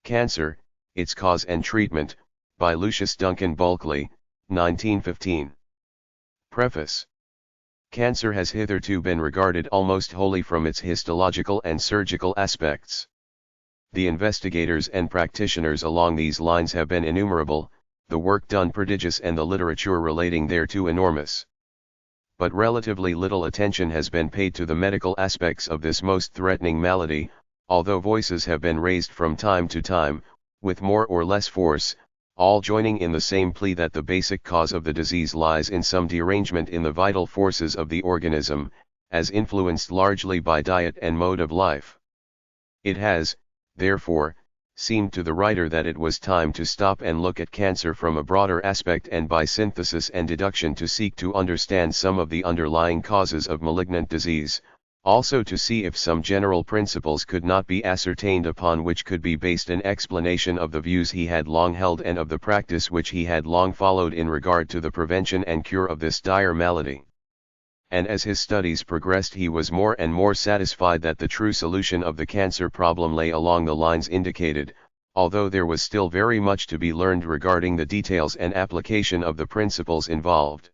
Cancer, Its Cause and Treatment, by Lucius Duncan Bulkley, 1915. Preface. Cancer has hitherto been regarded almost wholly from its histological and surgical aspects. The investigators and practitioners along these lines have been innumerable, the work done prodigious and the literature relating thereto enormous. But relatively little attention has been paid to the medical aspects of this most threatening malady, although voices have been raised from time to time, with more or less force, all joining in the same plea that the basic cause of the disease lies in some derangement in the vital forces of the organism, as influenced largely by diet and mode of life. It has, therefore, seemed to the writer that it was time to stop and look at cancer from a broader aspect and by synthesis and deduction to seek to understand some of the underlying causes of malignant disease, also to see if some general principles could not be ascertained upon which could be based an explanation of the views he had long held and of the practice which he had long followed in regard to the prevention and cure of this dire malady. And as his studies progressed he was more and more satisfied that the true solution of the cancer problem lay along the lines indicated, although there was still very much to be learned regarding the details and application of the principles involved.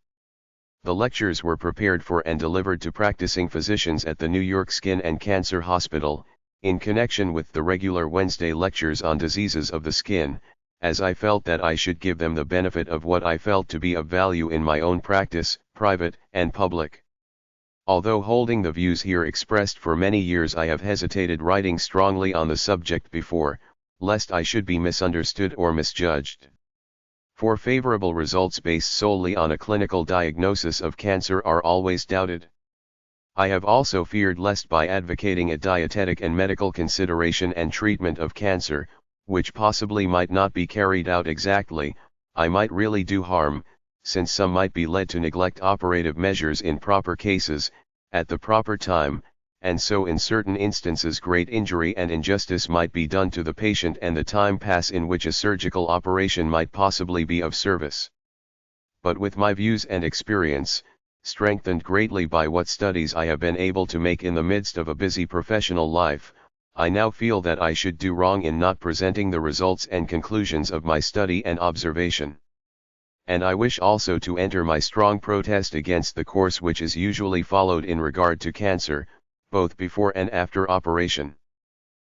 The lectures were prepared for and delivered to practicing physicians at the New York Skin and Cancer Hospital, in connection with the regular Wednesday lectures on diseases of the skin, as I felt that I should give them the benefit of what I felt to be of value in my own practice, private and public. Although holding the views here expressed for many years, I have hesitated writing strongly on the subject before, lest I should be misunderstood or misjudged. For favorable results based solely on a clinical diagnosis of cancer are always doubted. I have also feared lest by advocating a dietetic and medical consideration and treatment of cancer, which possibly might not be carried out exactly, I might really do harm, since some might be led to neglect operative measures in proper cases, at the proper time, and so in certain instances great injury and injustice might be done to the patient and the time pass in which a surgical operation might possibly be of service. But with my views and experience, strengthened greatly by what studies I have been able to make in the midst of a busy professional life, I now feel that I should do wrong in not presenting the results and conclusions of my study and observation. And I wish also to enter my strong protest against the course which is usually followed in regard to cancer, both before and after operation.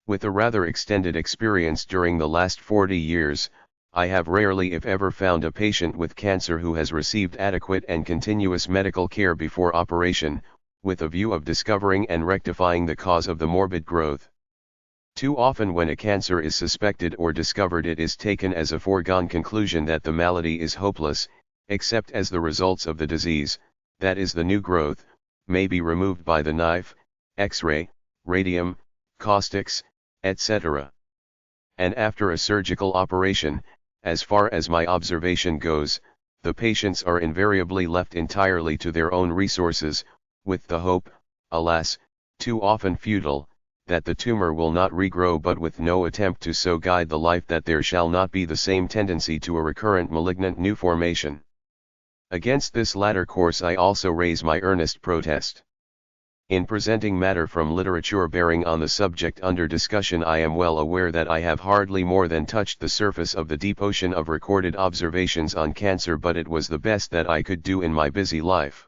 With a rather extended experience during the last 40 years, I have rarely if ever found a patient with cancer who has received adequate and continuous medical care before operation, with a view of discovering and rectifying the cause of the morbid growth. Too often when a cancer is suspected or discovered it is taken as a foregone conclusion that the malady is hopeless, except as the results of the disease, that is the new growth, may be removed by the knife, X-ray, radium, caustics, etc. And after a surgical operation, as far as my observation goes, the patients are invariably left entirely to their own resources, with the hope, alas, too often futile, that the tumor will not regrow, but with no attempt to so guide the life that there shall not be the same tendency to a recurrent malignant new formation. Against this latter course I also raise my earnest protest. In presenting matter from literature bearing on the subject under discussion, I am well aware that I have hardly more than touched the surface of the deep ocean of recorded observations on cancer, but it was the best that I could do in my busy life.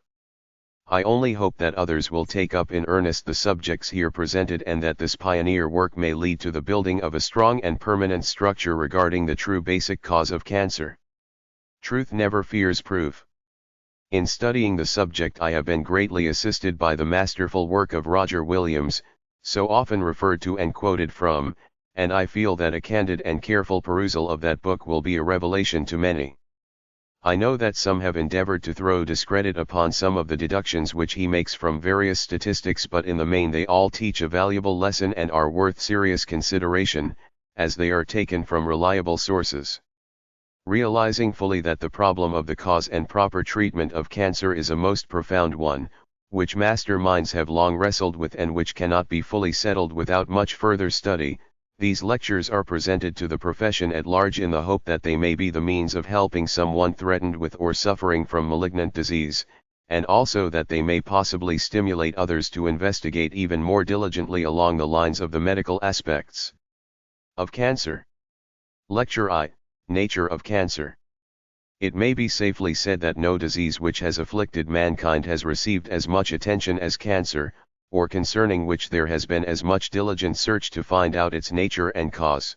I only hope that others will take up in earnest the subjects here presented, and that this pioneer work may lead to the building of a strong and permanent structure regarding the true basic cause of cancer. Truth never fears proof. In studying the subject I have been greatly assisted by the masterful work of Roger Williams, so often referred to and quoted from, and I feel that a candid and careful perusal of that book will be a revelation to many. I know that some have endeavored to throw discredit upon some of the deductions which he makes from various statistics, but in the main they all teach a valuable lesson and are worth serious consideration, as they are taken from reliable sources. Realizing fully that the problem of the cause and proper treatment of cancer is a most profound one, which master minds have long wrestled with and which cannot be fully settled without much further study, these lectures are presented to the profession at large in the hope that they may be the means of helping someone threatened with or suffering from malignant disease, and also that they may possibly stimulate others to investigate even more diligently along the lines of the medical aspects of cancer. Lecture I, Nature of Cancer. It may be safely said that no disease which has afflicted mankind has received as much attention as cancer, or concerning which there has been as much diligent search to find out its nature and cause.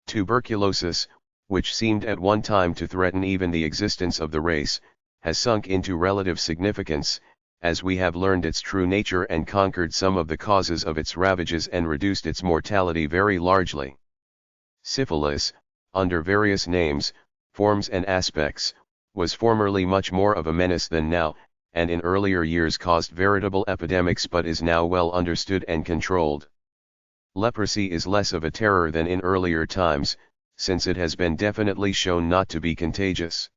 Tuberculosis, which seemed at one time to threaten even the existence of the race, has sunk into relative significance, as we have learned its true nature and conquered some of the causes of its ravages and reduced its mortality very largely. Syphilis, under various names, forms and aspects, was formerly much more of a menace than now, and in earlier years caused veritable epidemics, but is now well understood and controlled. Leprosy is less of a terror than in earlier times, since it has been definitely shown not to be contagious.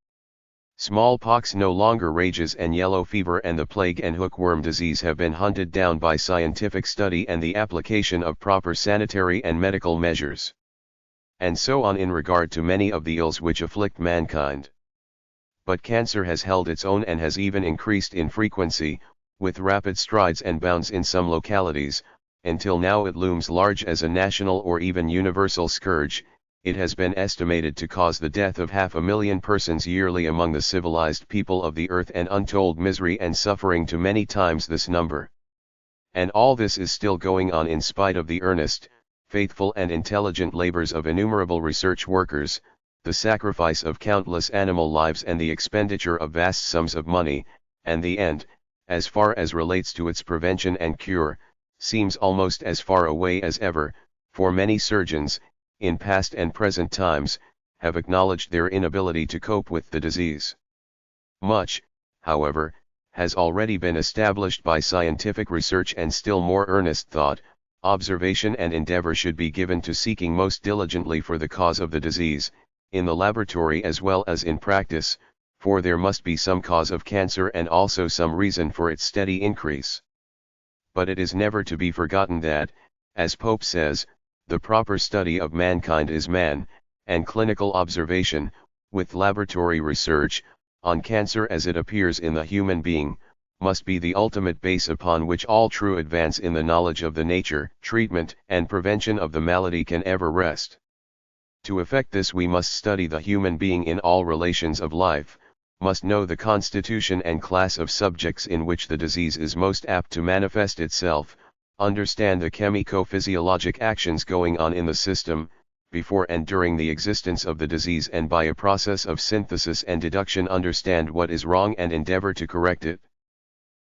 Smallpox no longer rages, and yellow fever and the plague and hookworm disease have been hunted down by scientific study and the application of proper sanitary and medical measures. And so on in regard to many of the ills which afflict mankind. But cancer has held its own and has even increased in frequency, with rapid strides and bounds in some localities, until now it looms large as a national or even universal scourge. It has been estimated to cause the death of 500,000 persons yearly among the civilized people of the earth, and untold misery and suffering to many times this number. And all this is still going on in spite of the earnest, faithful and intelligent labors of innumerable research workers, the sacrifice of countless animal lives and the expenditure of vast sums of money, and the end, as far as relates to its prevention and cure, seems almost as far away as ever, for many surgeons, in past and present times, have acknowledged their inability to cope with the disease. Much, however, has already been established by scientific research, and still more earnest thought, observation and endeavor should be given to seeking most diligently for the cause of the disease, in the laboratory as well as in practice, for there must be some cause of cancer and also some reason for its steady increase. But it is never to be forgotten that, as Pope says, the proper study of mankind is man, and clinical observation, with laboratory research, on cancer as it appears in the human being, must be the ultimate base upon which all true advance in the knowledge of the nature, treatment, and prevention of the malady can ever rest. To effect this we must study the human being in all relations of life, must know the constitution and class of subjects in which the disease is most apt to manifest itself, understand the chemico-physiologic actions going on in the system, before and during the existence of the disease, and by a process of synthesis and deduction understand what is wrong and endeavor to correct it.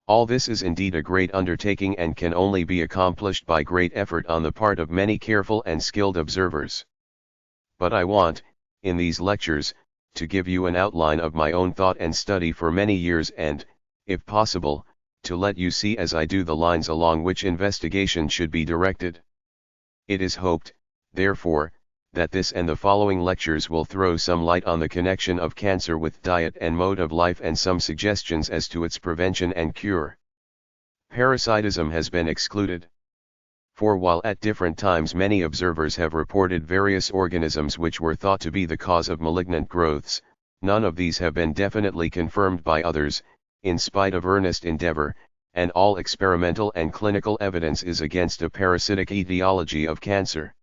All this is indeed a great undertaking and can only be accomplished by great effort on the part of many careful and skilled observers. But I want, in these lectures, to give you an outline of my own thought and study for many years, and, if possible, to let you see as I do the lines along which investigation should be directed. It is hoped, therefore, that this and the following lectures will throw some light on the connection of cancer with diet and mode of life, and some suggestions as to its prevention and cure. Parasitism has been excluded. For while at different times many observers have reported various organisms which were thought to be the cause of malignant growths, none of these have been definitely confirmed by others, in spite of earnest endeavor, and all experimental and clinical evidence is against a parasitic etiology of cancer.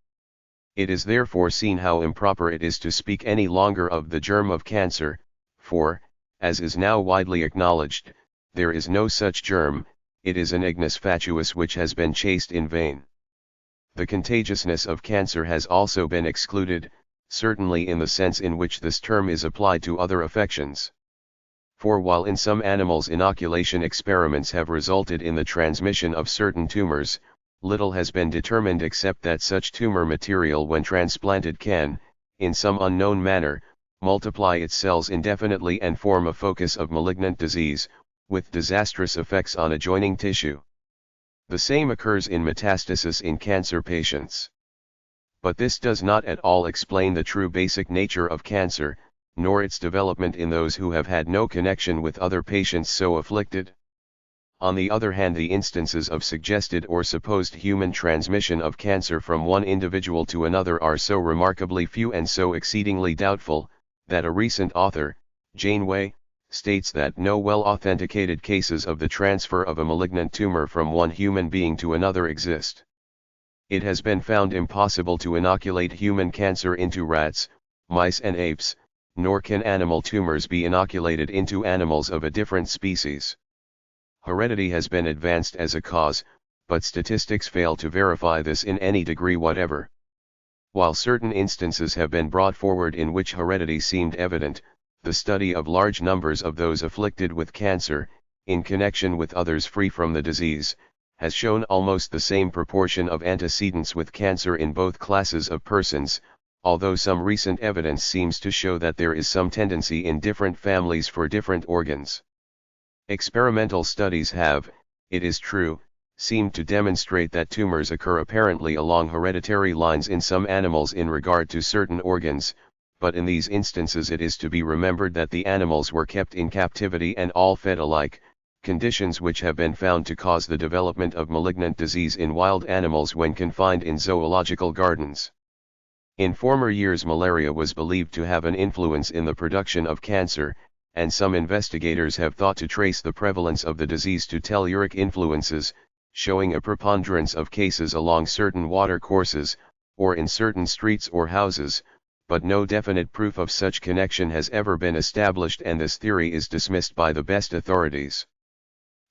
It is therefore seen how improper it is to speak any longer of the germ of cancer, for, as is now widely acknowledged, there is no such germ, it is an ignis fatuus which has been chased in vain. The contagiousness of cancer has also been excluded, certainly in the sense in which this term is applied to other affections. For while in some animals inoculation experiments have resulted in the transmission of certain tumors, little has been determined except that such tumor material when transplanted can, in some unknown manner, multiply its cells indefinitely and form a focus of malignant disease, with disastrous effects on adjoining tissue. The same occurs in metastasis in cancer patients. But this does not at all explain the true basic nature of cancer, nor its development in those who have had no connection with other patients so afflicted. On the other hand, the instances of suggested or supposed human transmission of cancer from one individual to another are so remarkably few and so exceedingly doubtful, that a recent author, Janeway, states that no well-authenticated cases of the transfer of a malignant tumor from one human being to another exist. It has been found impossible to inoculate human cancer into rats, mice and apes, nor can animal tumors be inoculated into animals of a different species. Heredity has been advanced as a cause, but statistics fail to verify this in any degree whatever. While certain instances have been brought forward in which heredity seemed evident, the study of large numbers of those afflicted with cancer, in connection with others free from the disease, has shown almost the same proportion of antecedents with cancer in both classes of persons, although some recent evidence seems to show that there is some tendency in different families for different organs. Experimental studies have, it is true, seemed to demonstrate that tumors occur apparently along hereditary lines in some animals in regard to certain organs, but in these instances it is to be remembered that the animals were kept in captivity and all fed alike, conditions which have been found to cause the development of malignant disease in wild animals when confined in zoological gardens. In former years malaria was believed to have an influence in the production of cancer, and some investigators have thought to trace the prevalence of the disease to telluric influences, showing a preponderance of cases along certain water courses, or in certain streets or houses, but no definite proof of such connection has ever been established, and this theory is dismissed by the best authorities.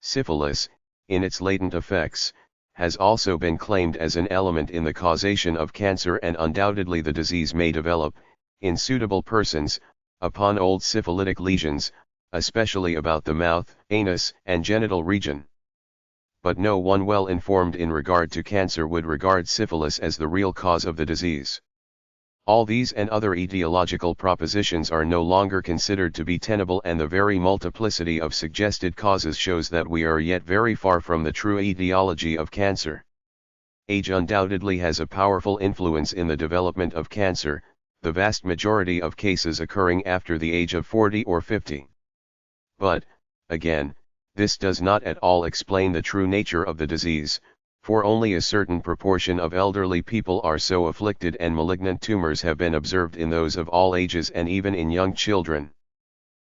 Syphilis, in its latent effects, has also been claimed as an element in the causation of cancer, and undoubtedly the disease may develop, in suitable persons, upon old syphilitic lesions, especially about the mouth, anus, and genital region. But no one well informed in regard to cancer would regard syphilis as the real cause of the disease. All these and other etiological propositions are no longer considered to be tenable, and the very multiplicity of suggested causes shows that we are yet very far from the true etiology of cancer. Age undoubtedly has a powerful influence in the development of cancer, the vast majority of cases occurring after the age of 40 or 50. But, again, this does not at all explain the true nature of the disease, for only a certain proportion of elderly people are so afflicted, and malignant tumors have been observed in those of all ages and even in young children.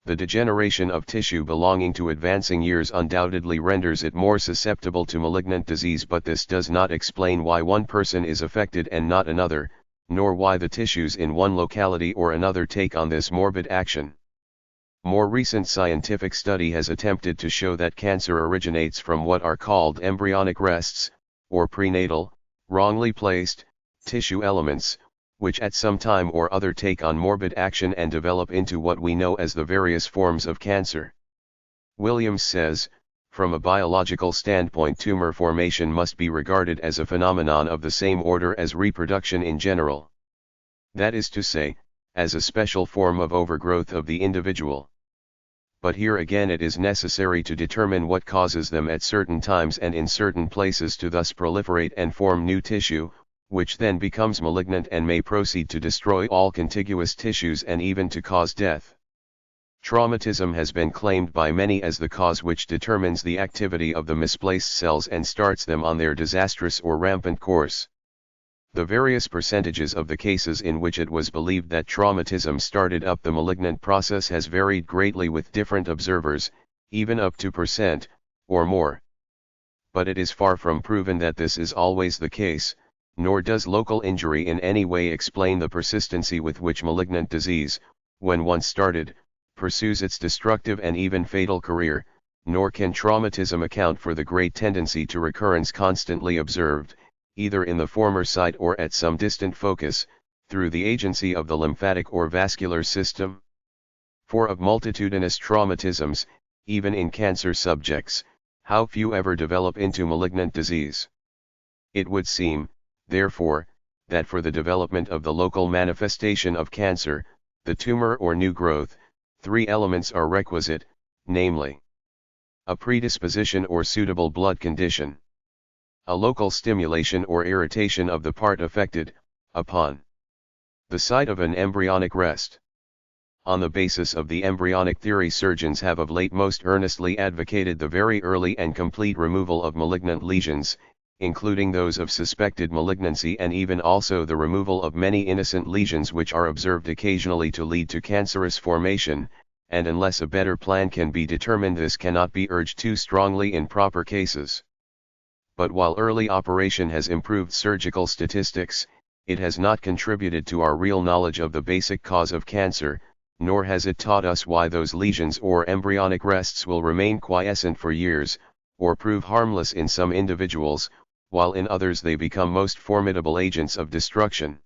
The degeneration of tissue belonging to advancing years undoubtedly renders it more susceptible to malignant disease, but this does not explain why one person is affected and not another, nor why the tissues in one locality or another take on this morbid action. More recent scientific study has attempted to show that cancer originates from what are called embryonic rests, or prenatal, wrongly placed, tissue elements, which at some time or other take on morbid action and develop into what we know as the various forms of cancer. Williams says, from a biological standpoint, tumor formation must be regarded as a phenomenon of the same order as reproduction in general. That is to say, as a special form of overgrowth of the individual. But here again it is necessary to determine what causes them at certain times and in certain places to thus proliferate and form new tissue, which then becomes malignant and may proceed to destroy all contiguous tissues and even to cause death. Traumatism has been claimed by many as the cause which determines the activity of the misplaced cells and starts them on their disastrous or rampant course. The various percentages of the cases in which it was believed that traumatism started up the malignant process has varied greatly with different observers, even up to %, or more. But it is far from proven that this is always the case, nor does local injury in any way explain the persistency with which malignant disease, when once started, pursues its destructive and even fatal career, nor can traumatism account for the great tendency to recurrence constantly observed, either in the former site or at some distant focus, through the agency of the lymphatic or vascular system. For of multitudinous traumatisms, even in cancer subjects, how few ever develop into malignant disease. It would seem, therefore, that for the development of the local manifestation of cancer, the tumor or new growth, 3 elements are requisite, namely, a predisposition or suitable blood condition, a local stimulation or irritation of the part affected, upon the site of an embryonic rest. On the basis of the embryonic theory, surgeons have of late most earnestly advocated the very early and complete removal of malignant lesions, including those of suspected malignancy, and even also the removal of many innocent lesions which are observed occasionally to lead to cancerous formation, and unless a better plan can be determined, this cannot be urged too strongly in proper cases. but while early operation has improved surgical statistics, it has not contributed to our real knowledge of the basic cause of cancer, nor has it taught us why those lesions or embryonic rests will remain quiescent for years, or prove harmless in some individuals, while in others they become most formidable agents of destruction.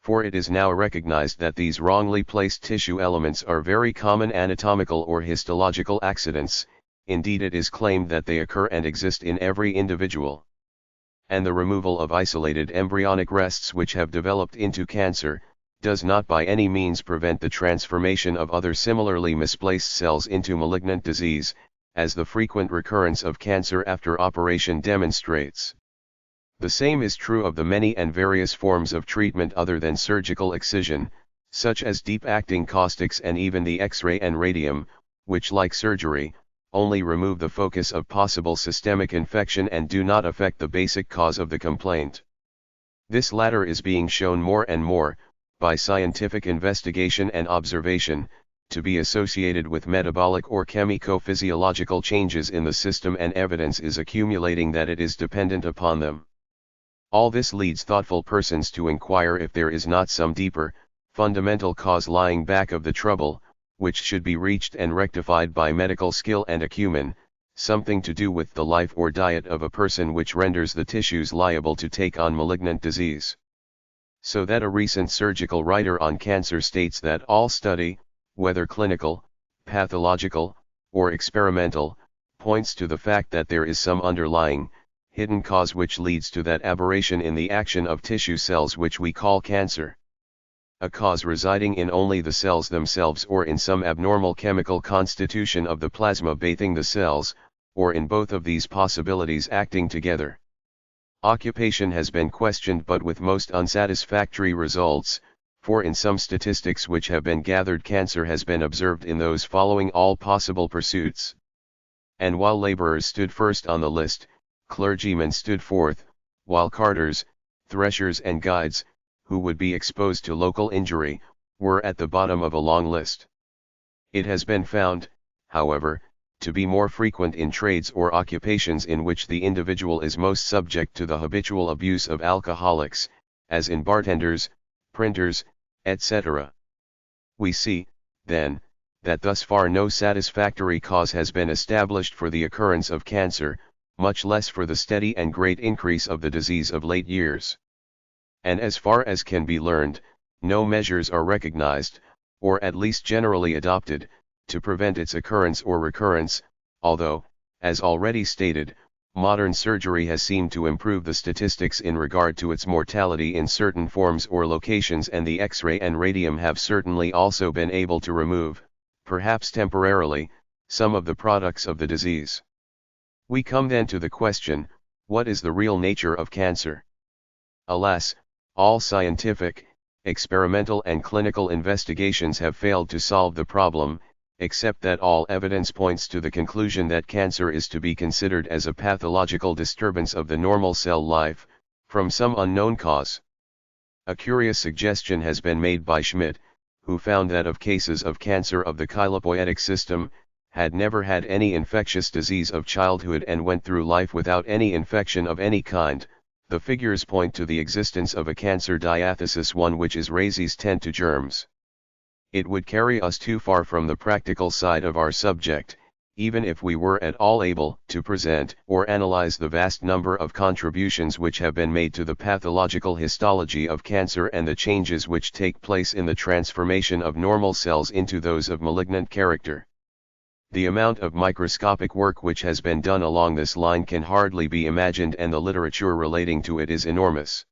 For it is now recognized that these wrongly placed tissue elements are very common anatomical or histological accidents. Indeed, it is claimed that they occur and exist in every individual. And the removal of isolated embryonic rests which have developed into cancer, does not by any means prevent the transformation of other similarly misplaced cells into malignant disease, as the frequent recurrence of cancer after operation demonstrates. The same is true of the many and various forms of treatment other than surgical excision, such as deep-acting caustics and even the X-ray and radium, which, like surgery, only remove the focus of possible systemic infection and do not affect the basic cause of the complaint. This latter is being shown more and more, by scientific investigation and observation, to be associated with metabolic or chemico-physiological changes in the system, and evidence is accumulating that it is dependent upon them. All this leads thoughtful persons to inquire if there is not some deeper, fundamental cause lying back of the trouble, which should be reached and rectified by medical skill and acumen, something to do with the life or diet of a person which renders the tissues liable to take on malignant disease. So that a recent surgical writer on cancer states that all study, whether clinical, pathological, or experimental, points to the fact that there is some underlying, hidden cause which leads to that aberration in the action of tissue cells which we call cancer. A cause residing in only the cells themselves, or in some abnormal chemical constitution of the plasma bathing the cells, or in both of these possibilities acting together. Occupation has been questioned, but with most unsatisfactory results, for in some statistics which have been gathered, cancer has been observed in those following all possible pursuits. And while laborers stood first on the list, clergymen stood fourth, while carters, threshers and guides, who would be exposed to local injury, were at the bottom of a long list. It has been found, however, to be more frequent in trades or occupations in which the individual is most subject to the habitual abuse of alcoholics, as in bartenders, printers, etc. We see, then, that thus far no satisfactory cause has been established for the occurrence of cancer, much less for the steady and great increase of the disease of late years. And as far as can be learned, no measures are recognized, or at least generally adopted, to prevent its occurrence or recurrence, although, as already stated, modern surgery has seemed to improve the statistics in regard to its mortality in certain forms or locations, and the X-ray and radium have certainly also been able to remove, perhaps temporarily, some of the products of the disease. We come then to the question, what is the real nature of cancer? Alas, all scientific, experimental and clinical investigations have failed to solve the problem, except that all evidence points to the conclusion that cancer is to be considered as a pathological disturbance of the normal cell life, from some unknown cause. A curious suggestion has been made by Schmidt, who found that of cases of cancer of the chylopoietic system, had never had any infectious disease of childhood and went through life without any infection of any kind. The figures point to the existence of a cancer diathesis, one which is resistant to germs. It would carry us too far from the practical side of our subject, even if we were at all able to present or analyze the vast number of contributions which have been made to the pathological histology of cancer and the changes which take place in the transformation of normal cells into those of malignant character. The amount of microscopic work which has been done along this line can hardly be imagined, and the literature relating to it is enormous.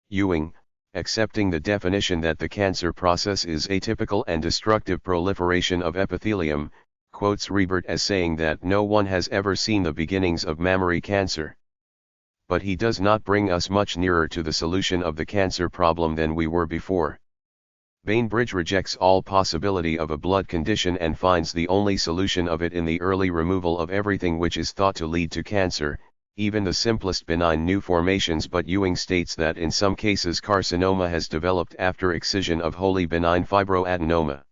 Ewing, accepting the definition that the cancer process is atypical and destructive proliferation of epithelium, quotes Rebert as saying that no one has ever seen the beginnings of mammary cancer. But he does not bring us much nearer to the solution of the cancer problem than we were before. Bainbridge rejects all possibility of a blood condition and finds the only solution of it in the early removal of everything which is thought to lead to cancer, even the simplest benign new formations. But Ewing states that in some cases carcinoma has developed after excision of wholly benign fibroadenoma.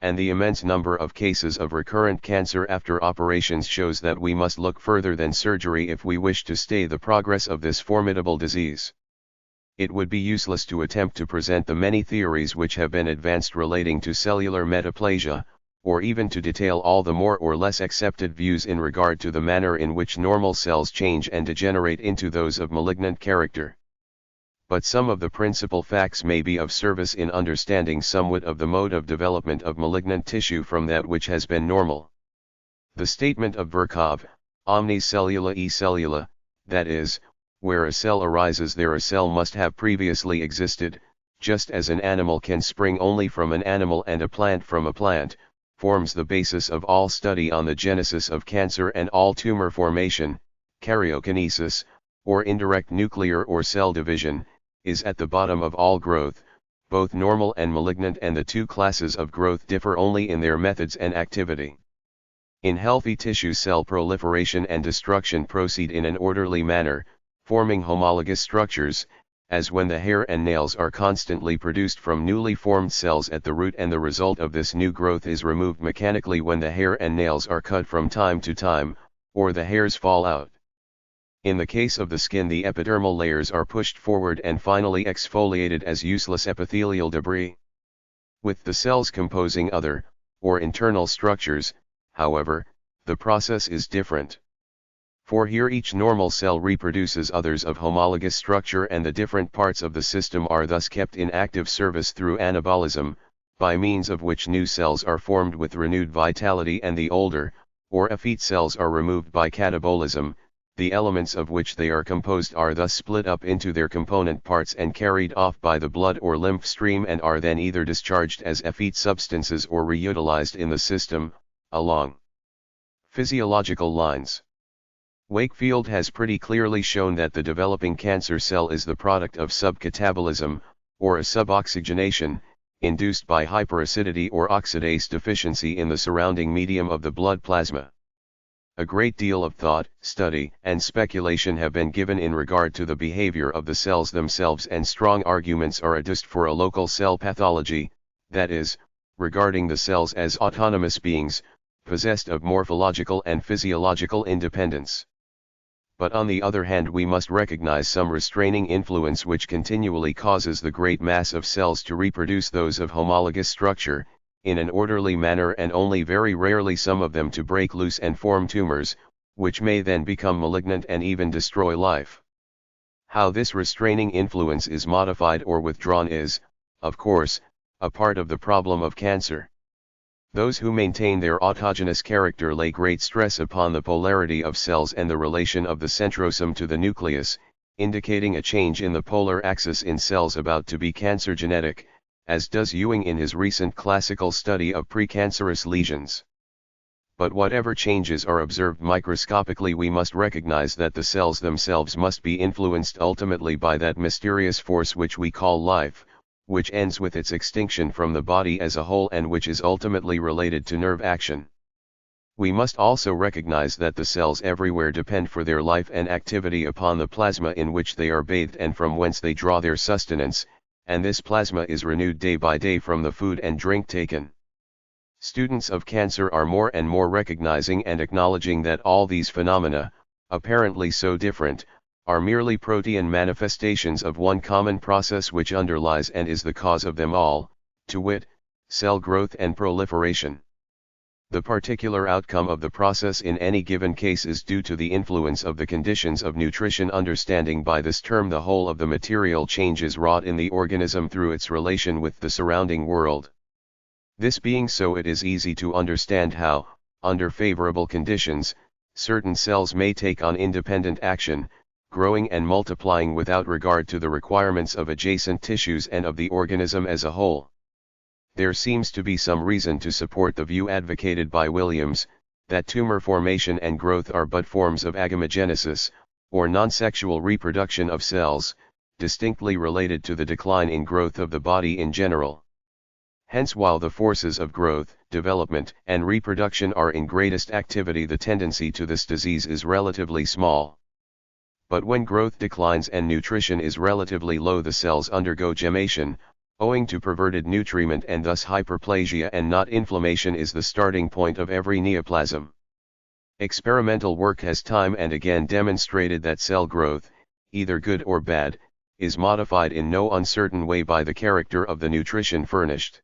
and the immense number of cases of recurrent cancer after operations shows that we must look further than surgery if we wish to stay the progress of this formidable disease. It would be useless to attempt to present the many theories which have been advanced relating to cellular metaplasia, or even to detail all the more or less accepted views in regard to the manner in which normal cells change and degenerate into those of malignant character. But some of the principal facts may be of service in understanding somewhat of the mode of development of malignant tissue from that which has been normal. The statement of Virchow, omnis cellula e cellula, that is, where a cell arises there a cell must have previously existed, just as an animal can spring only from an animal and a plant from a plant, forms the basis of all study on the genesis of cancer and all tumor formation. Karyokinesis, or indirect nuclear or cell division, is at the bottom of all growth, both normal and malignant, and the two classes of growth differ only in their methods and activity. In healthy tissue, cell proliferation and destruction proceed in an orderly manner, forming homologous structures, as when the hair and nails are constantly produced from newly formed cells at the root, and the result of this new growth is removed mechanically when the hair and nails are cut from time to time, or the hairs fall out. In the case of the skin, the epidermal layers are pushed forward and finally exfoliated as useless epithelial debris. With the cells composing other, or internal structures, however, the process is different. For here each normal cell reproduces others of homologous structure, and the different parts of the system are thus kept in active service through anabolism, by means of which new cells are formed with renewed vitality, and the older, or effete cells are removed by catabolism. The elements of which they are composed are thus split up into their component parts and carried off by the blood or lymph stream, and are then either discharged as effete substances or reutilized in the system, along physiological lines. Wakefield has pretty clearly shown that the developing cancer cell is the product of subcatabolism, or a suboxygenation, induced by hyperacidity or oxidase deficiency in the surrounding medium of the blood plasma. A great deal of thought, study, and speculation have been given in regard to the behavior of the cells themselves, and strong arguments are adduced for a local cell pathology, that is, regarding the cells as autonomous beings, possessed of morphological and physiological independence. But on the other hand, we must recognize some restraining influence which continually causes the great mass of cells to reproduce those of homologous structure, in an orderly manner, and only very rarely some of them to break loose and form tumors, which may then become malignant and even destroy life. How this restraining influence is modified or withdrawn is, of course, a part of the problem of cancer. Those who maintain their autogenous character lay great stress upon the polarity of cells and the relation of the centrosome to the nucleus, indicating a change in the polar axis in cells about to be cancerogenic, as does Ewing in his recent classical study of precancerous lesions. But whatever changes are observed microscopically, we must recognize that the cells themselves must be influenced ultimately by that mysterious force which we call life, which ends with its extinction from the body as a whole, and which is ultimately related to nerve action. We must also recognize that the cells everywhere depend for their life and activity upon the plasma in which they are bathed and from whence they draw their sustenance, and this plasma is renewed day by day from the food and drink taken. Students of cancer are more and more recognizing and acknowledging that all these phenomena, apparently so different, are merely protean manifestations of one common process which underlies and is the cause of them all, to wit, cell growth and proliferation. The particular outcome of the process in any given case is due to the influence of the conditions of nutrition, understanding by this term the whole of the material changes wrought in the organism through its relation with the surrounding world. This being so, it is easy to understand how, under favorable conditions, certain cells may take on independent action, growing and multiplying without regard to the requirements of adjacent tissues and of the organism as a whole. There seems to be some reason to support the view advocated by Williams, that tumor formation and growth are but forms of agamogenesis, or non-sexual reproduction of cells, distinctly related to the decline in growth of the body in general. Hence, while the forces of growth, development, and reproduction are in greatest activity, the tendency to this disease is relatively small. But when growth declines and nutrition is relatively low, the cells undergo gemation, Owing to perverted nutriment and thus hyperplasia and not inflammation is the starting point of every neoplasm. Experimental work has time and again demonstrated that cell growth, either good or bad, is modified in no uncertain way by the character of the nutrition furnished.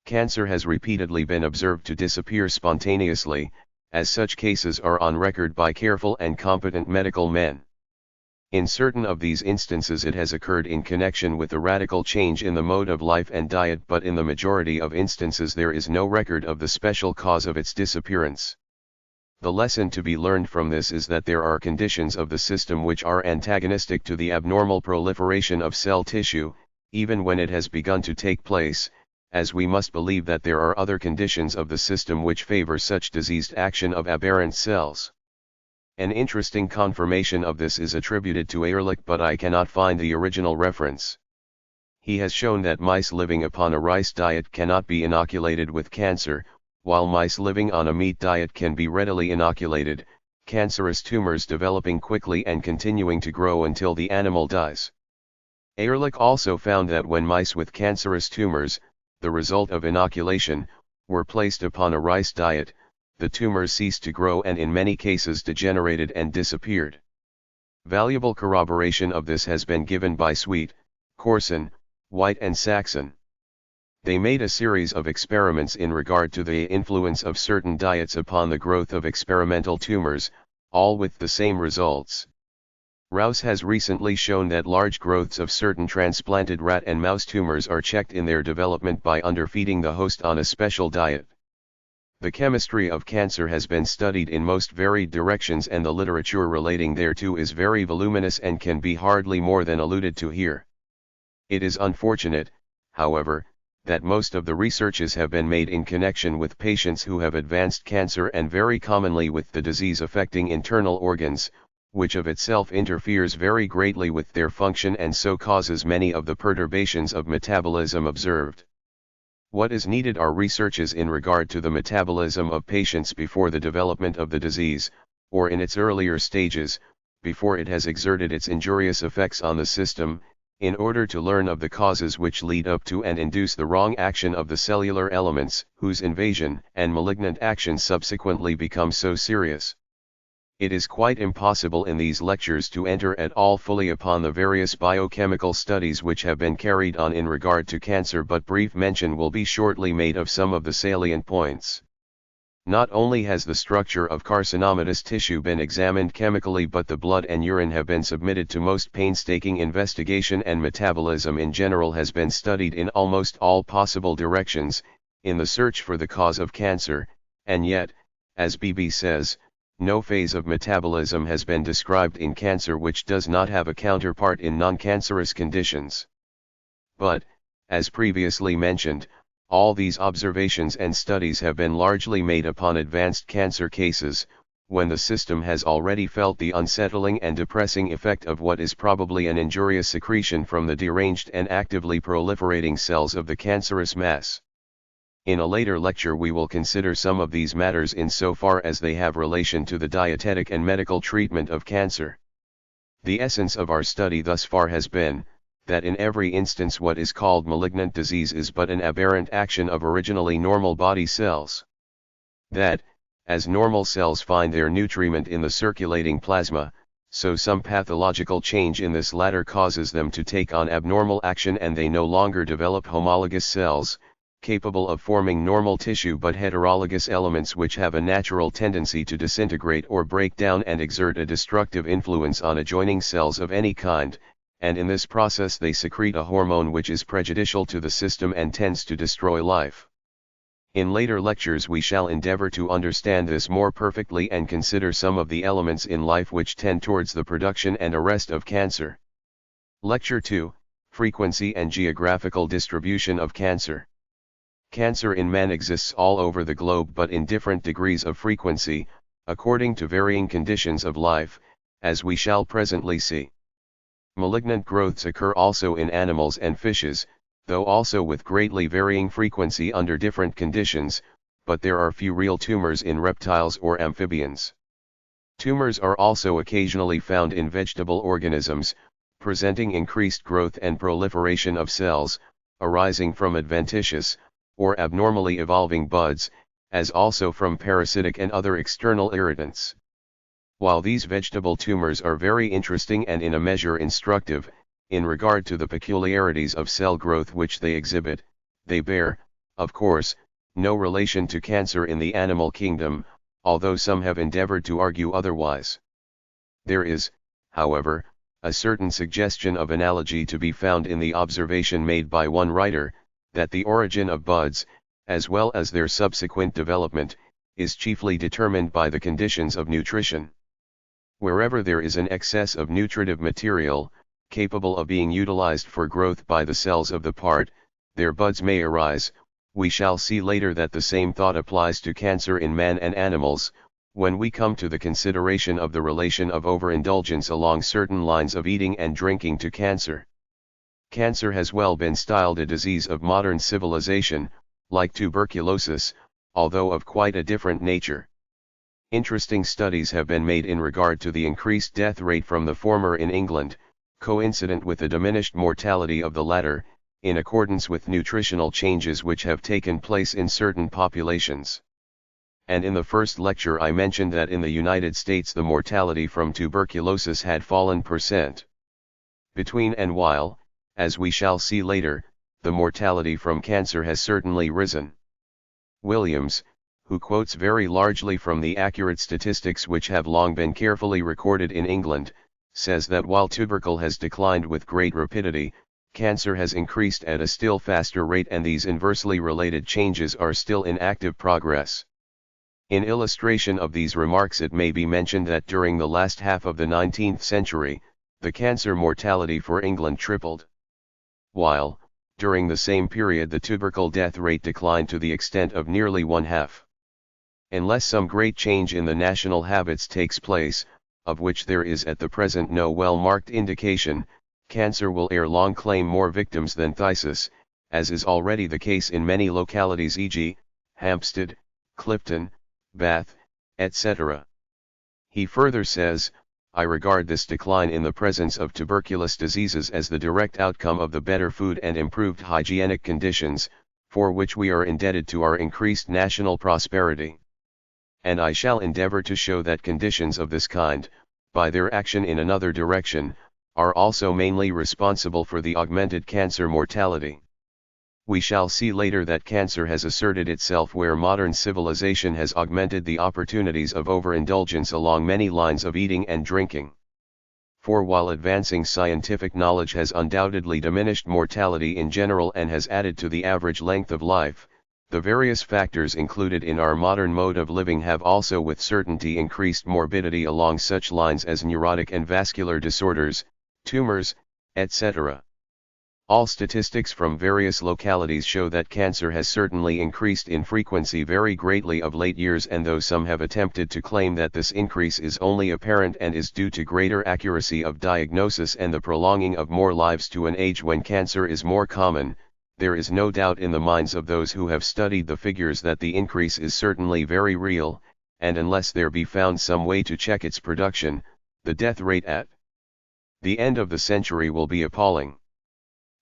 Cancer has repeatedly been observed to disappear spontaneously, as such cases are on record by careful and competent medical men. In certain of these instances it has occurred in connection with a radical change in the mode of life and diet, but in the majority of instances there is no record of the special cause of its disappearance. The lesson to be learned from this is that there are conditions of the system which are antagonistic to the abnormal proliferation of cell tissue, even when it has begun to take place, as we must believe that there are other conditions of the system which favor such diseased action of aberrant cells. An interesting confirmation of this is attributed to Ehrlich, but I cannot find the original reference. He has shown that mice living upon a rice diet cannot be inoculated with cancer, while mice living on a meat diet can be readily inoculated, cancerous tumors developing quickly and continuing to grow until the animal dies. Ehrlich also found that when mice with cancerous tumors, the result of inoculation, were placed upon a rice diet, the tumors ceased to grow and in many cases degenerated and disappeared. Valuable corroboration of this has been given by Sweet, Corson, White and Saxon. They made a series of experiments in regard to the influence of certain diets upon the growth of experimental tumors, all with the same results. Rouse has recently shown that large growths of certain transplanted rat and mouse tumors are checked in their development by underfeeding the host on a special diet. The chemistry of cancer has been studied in most varied directions, and the literature relating thereto is very voluminous and can be hardly more than alluded to here. It is unfortunate, however, that most of the researches have been made in connection with patients who have advanced cancer and very commonly with the disease affecting internal organs, which of itself interferes very greatly with their function and so causes many of the perturbations of metabolism observed. What is needed are researches in regard to the metabolism of patients before the development of the disease, or in its earlier stages, before it has exerted its injurious effects on the system, in order to learn of the causes which lead up to and induce the wrong action of the cellular elements, whose invasion and malignant action subsequently become so serious. It is quite impossible in these lectures to enter at all fully upon the various biochemical studies which have been carried on in regard to cancer, but brief mention will be shortly made of some of the salient points. Not only has the structure of carcinomatous tissue been examined chemically, but the blood and urine have been submitted to most painstaking investigation, and metabolism in general has been studied in almost all possible directions, in the search for the cause of cancer, and yet, as BB says, no phase of metabolism has been described in cancer which does not have a counterpart in non-cancerous conditions. But, as previously mentioned, all these observations and studies have been largely made upon advanced cancer cases, when the system has already felt the unsettling and depressing effect of what is probably an injurious secretion from the deranged and actively proliferating cells of the cancerous mass. In a later lecture we will consider some of these matters in so far as they have relation to the dietetic and medical treatment of cancer. The essence of our study thus far has been, that in every instance what is called malignant disease is but an aberrant action of originally normal body cells. That, as normal cells find their nutriment in the circulating plasma, so some pathological change in this latter causes them to take on abnormal action and they no longer develop homologous cells, capable of forming normal tissue, but heterologous elements which have a natural tendency to disintegrate or break down and exert a destructive influence on adjoining cells of any kind, and in this process they secrete a hormone which is prejudicial to the system and tends to destroy life. In later lectures we shall endeavor to understand this more perfectly and consider some of the elements in life which tend towards the production and arrest of cancer. Lecture 2, Frequency and Geographical Distribution of Cancer. Cancer in man exists all over the globe, but in different degrees of frequency, according to varying conditions of life, as we shall presently see. Malignant growths occur also in animals and fishes, though also with greatly varying frequency under different conditions, but there are few real tumors in reptiles or amphibians. Tumors are also occasionally found in vegetable organisms, presenting increased growth and proliferation of cells, arising from adventitious, or abnormally evolving buds, as also from parasitic and other external irritants. While these vegetable tumors are very interesting and in a measure instructive, in regard to the peculiarities of cell growth which they exhibit, they bear, of course, no relation to cancer in the animal kingdom, although some have endeavored to argue otherwise. There is, however, a certain suggestion of analogy to be found in the observation made by one writer, that the origin of buds, as well as their subsequent development, is chiefly determined by the conditions of nutrition. Wherever there is an excess of nutritive material, capable of being utilized for growth by the cells of the part, there buds may arise. We shall see later that the same thought applies to cancer in man and animals, when we come to the consideration of the relation of overindulgence along certain lines of eating and drinking to cancer. Cancer has well been styled a disease of modern civilization, like tuberculosis, although of quite a different nature. Interesting studies have been made in regard to the increased death rate from the former in England, coincident with the diminished mortality of the latter, in accordance with nutritional changes which have taken place in certain populations. And in the first lecture I mentioned that in the United States the mortality from tuberculosis had fallen %. Between and while, as we shall see later, the mortality from cancer has certainly risen. Williams, who quotes very largely from the accurate statistics which have long been carefully recorded in England, says that while tubercle has declined with great rapidity, cancer has increased at a still faster rate, and these inversely related changes are still in active progress. In illustration of these remarks it may be mentioned that during the last half of the 19th century, the cancer mortality for England tripled. While, during the same period the tubercle death rate declined to the extent of nearly one-half. Unless some great change in the national habits takes place, of which there is at the present no well-marked indication, cancer will ere long claim more victims than phthisis, as is already the case in many localities, e.g., Hampstead, Clifton, Bath, etc. He further says, I regard this decline in the presence of tuberculous diseases as the direct outcome of the better food and improved hygienic conditions, for which we are indebted to our increased national prosperity. And I shall endeavor to show that conditions of this kind, by their action in another direction, are also mainly responsible for the augmented cancer mortality. We shall see later that cancer has asserted itself where modern civilization has augmented the opportunities of overindulgence along many lines of eating and drinking. For while advancing scientific knowledge has undoubtedly diminished mortality in general and has added to the average length of life, the various factors included in our modern mode of living have also with certainty increased morbidity along such lines as neurotic and vascular disorders, tumors, etc. All statistics from various localities show that cancer has certainly increased in frequency very greatly of late years, and though some have attempted to claim that this increase is only apparent and is due to greater accuracy of diagnosis and the prolonging of more lives to an age when cancer is more common, there is no doubt in the minds of those who have studied the figures that the increase is certainly very real, and unless there be found some way to check its production, the death rate at the end of the century will be appalling.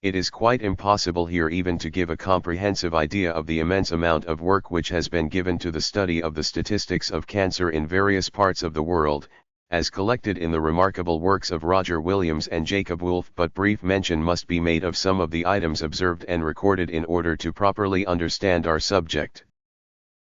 It is quite impossible here even to give a comprehensive idea of the immense amount of work which has been given to the study of the statistics of cancer in various parts of the world, as collected in the remarkable works of Roger Williams and Jacob Wolf, but brief mention must be made of some of the items observed and recorded in order to properly understand our subject.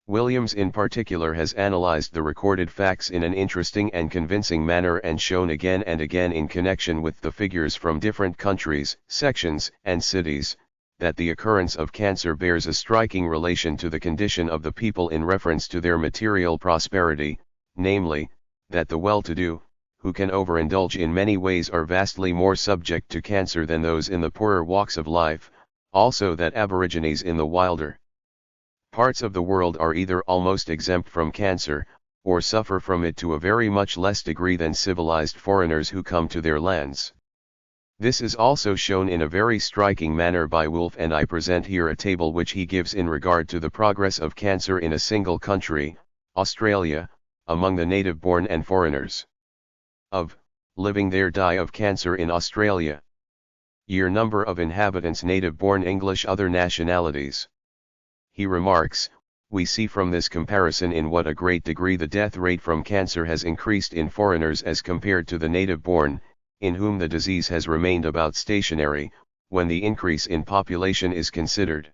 Williams in particular has analyzed the recorded facts in an interesting and convincing manner and shown again and again in connection with the figures from different countries, sections, and cities, that the occurrence of cancer bears a striking relation to the condition of the people in reference to their material prosperity, namely, that the well-to-do, who can overindulge in many ways, are vastly more subject to cancer than those in the poorer walks of life, also that aborigines in the wilder parts of the world are either almost exempt from cancer, or suffer from it to a very much less degree than civilized foreigners who come to their lands. This is also shown in a very striking manner by Wolf, and I present here a table which he gives in regard to the progress of cancer in a single country, Australia, among the native-born and foreigners. Of living there die of cancer in Australia. Year number of inhabitants native-born English other nationalities. He remarks, we see from this comparison in what a great degree the death rate from cancer has increased in foreigners as compared to the native-born, in whom the disease has remained about stationary, when the increase in population is considered.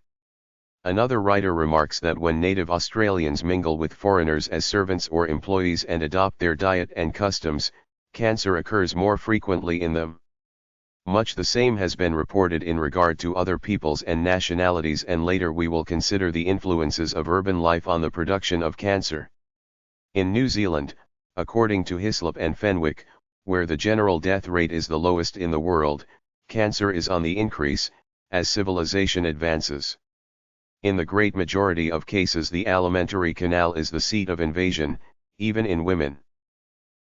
Another writer remarks that when native Australians mingle with foreigners as servants or employees and adopt their diet and customs, cancer occurs more frequently in them. Much the same has been reported in regard to other peoples and nationalities, and later we will consider the influences of urban life on the production of cancer. In New Zealand, according to Hislop and Fenwick, where the general death rate is the lowest in the world, cancer is on the increase, as civilization advances. In the great majority of cases the alimentary canal is the seat of invasion, even in women.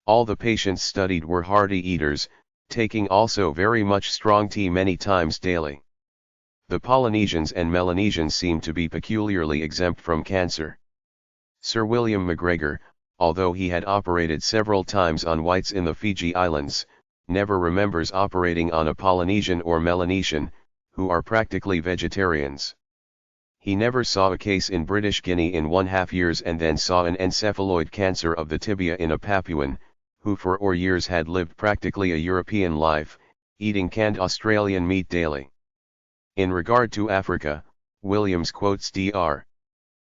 All the patients studied were hearty eaters, taking also very much strong tea many times daily. The Polynesians and Melanesians seem to be peculiarly exempt from cancer. Sir William MacGregor, although he had operated several times on whites in the Fiji Islands, never remembers operating on a Polynesian or Melanesian, who are practically vegetarians. He never saw a case in British Guinea in 1/2 years, and then saw an encephaloid cancer of the tibia in a Papuan, who for years had lived practically a European life, eating canned Australian meat daily. In regard to Africa, Williams quotes Dr.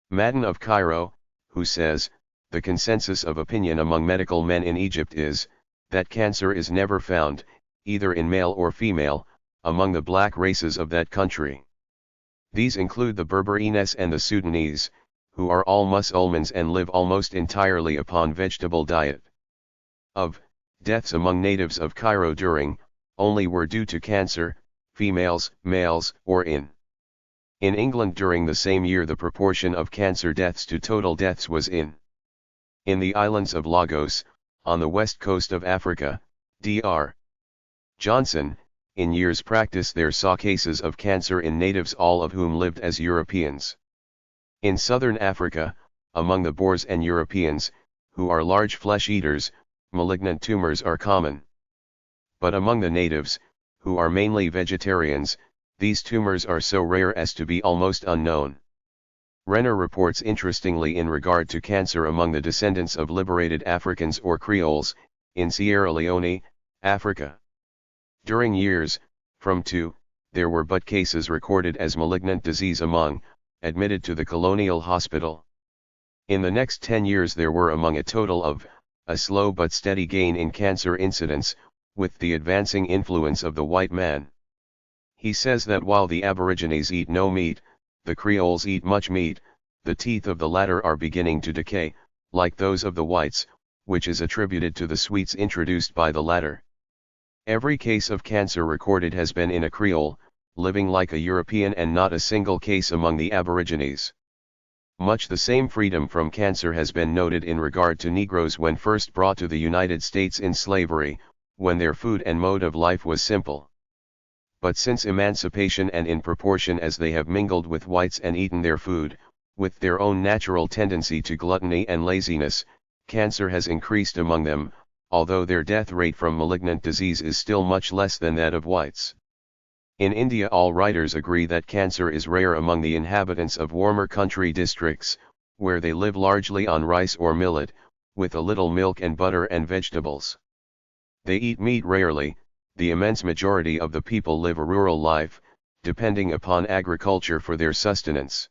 Madden of Cairo, who says, the consensus of opinion among medical men in Egypt is, that cancer is never found, either in male or female, among the black races of that country. These include the Berberines and the Sudanese, who are all Mussulmans and live almost entirely upon vegetable diet. Of deaths among natives of Cairo during, only were due to cancer, females, males, or in England during the same year the proportion of cancer deaths to total deaths was in the islands of Lagos, on the west coast of Africa, Dr. Johnson, in years practice there saw cases of cancer in natives all of whom lived as Europeans. In southern Africa, among the Boers and Europeans, who are large flesh eaters, malignant tumors are common. But among the natives, who are mainly vegetarians, these tumors are so rare as to be almost unknown. Renner reports interestingly in regard to cancer among the descendants of liberated Africans or Creoles, in Sierra Leone, Africa. During years, from 2, there were but cases recorded as malignant disease among, admitted to the colonial hospital. In the next 10 years there were among a total of, a slow but steady gain in cancer incidence, with the advancing influence of the white man. He says that while the Aborigines eat no meat, the Creoles eat much meat, the teeth of the latter are beginning to decay, like those of the whites, which is attributed to the sweets introduced by the latter. Every case of cancer recorded has been in a Creole, living like a European, and not a single case among the Aborigines. Much the same freedom from cancer has been noted in regard to Negroes when first brought to the United States in slavery, when their food and mode of life was simple. But since emancipation, and in proportion as they have mingled with whites and eaten their food, with their own natural tendency to gluttony and laziness, cancer has increased among them, although their death rate from malignant disease is still much less than that of whites. In India all writers agree that cancer is rare among the inhabitants of warmer country districts, where they live largely on rice or millet, with a little milk and butter and vegetables. They eat meat rarely. The immense majority of the people live a rural life, depending upon agriculture for their sustenance.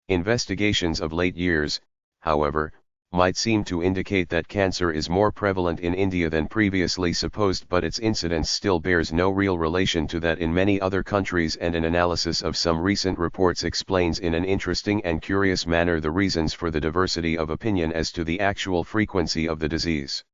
Investigations of late years, however, might seem to indicate that cancer is more prevalent in India than previously supposed, but its incidence still bears no real relation to that in many other countries, and an analysis of some recent reports explains in an interesting and curious manner the reasons for the diversity of opinion as to the actual frequency of the disease.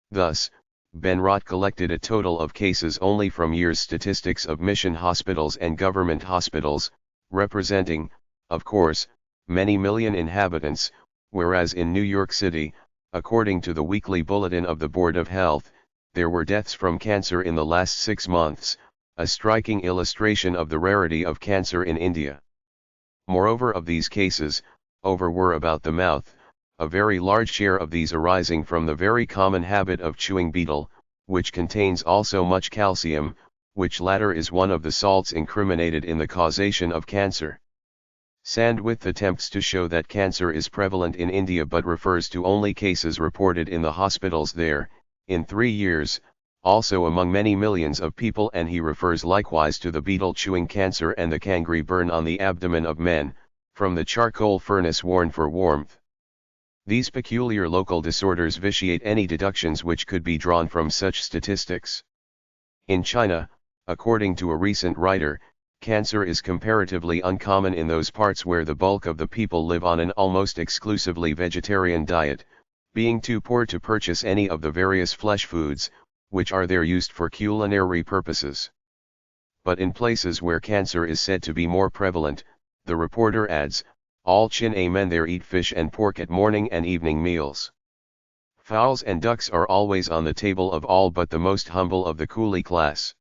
Thus, Benrot collected a total of cases only from years' statistics of mission hospitals and government hospitals, representing, of course, many million inhabitants, whereas in New York City, according to the weekly bulletin of the Board of Health, there were deaths from cancer in the last 6 months, a striking illustration of the rarity of cancer in India. Moreover, of these cases, over were about the mouth, a very large share of these arising from the very common habit of chewing betel, which contains also much calcium, which latter is one of the salts incriminated in the causation of cancer. Sandwith attempts to show that cancer is prevalent in India but refers to only cases reported in the hospitals there, in 3 years, also among many millions of people, and he refers likewise to the beetle-chewing cancer and the cangri burn on the abdomen of men, from the charcoal furnace worn for warmth. These peculiar local disorders vitiate any deductions which could be drawn from such statistics. In China, according to a recent writer, cancer is comparatively uncommon in those parts where the bulk of the people live on an almost exclusively vegetarian diet, being too poor to purchase any of the various flesh foods, which are there used for culinary purposes. But in places where cancer is said to be more prevalent, the reporter adds, all Chin men there eat fish and pork at morning and evening meals. Fowls and ducks are always on the table of all but the most humble of the coolie class.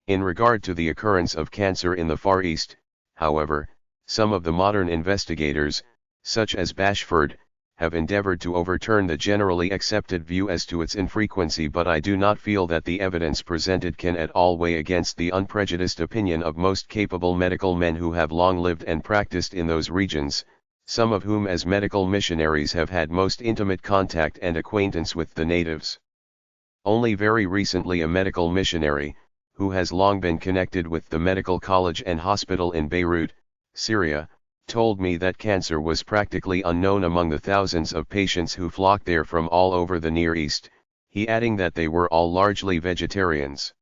In regard to the occurrence of cancer in the Far East, however, some of the modern investigators, such as Bashford, have endeavored to overturn the generally accepted view as to its infrequency, but I do not feel that the evidence presented can at all weigh against the unprejudiced opinion of most capable medical men who have long lived and practiced in those regions, some of whom as medical missionaries have had most intimate contact and acquaintance with the natives. Only very recently a medical missionary, who has long been connected with the medical college and hospital in Beirut, Syria, told me that cancer was practically unknown among the thousands of patients who flocked there from all over the Near East, he adding that they were all largely vegetarians.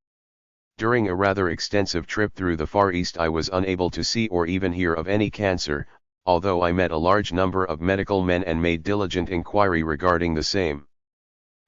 During a rather extensive trip through the Far East I was unable to see or even hear of any cancer, although I met a large number of medical men and made diligent inquiry regarding the same.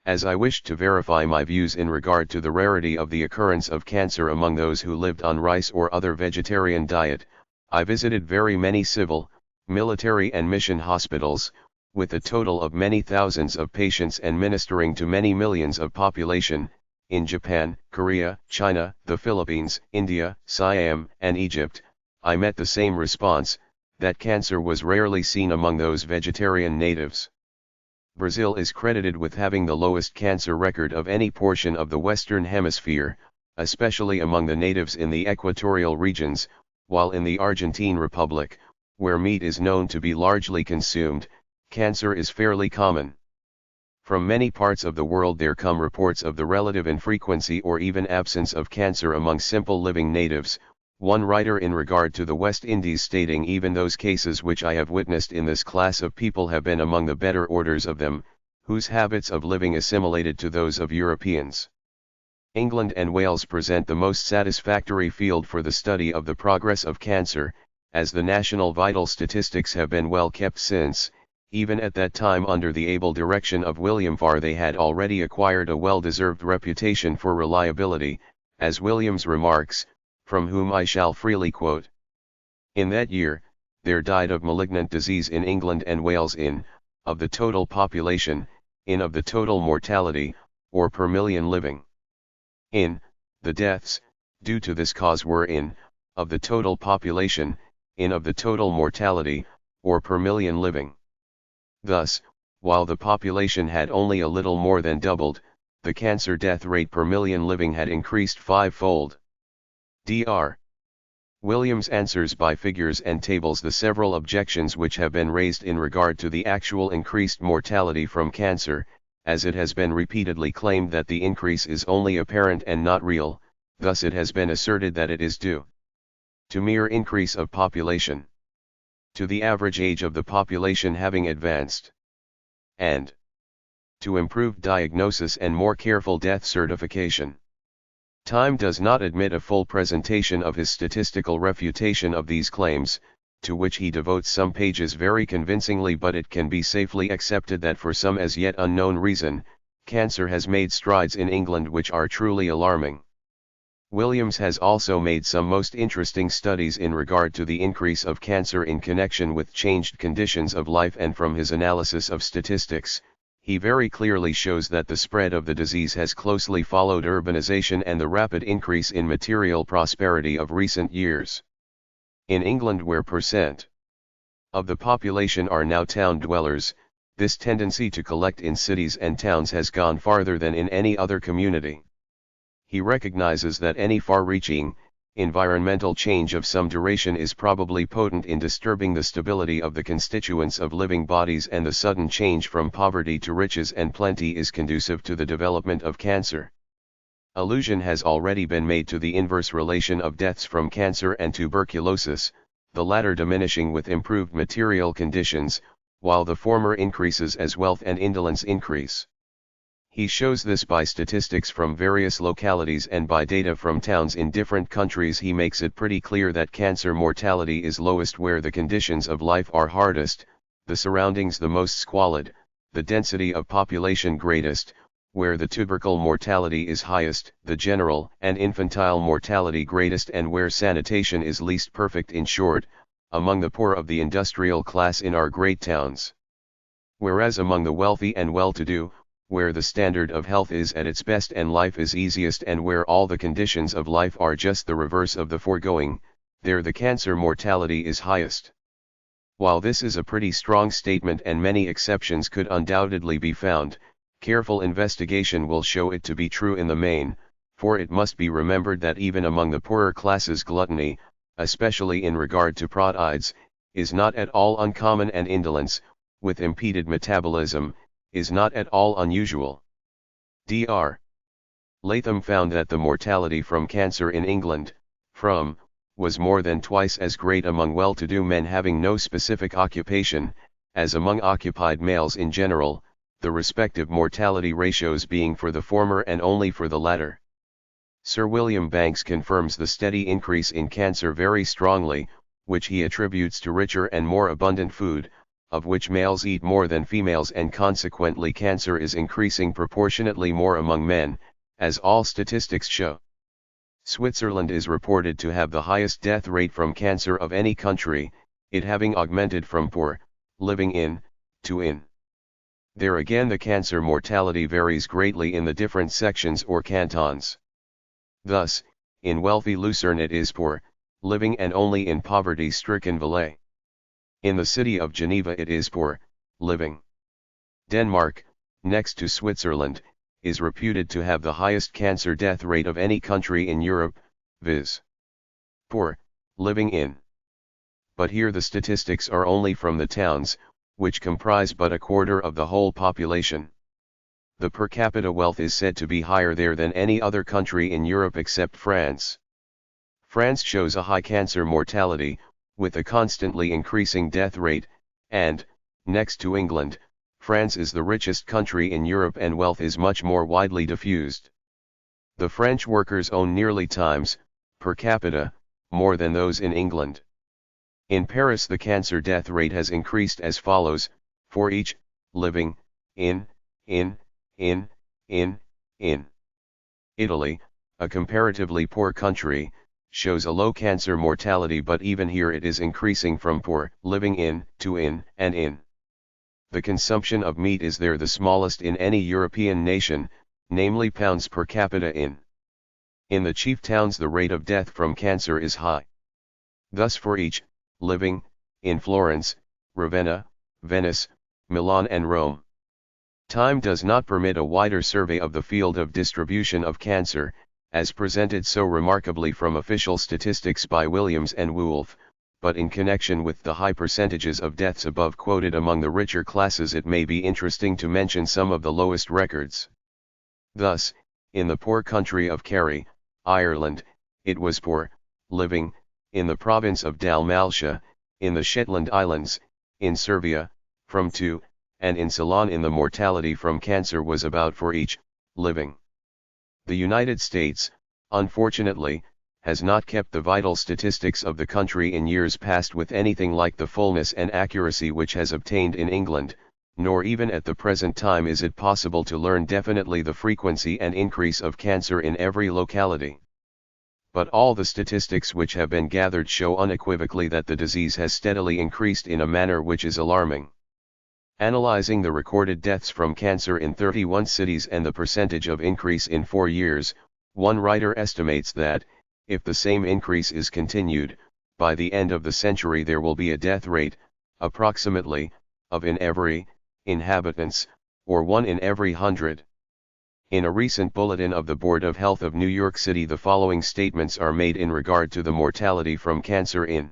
As I wished to verify my views in regard to the rarity of the occurrence of cancer among those who lived on rice or other vegetarian diet, I visited very many civil, military and mission hospitals, with a total of many thousands of patients and ministering to many millions of population, in Japan, Korea, China, the Philippines, India, Siam, and Egypt. I met the same response, that cancer was rarely seen among those vegetarian natives. Brazil is credited with having the lowest cancer record of any portion of the Western Hemisphere, especially among the natives in the equatorial regions, while in the Argentine Republic, where meat is known to be largely consumed, cancer is fairly common. From many parts of the world there come reports of the relative infrequency or even absence of cancer among simple living natives, one writer in regard to the West Indies stating even those cases which I have witnessed in this class of people have been among the better orders of them, whose habits of living assimilated to those of Europeans. England and Wales present the most satisfactory field for the study of the progress of cancer, as the national vital statistics have been well kept since, even at that time under the able direction of William Farr, they had already acquired a well-deserved reputation for reliability, as Williams remarks, from whom I shall freely quote. In that year, there died of malignant disease in England and Wales of the total population, of the total mortality, or per million living. The deaths, due to this cause were of the total population, of the total mortality, or per million living. Thus, while the population had only a little more than doubled, the cancer death rate per million living had increased 5-fold. Dr. Williams answers by figures and tables the several objections which have been raised in regard to the actual increased mortality from cancer, as it has been repeatedly claimed that the increase is only apparent and not real. Thus it has been asserted that it is due to mere increase of population, to the average age of the population having advanced, and to improved diagnosis and more careful death certification. Time does not admit a full presentation of his statistical refutation of these claims, to which he devotes some pages very convincingly, but it can be safely accepted that for some as yet unknown reason, cancer has made strides in England which are truly alarming. Williams has also made some most interesting studies in regard to the increase of cancer in connection with changed conditions of life, and from his analysis of statistics, he very clearly shows that the spread of the disease has closely followed urbanization and the rapid increase in material prosperity of recent years. In England, where % of the population are now town dwellers, this tendency to collect in cities and towns has gone farther than in any other community. He recognizes that any far-reaching, environmental change of some duration is probably potent in disturbing the stability of the constituents of living bodies, and the sudden change from poverty to riches and plenty is conducive to the development of cancer. Allusion has already been made to the inverse relation of deaths from cancer and tuberculosis, the latter diminishing with improved material conditions, while the former increases as wealth and indolence increase. He shows this by statistics from various localities and by data from towns in different countries. He makes it pretty clear that cancer mortality is lowest where the conditions of life are hardest, the surroundings the most squalid, the density of population greatest, where the tubercle mortality is highest, the general and infantile mortality greatest, and where sanitation is least perfect. In short, among the poor of the industrial class in our great towns. Whereas among the wealthy and well-to-do, where the standard of health is at its best and life is easiest, and where all the conditions of life are just the reverse of the foregoing, there the cancer mortality is highest. While this is a pretty strong statement and many exceptions could undoubtedly be found, careful investigation will show it to be true in the main, for it must be remembered that even among the poorer classes gluttony, especially in regard to proteids, is not at all uncommon, and indolence, with impeded metabolism, is not at all unusual. Dr. Latham found that the mortality from cancer in England, was more than twice as great among well-to-do men having no specific occupation, as among occupied males in general, the respective mortality ratios being for the former and only for the latter. Sir William Banks confirms the steady increase in cancer very strongly, which he attributes to richer and more abundant food, of which males eat more than females, and consequently cancer is increasing proportionately more among men, as all statistics show. Switzerland is reported to have the highest death rate from cancer of any country, it having augmented from poor, living in, to in. There again the cancer mortality varies greatly in the different sections or cantons. Thus, in wealthy Lucerne it is poor, living, and only in poverty-stricken Valais. In the city of Geneva it is poor, living. Denmark, next to Switzerland, is reputed to have the highest cancer death rate of any country in Europe, viz. poor, living in. But here the statistics are only from the towns, which comprise but a quarter of the whole population. The per capita wealth is said to be higher there than any other country in Europe except France. France shows a high cancer mortality, with a constantly increasing death rate, and, next to England, France is the richest country in Europe and wealth is much more widely diffused. The French workers own nearly times, per capita, more than those in England. In Paris the cancer death rate has increased as follows, for each, living, in. Italy, a comparatively poor country, shows a low cancer mortality, but even here it is increasing from poor, living in, to in, and in. The consumption of meat is there the smallest in any European nation, namely pounds per capita in. In the chief towns the rate of death from cancer is high. Thus for each, living, in Florence, Ravenna, Venice, Milan and Rome. Time does not permit a wider survey of the field of distribution of cancer, as presented so remarkably from official statistics by Williams and Wolff, but in connection with the high percentages of deaths above quoted among the richer classes it may be interesting to mention some of the lowest records. Thus, in the poor country of Kerry, Ireland, it was poor, living, in the province of Dalmatia, in the Shetland Islands, in Servia, from 2, and in Ceylon the mortality from cancer was about for each, living. The United States, unfortunately, has not kept the vital statistics of the country in years past with anything like the fullness and accuracy which has obtained in England, nor even at the present time is it possible to learn definitely the frequency and increase of cancer in every locality. But all the statistics which have been gathered show unequivocally that the disease has steadily increased in a manner which is alarming. Analyzing the recorded deaths from cancer in 31 cities and the percentage of increase in 4 years, one writer estimates that, if the same increase is continued, by the end of the century there will be a death rate, approximately, of in every inhabitants, or 1 in every 100. In a recent bulletin of the Board of Health of New York City, the following statements are made in regard to the mortality from cancer in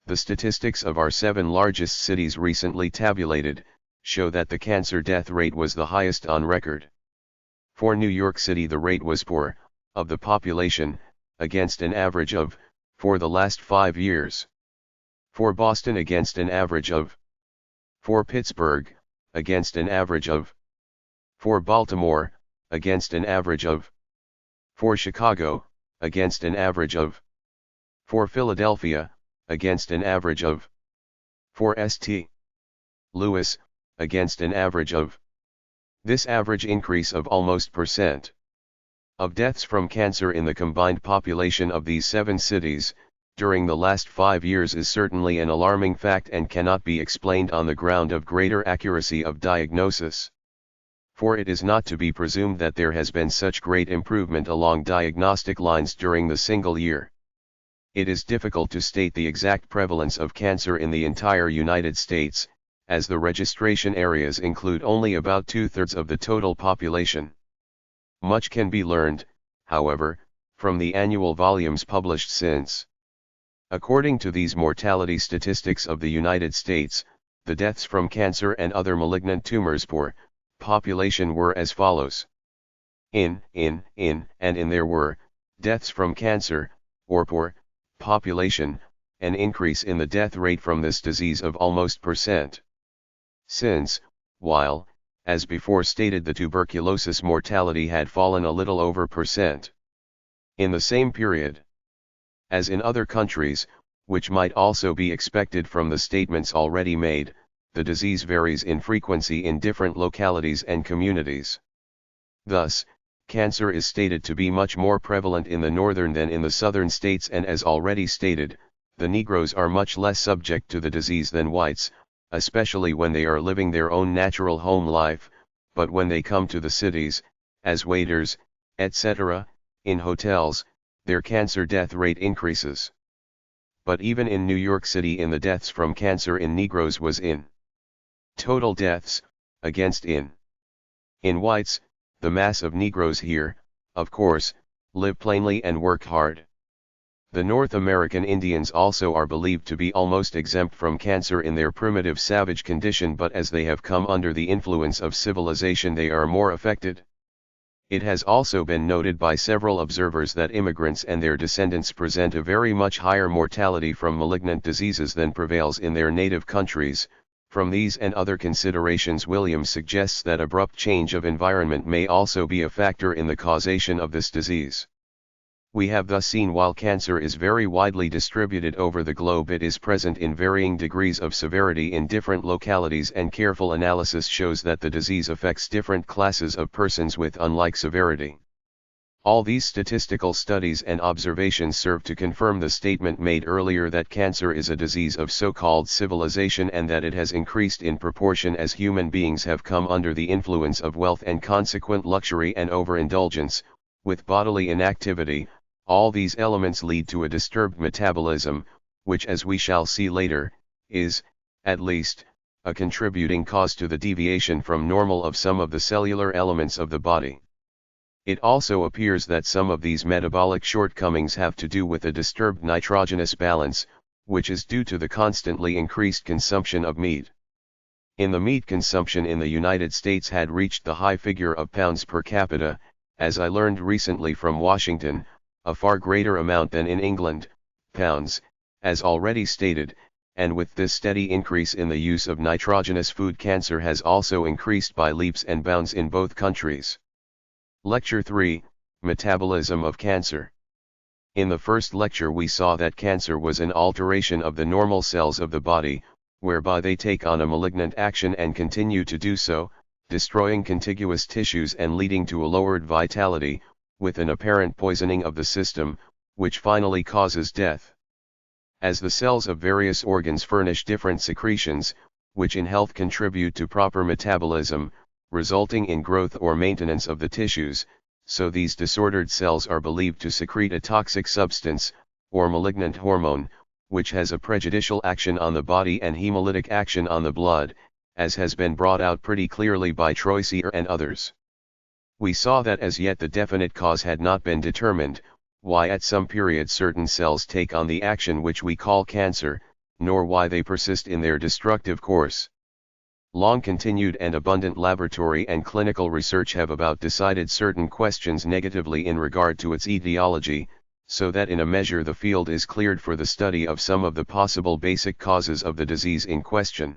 the statistics of our 7 largest cities recently tabulated, show that the cancer death rate was the highest on record. For New York City, the rate was per, of the population, against an average of, for the last 5 years. For Boston, against an average of. For Pittsburgh, against an average of. For Baltimore, against an average of. For Chicago, against an average of. For Philadelphia, against an average of. For St. Louis, against an average of. This average increase of almost % of deaths from cancer in the combined population of these 7 cities, during the last 5 years is certainly an alarming fact and cannot be explained on the ground of greater accuracy of diagnosis. For it is not to be presumed that there has been such great improvement along diagnostic lines during the single year. It is difficult to state the exact prevalence of cancer in the entire United States, as the registration areas include only about 2/3 of the total population. Much can be learned, however, from the annual volumes published since. According to these mortality statistics of the United States, the deaths from cancer and other malignant tumors per population were as follows. In there were, deaths from cancer, or per population, an increase in the death rate from this disease of almost %. Since, while, as before stated, the tuberculosis mortality had fallen a little over %. In the same period. As in other countries, which might also be expected from the statements already made, the disease varies in frequency in different localities and communities. Thus, cancer is stated to be much more prevalent in the northern than in the southern states, and as already stated, the Negroes are much less subject to the disease than whites, especially when they are living their own natural home life, but when they come to the cities, as waiters, etc., in hotels, their cancer death rate increases. But even in New York City, in the deaths from cancer in Negroes was in total deaths, against in whites. The mass of Negroes here, of course, live plainly and work hard. The North American Indians also are believed to be almost exempt from cancer in their primitive savage condition, but as they have come under the influence of civilization, they are more affected. It has also been noted by several observers that immigrants and their descendants present a very much higher mortality from malignant diseases than prevails in their native countries. From these and other considerations, Williams suggests that abrupt change of environment may also be a factor in the causation of this disease. We have thus seen, while cancer is very widely distributed over the globe, it is present in varying degrees of severity in different localities, and careful analysis shows that the disease affects different classes of persons with unlike severity. All these statistical studies and observations serve to confirm the statement made earlier that cancer is a disease of so-called civilization, and that it has increased in proportion as human beings have come under the influence of wealth and consequent luxury and overindulgence, with bodily inactivity. All these elements lead to a disturbed metabolism, which, as we shall see later, is, at least, a contributing cause to the deviation from normal of some of the cellular elements of the body. It also appears that some of these metabolic shortcomings have to do with a disturbed nitrogenous balance, which is due to the constantly increased consumption of meat. The meat consumption in the United States had reached the high figure of pounds per capita, as I learned recently from Washington, a far greater amount than in England, pounds, as already stated, and with this steady increase in the use of nitrogenous food, cancer has also increased by leaps and bounds in both countries. Lecture 3, Metabolism of Cancer. In the first lecture we saw that cancer was an alteration of the normal cells of the body, whereby they take on a malignant action and continue to do so, destroying contiguous tissues and leading to a lowered vitality, with an apparent poisoning of the system, which finally causes death. As the cells of various organs furnish different secretions, which in health contribute to proper metabolism, resulting in growth or maintenance of the tissues, so these disordered cells are believed to secrete a toxic substance, or malignant hormone, which has a prejudicial action on the body and hemolytic action on the blood, as has been brought out pretty clearly by Troisier and others. We saw that as yet the definite cause had not been determined, why at some period certain cells take on the action which we call cancer, nor why they persist in their destructive course. Long continued and abundant laboratory and clinical research have about decided certain questions negatively in regard to its etiology, so that in a measure the field is cleared for the study of some of the possible basic causes of the disease in question.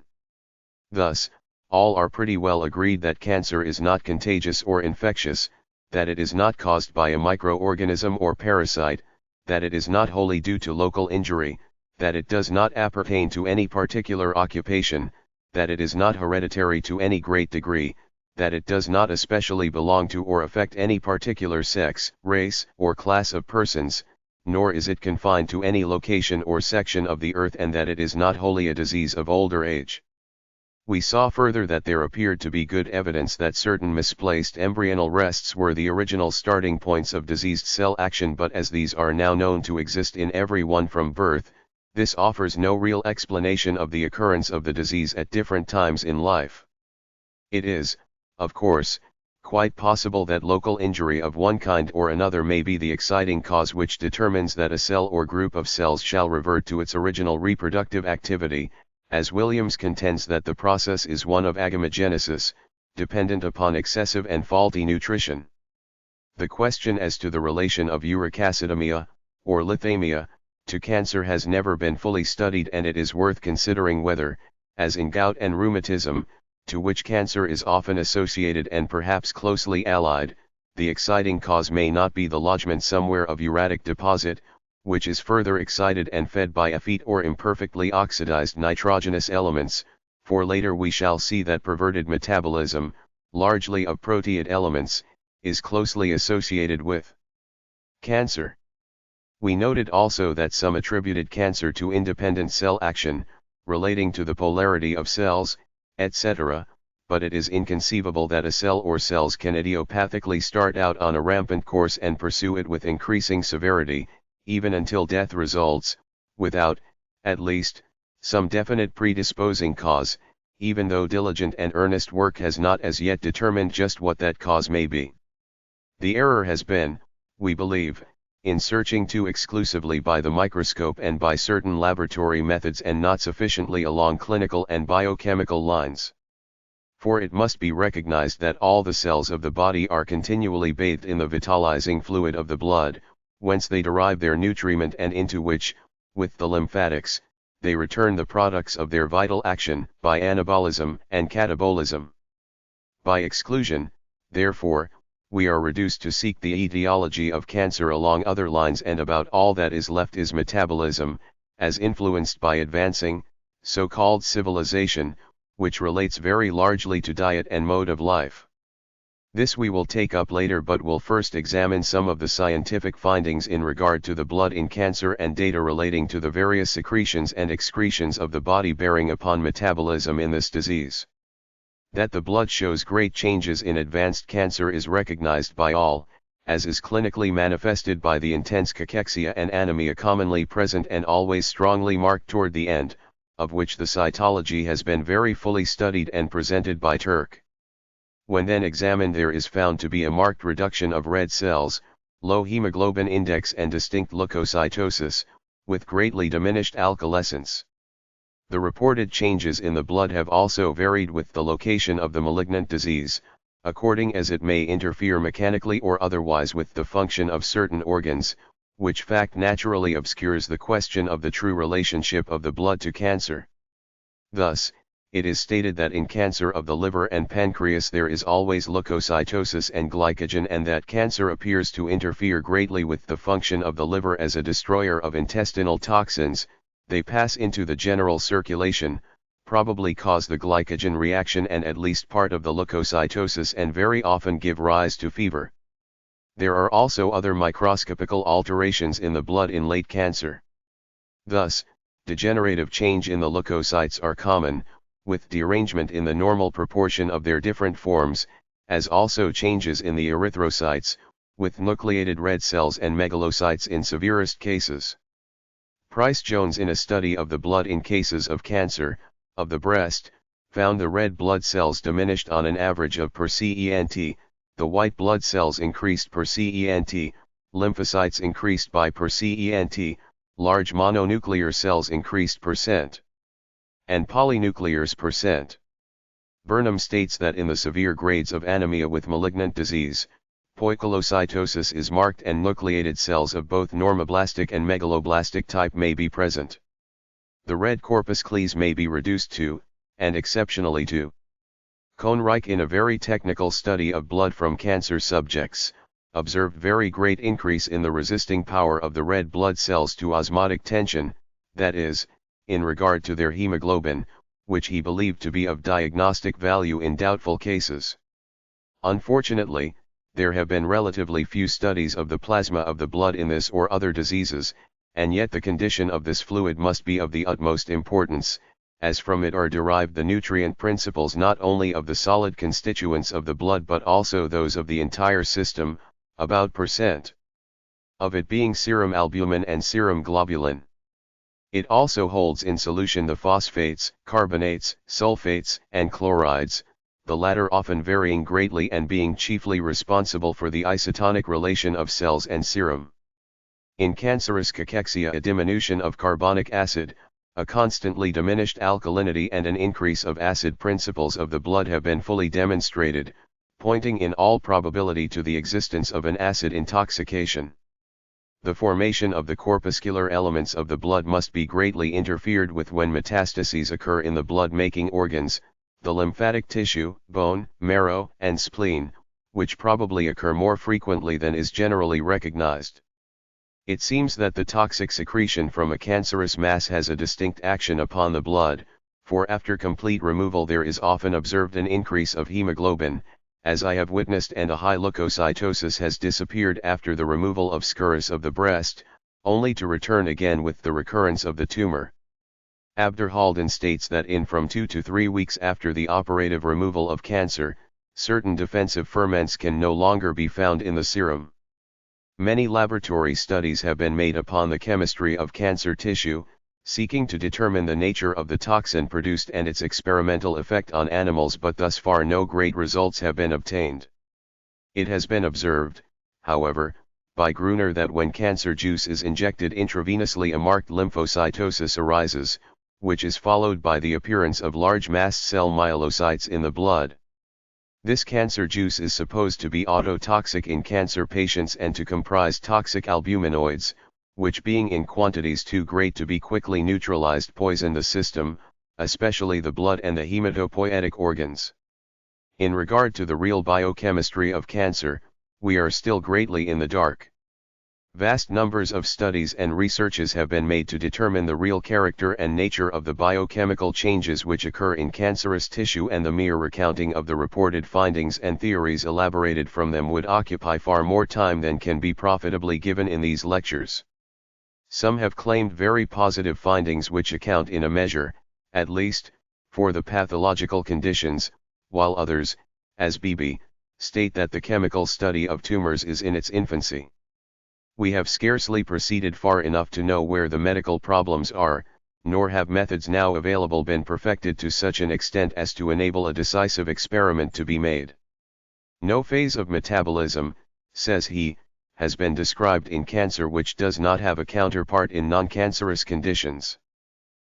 Thus, all are pretty well agreed that cancer is not contagious or infectious, that it is not caused by a microorganism or parasite, that it is not wholly due to local injury, that it does not appertain to any particular occupation, that it is not hereditary to any great degree, that it does not especially belong to or affect any particular sex, race, or class of persons, nor is it confined to any location or section of the earth, and that it is not wholly a disease of older age. We saw further that there appeared to be good evidence that certain misplaced embryonal rests were the original starting points of diseased cell action, but as these are now known to exist in everyone from birth, this offers no real explanation of the occurrence of the disease at different times in life. It is, of course, quite possible that local injury of one kind or another may be the exciting cause which determines that a cell or group of cells shall revert to its original reproductive activity, as Williams contends that the process is one of agamogenesis, dependent upon excessive and faulty nutrition. The question as to the relation of uricacidemia, or lithemia, to cancer has never been fully studied, and it is worth considering whether, as in gout and rheumatism, to which cancer is often associated and perhaps closely allied, the exciting cause may not be the lodgment somewhere of uritic deposit, which is further excited and fed by effete or imperfectly oxidized nitrogenous elements, for later we shall see that perverted metabolism, largely of proteid elements, is closely associated with cancer. We noted also that some attributed cancer to independent cell action, relating to the polarity of cells, etc., but it is inconceivable that a cell or cells can idiopathically start out on a rampant course and pursue it with increasing severity, even until death results, without, at least, some definite predisposing cause, even though diligent and earnest work has not as yet determined just what that cause may be. The error has been, we believe, in searching too exclusively by the microscope and by certain laboratory methods, and not sufficiently along clinical and biochemical lines. For it must be recognized that all the cells of the body are continually bathed in the vitalizing fluid of the blood, whence they derive their nutriment and into which, with the lymphatics, they return the products of their vital action, by anabolism and catabolism. By exclusion, therefore, we are reduced to seek the etiology of cancer along other lines, and about all that is left is metabolism, as influenced by advancing, so-called civilization, which relates very largely to diet and mode of life. This we will take up later, but will first examine some of the scientific findings in regard to the blood in cancer and data relating to the various secretions and excretions of the body bearing upon metabolism in this disease. That the blood shows great changes in advanced cancer is recognized by all, as is clinically manifested by the intense cachexia and anemia commonly present and always strongly marked toward the end, of which the cytology has been very fully studied and presented by Turk. When then examined, there is found to be a marked reduction of red cells, low hemoglobin index and distinct leukocytosis, with greatly diminished alkaliscence. The reported changes in the blood have also varied with the location of the malignant disease, according as it may interfere mechanically or otherwise with the function of certain organs, which fact naturally obscures the question of the true relationship of the blood to cancer. Thus, it is stated that in cancer of the liver and pancreas there is always leukocytosis and glycogen, and that cancer appears to interfere greatly with the function of the liver as a destroyer of intestinal toxins. They pass into the general circulation, probably cause the glycogen reaction and at least part of the leukocytosis, and very often give rise to fever. There are also other microscopical alterations in the blood in late cancer. Thus, degenerative change in the leukocytes are common, with derangement in the normal proportion of their different forms, as also changes in the erythrocytes, with nucleated red cells and megalocytes in severest cases. Price-Jones, in a study of the blood in cases of cancer of the breast, found the red blood cells diminished on an average of per cent, the white blood cells increased per cent, lymphocytes increased by per cent, large mononuclear cells increased %, and polynuclears %. Burnham states that in the severe grades of anemia with malignant disease, poikilocytosis is marked and nucleated cells of both normoblastic and megaloblastic type may be present. The red corpuscles may be reduced to, and exceptionally to. Colon-Rectal, in a very technical study of blood from cancer subjects, observed very great increase in the resisting power of the red blood cells to osmotic tension, that is, in regard to their hemoglobin, which he believed to be of diagnostic value in doubtful cases. Unfortunately, there have been relatively few studies of the plasma of the blood in this or other diseases, and yet the condition of this fluid must be of the utmost importance, as from it are derived the nutrient principles not only of the solid constituents of the blood but also those of the entire system, about % of it being serum albumin and serum globulin. It also holds in solution the phosphates, carbonates, sulfates, and chlorides, the latter often varying greatly and being chiefly responsible for the isotonic relation of cells and serum. In cancerous cachexia, a diminution of carbonic acid, a constantly diminished alkalinity and an increase of acid principles of the blood have been fully demonstrated, pointing in all probability to the existence of an acid intoxication. The formation of the corpuscular elements of the blood must be greatly interfered with when metastases occur in the blood-making organs, the lymphatic tissue, bone, marrow, and spleen, which probably occur more frequently than is generally recognized. It seems that the toxic secretion from a cancerous mass has a distinct action upon the blood, for after complete removal there is often observed an increase of hemoglobin, as I have witnessed, and a high leukocytosis has disappeared after the removal of scurus of the breast, only to return again with the recurrence of the tumor. Abderhalden states that in from 2 to 3 weeks after the operative removal of cancer, certain defensive ferments can no longer be found in the serum. Many laboratory studies have been made upon the chemistry of cancer tissue, seeking to determine the nature of the toxin produced and its experimental effect on animals, but thus far no great results have been obtained. It has been observed, however, by Gruner that when cancer juice is injected intravenously a marked lymphocytosis arises, which is followed by the appearance of large mast cell myelocytes in the blood. This cancer juice is supposed to be autotoxic in cancer patients and to comprise toxic albuminoids, which being in quantities too great to be quickly neutralized poison the system, especially the blood and the hematopoietic organs. In regard to the real biochemistry of cancer, we are still greatly in the dark. Vast numbers of studies and researches have been made to determine the real character and nature of the biochemical changes which occur in cancerous tissue, and the mere recounting of the reported findings and theories elaborated from them would occupy far more time than can be profitably given in these lectures. Some have claimed very positive findings which account in a measure, at least, for the pathological conditions, while others, as Beebe, state that the chemical study of tumors is in its infancy. We have scarcely proceeded far enough to know where the medical problems are, nor have methods now available been perfected to such an extent as to enable a decisive experiment to be made. No phase of metabolism, says he, has been described in cancer which does not have a counterpart in non-cancerous conditions.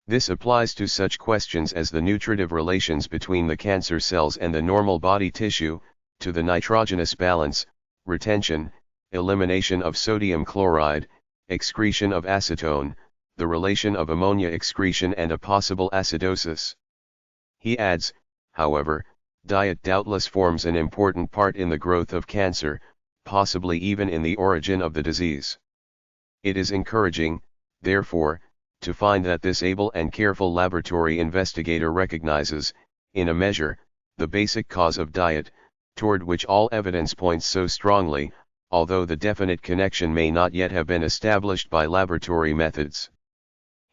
This applies to such questions as the nutritive relations between the cancer cells and the normal body tissue, to the nitrogenous balance, retention, elimination of sodium chloride, excretion of acetone, the relation of ammonia excretion and a possible acidosis. He adds, however, diet doubtless forms an important part in the growth of cancer, possibly even in the origin of the disease. It is encouraging, therefore, to find that this able and careful laboratory investigator recognizes, in a measure, the basic cause of diet, toward which all evidence points so strongly, although the definite connection may not yet have been established by laboratory methods.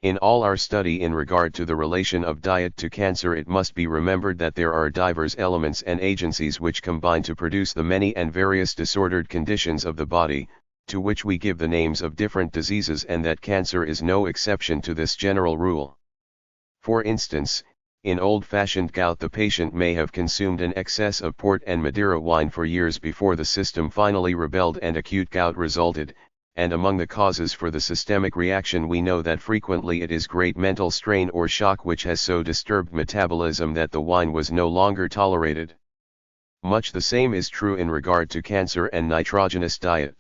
In all our study in regard to the relation of diet to cancer, it must be remembered that there are divers elements and agencies which combine to produce the many and various disordered conditions of the body, to which we give the names of different diseases, and that cancer is no exception to this general rule. For instance, In old-fashioned gout the patient may have consumed an excess of port and Madeira wine for years before the system finally rebelled and acute gout resulted, and among the causes for the systemic reaction we know that frequently it is great mental strain or shock which has so disturbed metabolism that the wine was no longer tolerated. Much the same is true in regard to cancer and nitrogenous diet.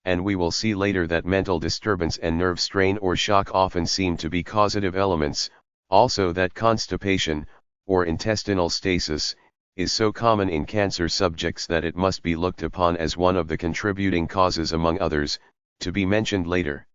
And we will see later that mental disturbance and nerve strain or shock often seem to be causative elements, also that constipation, or intestinal stasis, is so common in cancer subjects that it must be looked upon as one of the contributing causes among others, to be mentioned later.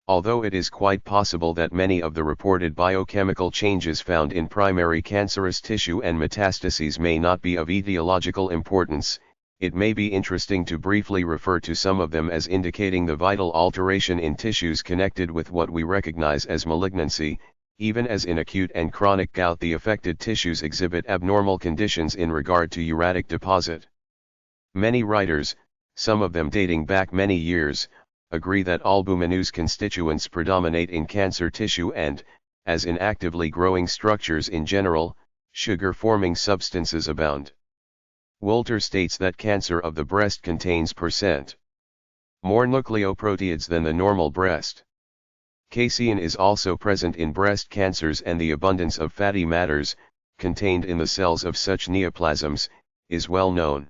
Although it is quite possible that many of the reported biochemical changes found in primary cancerous tissue and metastases may not be of etiological importance, it may be interesting to briefly refer to some of them as indicating the vital alteration in tissues connected with what we recognize as malignancy. Even as in acute and chronic gout the affected tissues exhibit abnormal conditions in regard to uric deposit. Many writers, some of them dating back many years, agree that albuminous constituents predominate in cancer tissue and, as in actively growing structures in general, sugar-forming substances abound. Wolter states that cancer of the breast contains % more nucleoproteids than the normal breast. Casein is also present in breast cancers, and the abundance of fatty matters, contained in the cells of such neoplasms, is well known.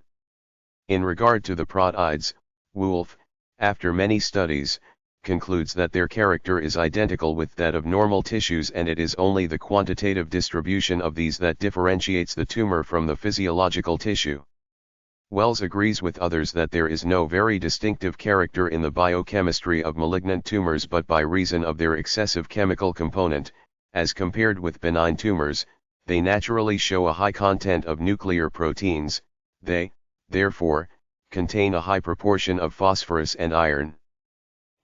In regard to the proteids, Wolf, after many studies, concludes that their character is identical with that of normal tissues, and it is only the quantitative distribution of these that differentiates the tumor from the physiological tissue. Wells agrees with others that there is no very distinctive character in the biochemistry of malignant tumors, but by reason of their excessive chemical component, as compared with benign tumors, they naturally show a high content of nuclear proteins. They, therefore, contain a high proportion of phosphorus and iron.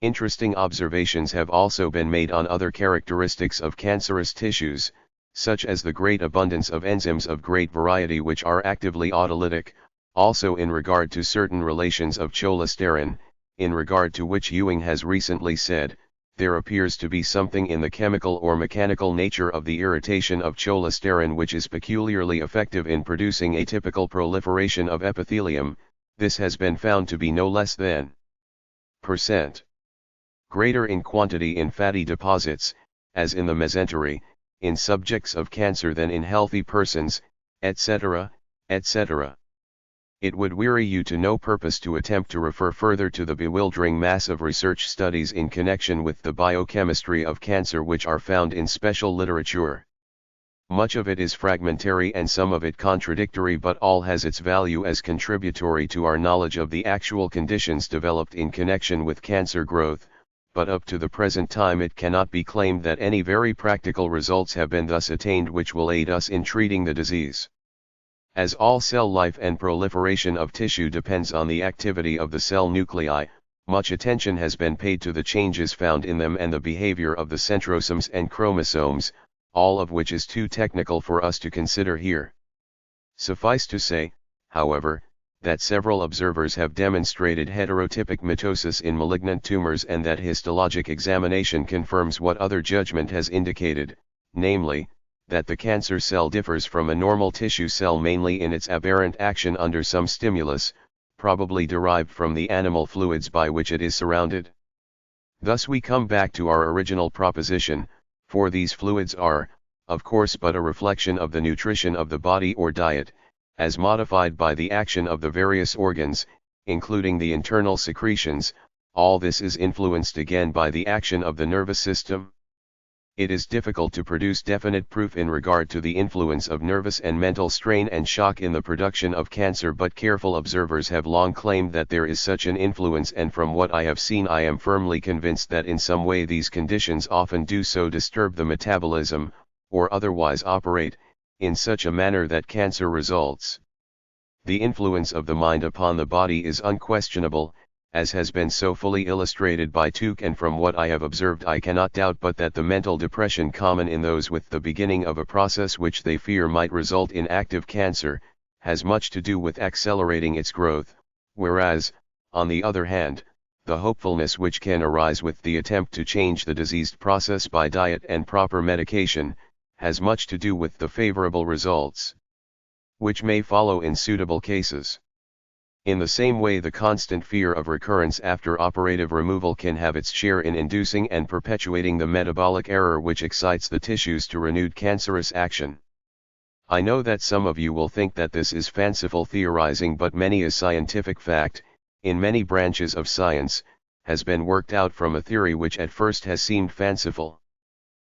Interesting observations have also been made on other characteristics of cancerous tissues, such as the great abundance of enzymes of great variety which are actively autolytic. Also in regard to certain relations of cholesterol, in regard to which Ewing has recently said, there appears to be something in the chemical or mechanical nature of the irritation of cholesterol which is peculiarly effective in producing atypical proliferation of epithelium. This has been found to be no less than % greater in quantity in fatty deposits, as in the mesentery, in subjects of cancer than in healthy persons, etc., etc. It would weary you to no purpose to attempt to refer further to the bewildering mass of research studies in connection with the biochemistry of cancer which are found in special literature. Much of it is fragmentary and some of it contradictory, but all has its value as contributory to our knowledge of the actual conditions developed in connection with cancer growth, but up to the present time it cannot be claimed that any very practical results have been thus attained which will aid us in treating the disease. As all cell life and proliferation of tissue depends on the activity of the cell nuclei, much attention has been paid to the changes found in them and the behavior of the centrosomes and chromosomes, all of which is too technical for us to consider here. Suffice to say, however, that several observers have demonstrated heterotypic mitosis in malignant tumors, and that histologic examination confirms what other judgment has indicated, namely, that the cancer cell differs from a normal tissue cell mainly in its aberrant action under some stimulus, probably derived from the animal fluids by which it is surrounded. Thus we come back to our original proposition, for these fluids are, of course, but a reflection of the nutrition of the body or diet, as modified by the action of the various organs, including the internal secretions. All this is influenced again by the action of the nervous system. It is difficult to produce definite proof in regard to the influence of nervous and mental strain and shock in the production of cancer, but careful observers have long claimed that there is such an influence, and from what I have seen I am firmly convinced that in some way these conditions often do so disturb the metabolism, or otherwise operate, in such a manner that cancer results. The influence of the mind upon the body is unquestionable, as has been so fully illustrated by Tuke, and from what I have observed I cannot doubt but that the mental depression common in those with the beginning of a process which they fear might result in active cancer, has much to do with accelerating its growth, whereas, on the other hand, the hopefulness which can arise with the attempt to change the diseased process by diet and proper medication, has much to do with the favorable results which may follow in suitable cases. In the same way, the constant fear of recurrence after operative removal can have its share in inducing and perpetuating the metabolic error which excites the tissues to renewed cancerous action. I know that some of you will think that this is fanciful theorizing, but many a scientific fact, in many branches of science, has been worked out from a theory which at first has seemed fanciful.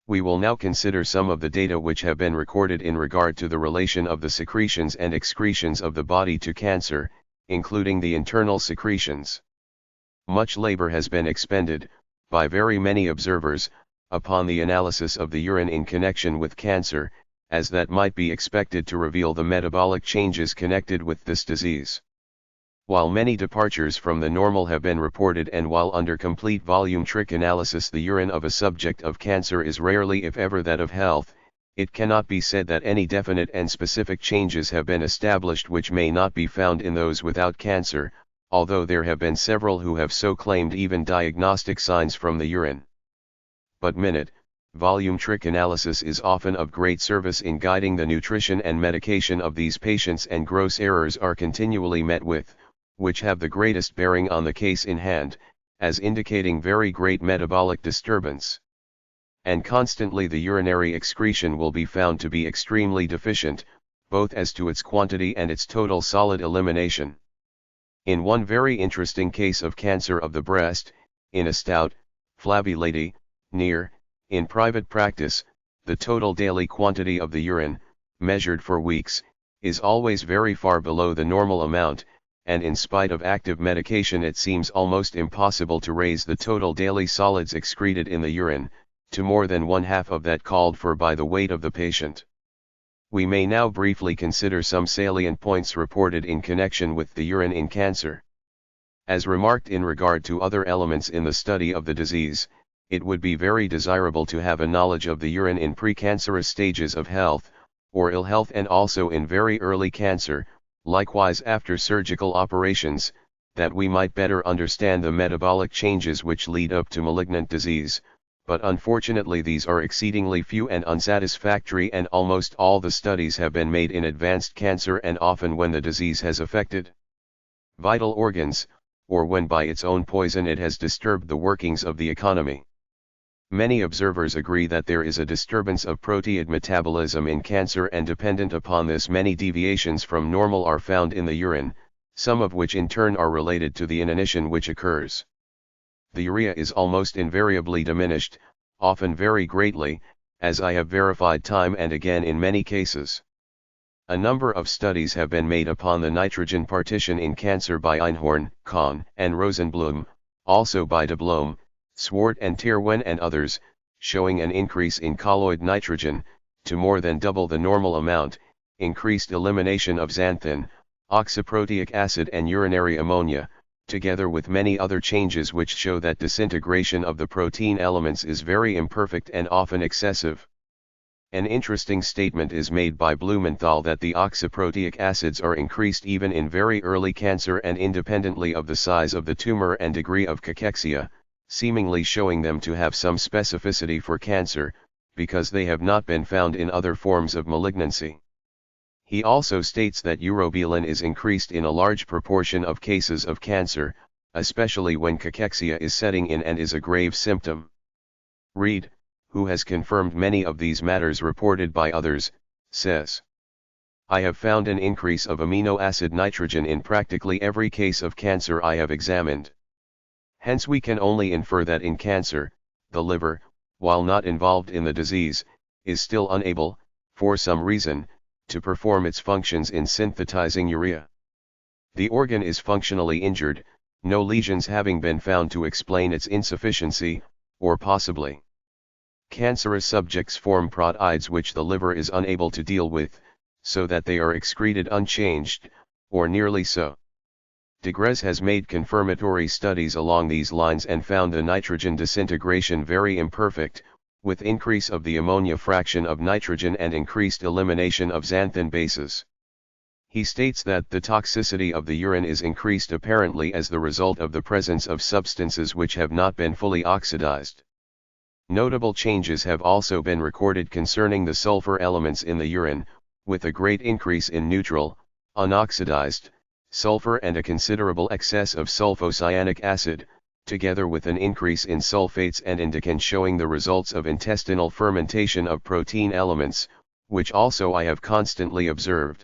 We will now consider some of the data which have been recorded in regard to the relation of the secretions and excretions of the body to cancer, including the internal secretions. Much labor has been expended, by very many observers, upon the analysis of the urine in connection with cancer, as that might be expected to reveal the metabolic changes connected with this disease. While many departures from the normal have been reported, and while under complete volumetric analysis the urine of a subject of cancer is rarely if ever that of health, it cannot be said that any definite and specific changes have been established which may not be found in those without cancer, although there have been several who have so claimed even diagnostic signs from the urine. But volumetric analysis is often of great service in guiding the nutrition and medication of these patients, and gross errors are continually met with, which have the greatest bearing on the case in hand, as indicating very great metabolic disturbance. And constantly the urinary excretion will be found to be extremely deficient, both as to its quantity and its total solid elimination. In one very interesting case of cancer of the breast, in a stout, flabby lady, in private practice, the total daily quantity of the urine, measured for weeks, is always very far below the normal amount, and in spite of active medication it seems almost impossible to raise the total daily solids excreted in the urine, to more than 1/2 of that called for by the weight of the patient. We may now briefly consider some salient points reported in connection with the urine in cancer. As remarked in regard to other elements in the study of the disease, it would be very desirable to have a knowledge of the urine in precancerous stages of health, or ill health, and also in very early cancer, likewise after surgical operations, that we might better understand the metabolic changes which lead up to malignant disease. But unfortunately these are exceedingly few and unsatisfactory, and almost all the studies have been made in advanced cancer, and often when the disease has affected vital organs, or when by its own poison it has disturbed the workings of the economy. Many observers agree that there is a disturbance of proteid metabolism in cancer, and dependent upon this many deviations from normal are found in the urine, some of which in turn are related to the inanition which occurs. The urea is almost invariably diminished, often very greatly, as I have verified time and again in many cases. A number of studies have been made upon the nitrogen partition in cancer by Einhorn, Kahn, and Rosenblum, also by de Blome, Swart and Terwen and others, showing an increase in colloid nitrogen, to more than double the normal amount, increased elimination of xanthin, oxyprotein acid and urinary ammonia, together with many other changes which show that disintegration of the protein elements is very imperfect and often excessive. An interesting statement is made by Blumenthal that the oxyprotein acids are increased even in very early cancer and independently of the size of the tumor and degree of cachexia, seemingly showing them to have some specificity for cancer, because they have not been found in other forms of malignancy. He also states that urobilin is increased in a large proportion of cases of cancer, especially when cachexia is setting in and is a grave symptom. Reed, who has confirmed many of these matters reported by others, says, "I have found an increase of amino acid nitrogen in practically every case of cancer I have examined. Hence we can only infer that in cancer, the liver, while not involved in the disease, is still unable, for some reason, to perform its functions in synthesizing urea. The organ is functionally injured, no lesions having been found to explain its insufficiency, or possibly cancerous subjects form proteids which the liver is unable to deal with, so that they are excreted unchanged, or nearly so." Degrez has made confirmatory studies along these lines and found the nitrogen disintegration very imperfect, with increase of the ammonia fraction of nitrogen and increased elimination of xanthin bases. He states that the toxicity of the urine is increased apparently as the result of the presence of substances which have not been fully oxidized. Notable changes have also been recorded concerning the sulfur elements in the urine, with a great increase in neutral, unoxidized, sulfur and a considerable excess of sulfocyanic acid, together with an increase in sulfates and indican, showing the results of intestinal fermentation of protein elements, which also I have constantly observed.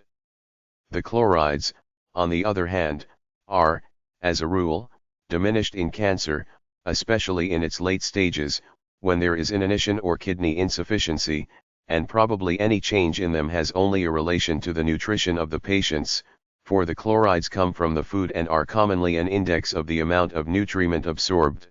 The chlorides, on the other hand, are, as a rule, diminished in cancer, especially in its late stages, when there is inanition or kidney insufficiency, and probably any change in them has only a relation to the nutrition of the patients, for the chlorides come from the food and are commonly an index of the amount of nutriment absorbed.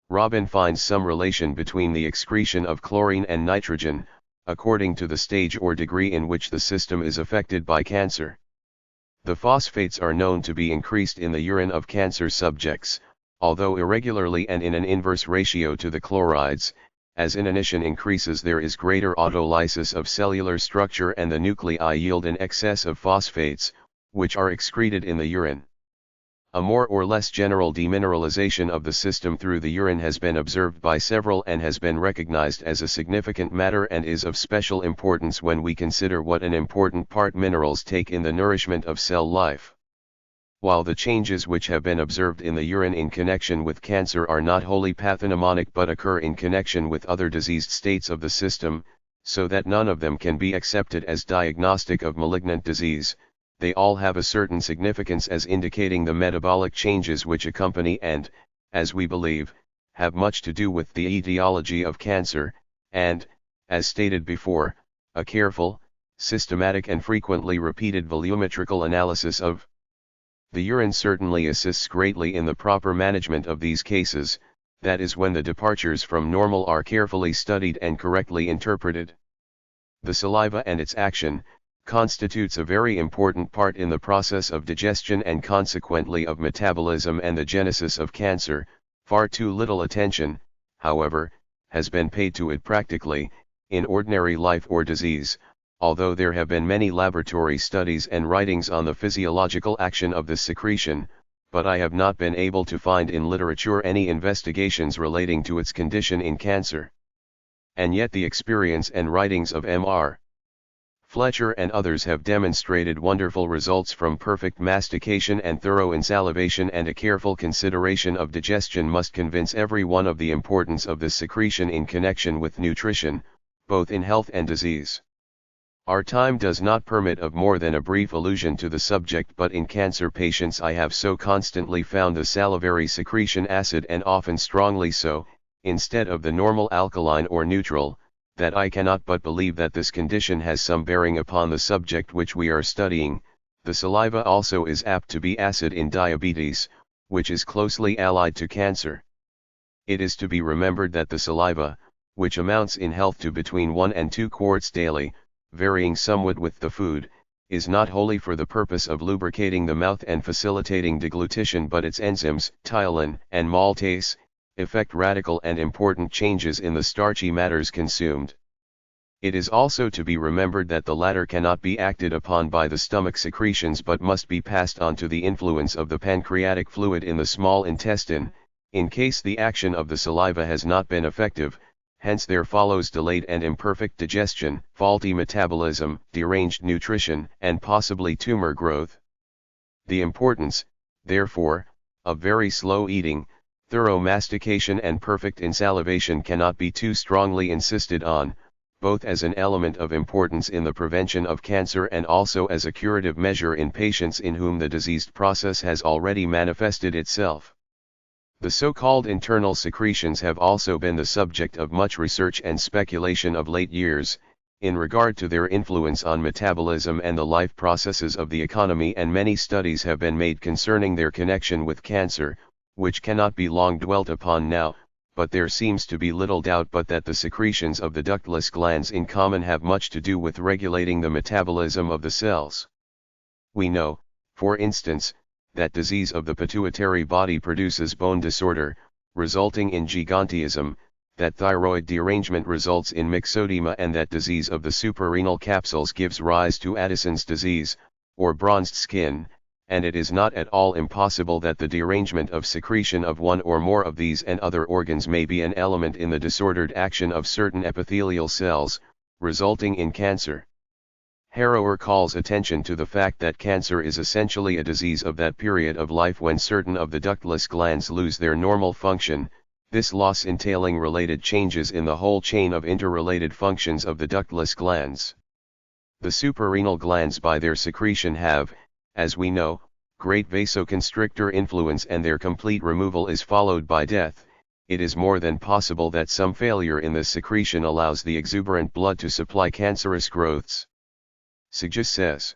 Robin finds some relation between the excretion of chlorine and nitrogen, according to the stage or degree in which the system is affected by cancer. The phosphates are known to be increased in the urine of cancer subjects, although irregularly and in an inverse ratio to the chlorides. As inanition increases, there is greater autolysis of cellular structure and the nuclei yield an excess of phosphates, which are excreted in the urine. A more or less general demineralization of the system through the urine has been observed by several and has been recognized as a significant matter and is of special importance when we consider what an important part minerals take in the nourishment of cell life. While the changes which have been observed in the urine in connection with cancer are not wholly pathognomonic but occur in connection with other diseased states of the system, so that none of them can be accepted as diagnostic of malignant disease, they all have a certain significance as indicating the metabolic changes which accompany and, as we believe, have much to do with the etiology of cancer, and, as stated before, a careful, systematic and frequently repeated volumetrical analysis of the urine certainly assists greatly in the proper management of these cases, that is when the departures from normal are carefully studied and correctly interpreted. The saliva and its action constitutes a very important part in the process of digestion and consequently of metabolism and the genesis of cancer. Far too little attention, however, has been paid to it practically, in ordinary life or disease, although there have been many laboratory studies and writings on the physiological action of this secretion, but I have not been able to find in literature any investigations relating to its condition in cancer. And yet the experience and writings of M.R. Fletcher and others have demonstrated wonderful results from perfect mastication and thorough insalivation, and a careful consideration of digestion must convince everyone of the importance of this secretion in connection with nutrition, both in health and disease. Our time does not permit of more than a brief allusion to the subject, but in cancer patients I have so constantly found the salivary secretion acid, and often strongly so, instead of the normal alkaline or neutral, that I cannot but believe that this condition has some bearing upon the subject which we are studying. The saliva also is apt to be acid in diabetes, which is closely allied to cancer. It is to be remembered that the saliva, which amounts in health to between 1 and 2 quarts daily, varying somewhat with the food, is not wholly for the purpose of lubricating the mouth and facilitating deglutition, but its enzymes, ptyalin and maltase, effect radical and important changes in the starchy matters consumed. It is also to be remembered that the latter cannot be acted upon by the stomach secretions but must be passed on to the influence of the pancreatic fluid in the small intestine, in case the action of the saliva has not been effective. Hence there follows delayed and imperfect digestion, faulty metabolism, deranged nutrition, and possibly tumor growth. The importance, therefore, of very slow eating, thorough mastication and perfect insalivation cannot be too strongly insisted on, both as an element of importance in the prevention of cancer and also as a curative measure in patients in whom the diseased process has already manifested itself. The so-called internal secretions have also been the subject of much research and speculation of late years, in regard to their influence on metabolism and the life processes of the economy, and many studies have been made concerning their connection with cancer, which cannot be long dwelt upon now, but there seems to be little doubt but that the secretions of the ductless glands in common have much to do with regulating the metabolism of the cells. We know, for instance, that disease of the pituitary body produces bone disorder, resulting in gigantism, that thyroid derangement results in myxodema, and that disease of the suprarenal capsules gives rise to Addison's disease, or bronzed skin, and it is not at all impossible that the derangement of secretion of one or more of these and other organs may be an element in the disordered action of certain epithelial cells, resulting in cancer. Harrower calls attention to the fact that cancer is essentially a disease of that period of life when certain of the ductless glands lose their normal function, this loss entailing related changes in the whole chain of interrelated functions of the ductless glands. The suprarenal glands by their secretion have, as we know, great vasoconstrictor influence, and their complete removal is followed by death. It is more than possible that some failure in this secretion allows the exuberant blood to supply cancerous growths. Sigis says,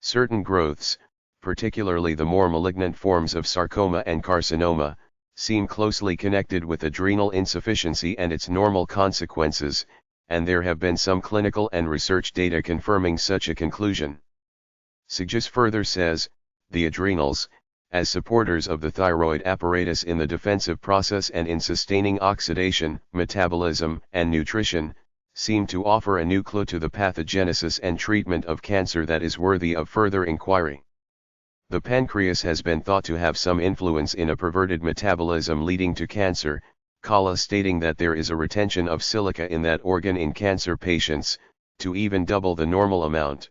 certain growths, particularly the more malignant forms of sarcoma and carcinoma, seem closely connected with adrenal insufficiency and its normal consequences, and there have been some clinical and research data confirming such a conclusion. Sigis further says, the adrenals, as supporters of the thyroid apparatus in the defensive process and in sustaining oxidation, metabolism, and nutrition, seem to offer a new clue to the pathogenesis and treatment of cancer that is worthy of further inquiry. The pancreas has been thought to have some influence in a perverted metabolism leading to cancer, Kala stating that there is a retention of silica in that organ in cancer patients, to even double the normal amount.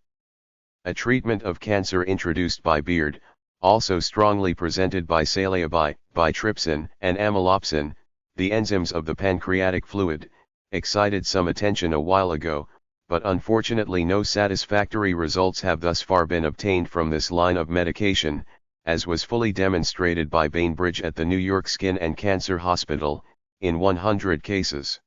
A treatment of cancer introduced by Beard, also strongly presented by Saleabi, trypsin and amylopsin, the enzymes of the pancreatic fluid, excited some attention a while ago, but unfortunately no satisfactory results have thus far been obtained from this line of medication, as was fully demonstrated by Bainbridge at the New York Skin and Cancer Hospital, in 100 cases.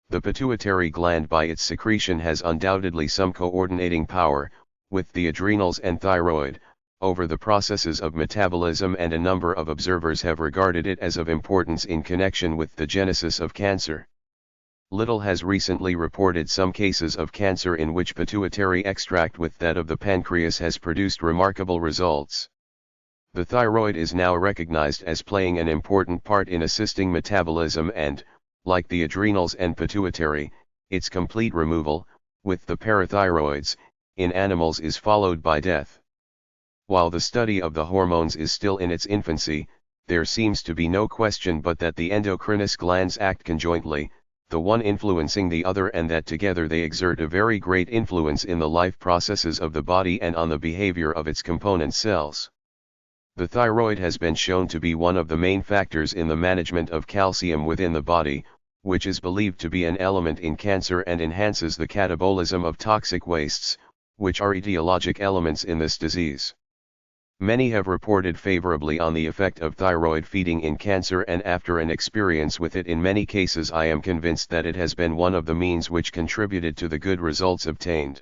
The pituitary gland by its secretion has undoubtedly some coordinating power, with the adrenals and thyroid, over the processes of metabolism, and a number of observers have regarded it as of importance in connection with the genesis of cancer. Little has recently reported some cases of cancer in which pituitary extract with that of the pancreas has produced remarkable results. The thyroid is now recognized as playing an important part in assisting metabolism and, like the adrenals and pituitary, its complete removal, with the parathyroids, in animals is followed by death. While the study of the hormones is still in its infancy, there seems to be no question but that the endocrinous glands act conjointly, the one influencing the other, and that together they exert a very great influence in the life processes of the body and on the behavior of its component cells. The thyroid has been shown to be one of the main factors in the management of calcium within the body, which is believed to be an element in cancer and enhances the catabolism of toxic wastes, which are etiologic elements in this disease. Many have reported favorably on the effect of thyroid feeding in cancer, and after an experience with it in many cases I am convinced that it has been one of the means which contributed to the good results obtained.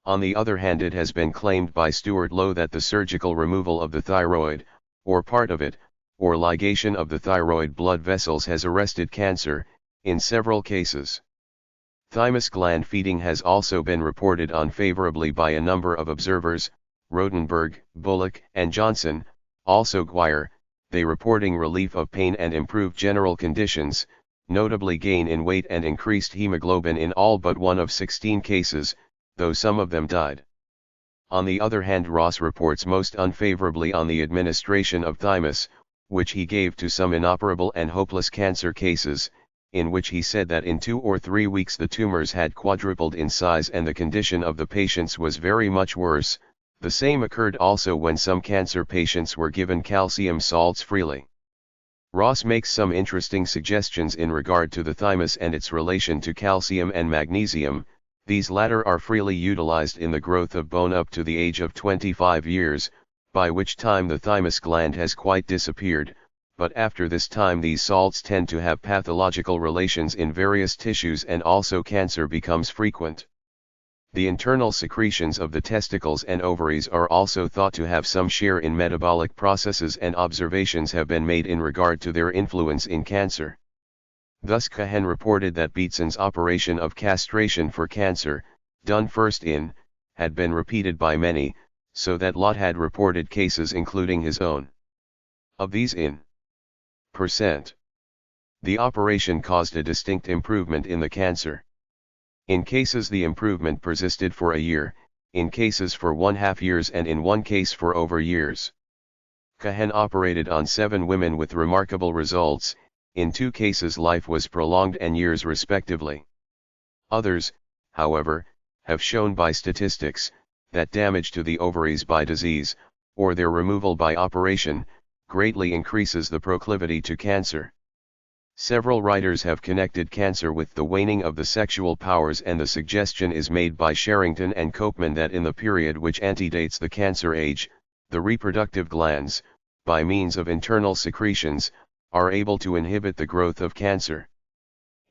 On the other hand, it has been claimed by Stuart Lowe that the surgical removal of the thyroid, or part of it, or ligation of the thyroid blood vessels has arrested cancer, in several cases. Thymus gland feeding has also been reported on favorably by a number of observers, Rodenberg, Bullock, and Johnson, also Guire, they reporting relief of pain and improved general conditions, notably gain in weight and increased hemoglobin in all but one of 16 cases, though some of them died. On the other hand, Ross reports most unfavorably on the administration of thymus, which he gave to some inoperable and hopeless cancer cases, in which he said that in 2 or 3 weeks the tumors had quadrupled in size and the condition of the patients was very much worse. The same occurred also when some cancer patients were given calcium salts freely. Ross makes some interesting suggestions in regard to the thymus and its relation to calcium and magnesium. These latter are freely utilized in the growth of bone up to the age of 25 years, by which time the thymus gland has quite disappeared, but after this time these salts tend to have pathological relations in various tissues, and also cancer becomes frequent. The internal secretions of the testicles and ovaries are also thought to have some share in metabolic processes, and observations have been made in regard to their influence in cancer. Thus Cohen reported that Beatson's operation of castration for cancer, done first in, had been repeated by many, so that Lott had reported cases including his own. Of these in %, the operation caused a distinct improvement in the cancer. In cases the improvement persisted for a year, in cases for 1/2 years and in one case for over years. Cohen operated on 7 women with remarkable results. In 2 cases life was prolonged and years respectively. Others, however, have shown by statistics, that damage to the ovaries by disease, or their removal by operation, greatly increases the proclivity to cancer. Several writers have connected cancer with the waning of the sexual powers, and the suggestion is made by Sherrington and Copeman that in the period which antedates the cancer age, the reproductive glands, by means of internal secretions, are able to inhibit the growth of cancer.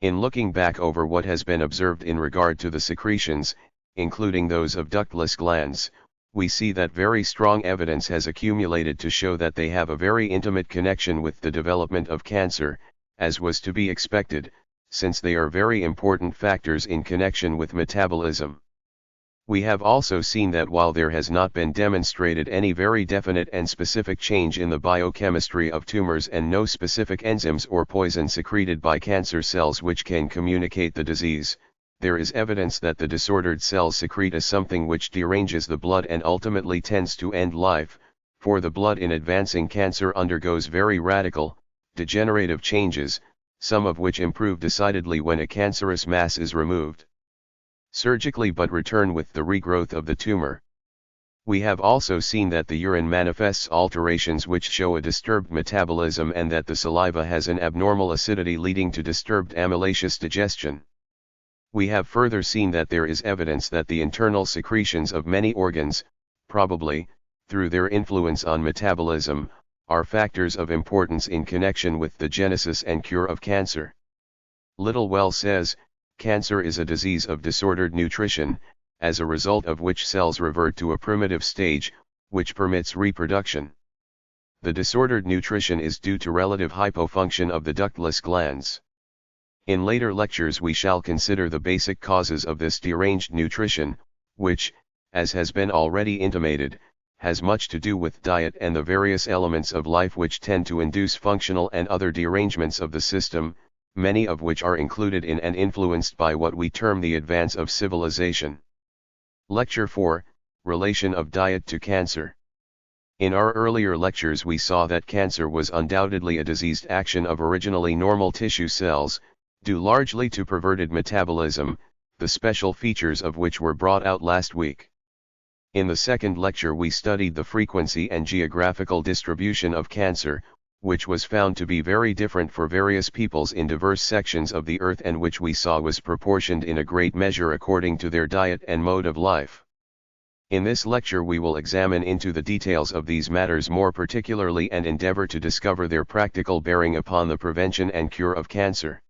In looking back over what has been observed in regard to the secretions, including those of ductless glands, we see that very strong evidence has accumulated to show that they have a very intimate connection with the development of cancer, as was to be expected, since they are very important factors in connection with metabolism. We have also seen that while there has not been demonstrated any very definite and specific change in the biochemistry of tumors and no specific enzymes or poison secreted by cancer cells which can communicate the disease, there is evidence that the disordered cells secrete a something which deranges the blood and ultimately tends to end life, for the blood in advancing cancer undergoes very radical, degenerative changes, some of which improve decidedly when a cancerous mass is removed surgically but return with the regrowth of the tumor. We have also seen that the urine manifests alterations which show a disturbed metabolism and that the saliva has an abnormal acidity leading to disturbed amylaceous digestion. We have further seen that there is evidence that the internal secretions of many organs, probably, through their influence on metabolism, are factors of importance in connection with the genesis and cure of cancer. Littlewell says, cancer is a disease of disordered nutrition, as a result of which cells revert to a primitive stage, which permits reproduction. The disordered nutrition is due to relative hypofunction of the ductless glands. In later lectures we shall consider the basic causes of this deranged nutrition, which, as has been already intimated, has much to do with diet and the various elements of life which tend to induce functional and other derangements of the system, many of which are included in and influenced by what we term the advance of civilization. Lecture 4, Relation of Diet to Cancer. In our earlier lectures we saw that cancer was undoubtedly a diseased action of originally normal tissue cells, due largely to perverted metabolism, the special features of which were brought out last week. In the second lecture we studied the frequency and geographical distribution of cancer, which was found to be very different for various peoples in diverse sections of the earth and which we saw was proportioned in a great measure according to their diet and mode of life. In this lecture we will examine into the details of these matters more particularly and endeavor to discover their practical bearing upon the prevention and cure of cancer.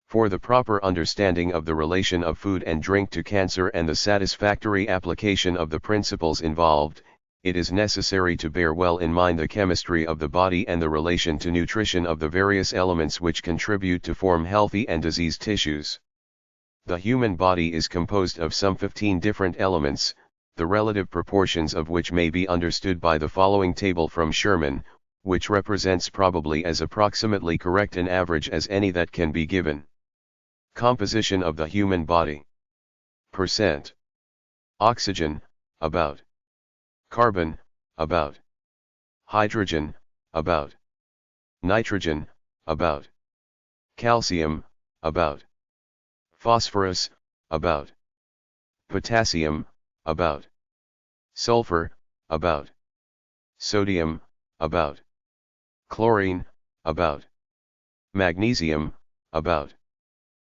For the proper understanding of the relation of food and drink to cancer and the satisfactory application of the principles involved, it is necessary to bear well in mind the chemistry of the body and the relation to nutrition of the various elements which contribute to form healthy and diseased tissues. The human body is composed of some 15 different elements, the relative proportions of which may be understood by the following table from Sherman, which represents probably as approximately correct an average as any that can be given. Composition of the human body. Percent. Oxygen, about. Carbon, about. Hydrogen, about. Nitrogen, about. Calcium, about. Phosphorus, about. Potassium, about. Sulfur, about. Sodium, about. Chlorine, about. Magnesium, about.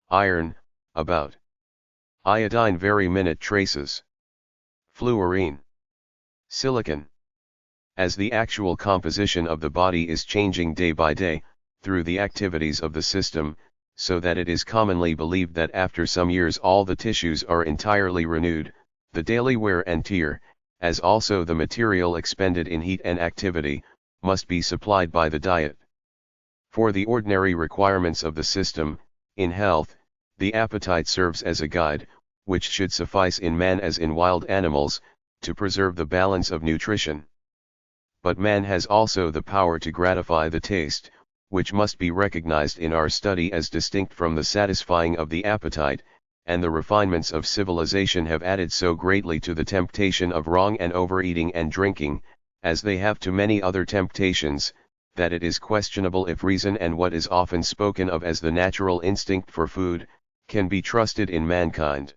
Iron, about. Iodine very minute traces. Fluorine. Silicon. As the actual composition of the body is changing day by day, through the activities of the system, so that it is commonly believed that after some years all the tissues are entirely renewed, the daily wear and tear, as also the material expended in heat and activity, must be supplied by the diet. For the ordinary requirements of the system, in health, the appetite serves as a guide, which should suffice in man as in wild animals, to preserve the balance of nutrition. But man has also the power to gratify the taste, which must be recognized in our study as distinct from the satisfying of the appetite, and the refinements of civilization have added so greatly to the temptation of wrong and overeating and drinking, as they have to many other temptations, that it is questionable if reason and what is often spoken of as the natural instinct for food, can be trusted in mankind.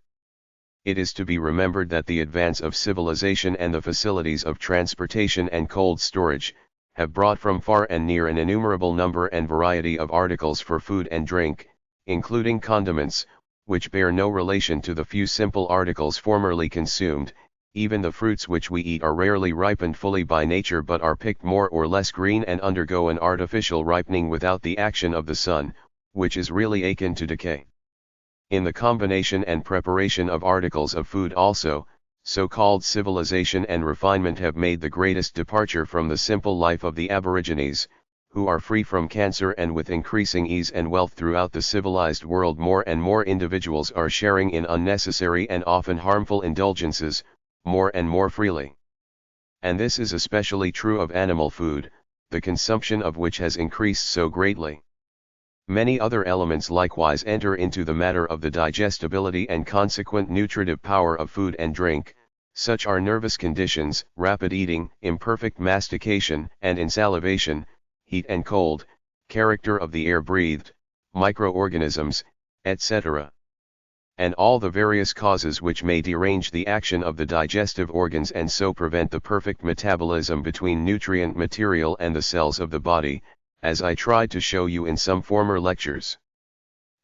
It is to be remembered that the advance of civilization and the facilities of transportation and cold storage, have brought from far and near an innumerable number and variety of articles for food and drink, including condiments, which bear no relation to the few simple articles formerly consumed. Even the fruits which we eat are rarely ripened fully by nature but are picked more or less green and undergo an artificial ripening without the action of the sun, which is really akin to decay. In the combination and preparation of articles of food also, so-called civilization and refinement have made the greatest departure from the simple life of the aborigines, who are free from cancer, and with increasing ease and wealth throughout the civilized world more and more individuals are sharing in unnecessary and often harmful indulgences, more and more freely. And this is especially true of animal food, the consumption of which has increased so greatly. Many other elements likewise enter into the matter of the digestibility and consequent nutritive power of food and drink. Such are nervous conditions, rapid eating, imperfect mastication and insalivation, heat and cold, character of the air breathed, microorganisms, etc. And all the various causes which may derange the action of the digestive organs and so prevent the perfect metabolism between nutrient material and the cells of the body, as I tried to show you in some former lectures.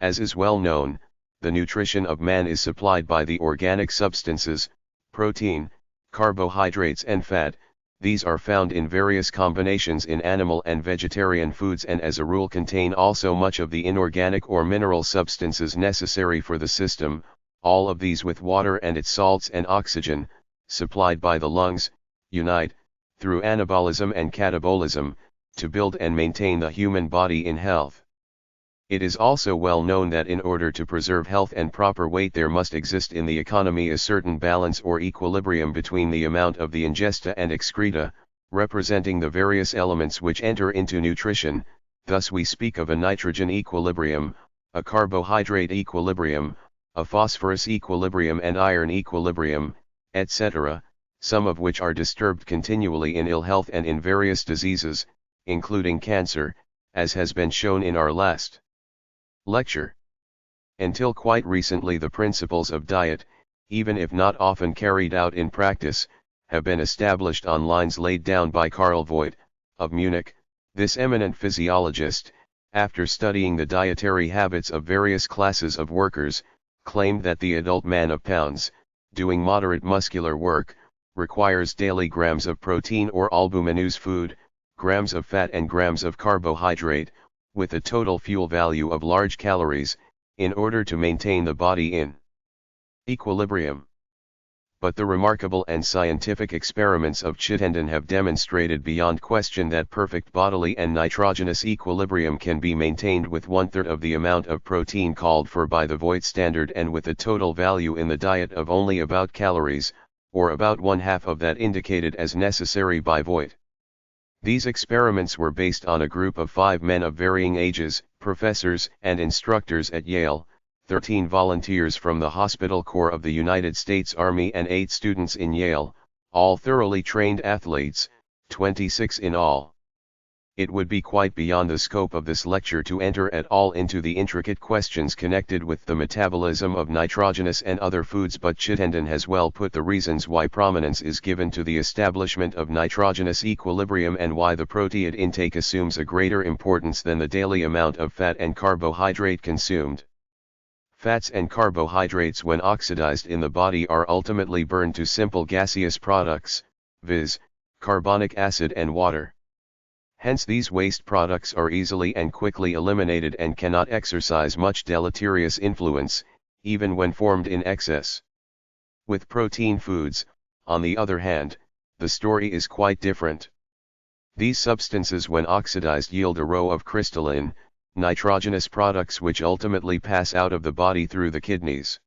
As is well known, the nutrition of man is supplied by the organic substances, protein, carbohydrates and fat. These are found in various combinations in animal and vegetarian foods and as a rule contain also much of the inorganic or mineral substances necessary for the system, all of these with water and its salts and oxygen, supplied by the lungs, unite, through anabolism and catabolism, to build and maintain the human body in health. It is also well known that in order to preserve health and proper weight there must exist in the economy a certain balance or equilibrium between the amount of the ingesta and excreta, representing the various elements which enter into nutrition. Thus we speak of a nitrogen equilibrium, a carbohydrate equilibrium, a phosphorus equilibrium and iron equilibrium, etc., some of which are disturbed continually in ill health and in various diseases, including cancer, as has been shown in our last lecture. Until quite recently the principles of diet, even if not often carried out in practice, have been established on lines laid down by Karl Voigt, of Munich. This eminent physiologist, after studying the dietary habits of various classes of workers, claimed that the adult man of pounds, doing moderate muscular work, requires daily grams of protein or albuminous food, grams of fat and grams of carbohydrate, with a total fuel value of large calories, in order to maintain the body in equilibrium. But the remarkable and scientific experiments of Chittenden have demonstrated beyond question that perfect bodily and nitrogenous equilibrium can be maintained with 1/3 of the amount of protein called for by the Voigt standard and with a total value in the diet of only about calories, or about 1/2 of that indicated as necessary by Voigt. These experiments were based on a group of 5 men of varying ages, professors and instructors at Yale, 13 volunteers from the Hospital Corps of the United States Army and 8 students in Yale, all thoroughly trained athletes, 26 in all. It would be quite beyond the scope of this lecture to enter at all into the intricate questions connected with the metabolism of nitrogenous and other foods, but Chittenden has well put the reasons why prominence is given to the establishment of nitrogenous equilibrium and why the proteid intake assumes a greater importance than the daily amount of fat and carbohydrate consumed. Fats and carbohydrates when oxidized in the body are ultimately burned to simple gaseous products, viz., carbonic acid and water. Hence these waste products are easily and quickly eliminated and cannot exercise much deleterious influence, even when formed in excess. With protein foods, on the other hand, the story is quite different. These substances when oxidized yield a row of crystalline, nitrogenous products which ultimately pass out of the body through the kidneys.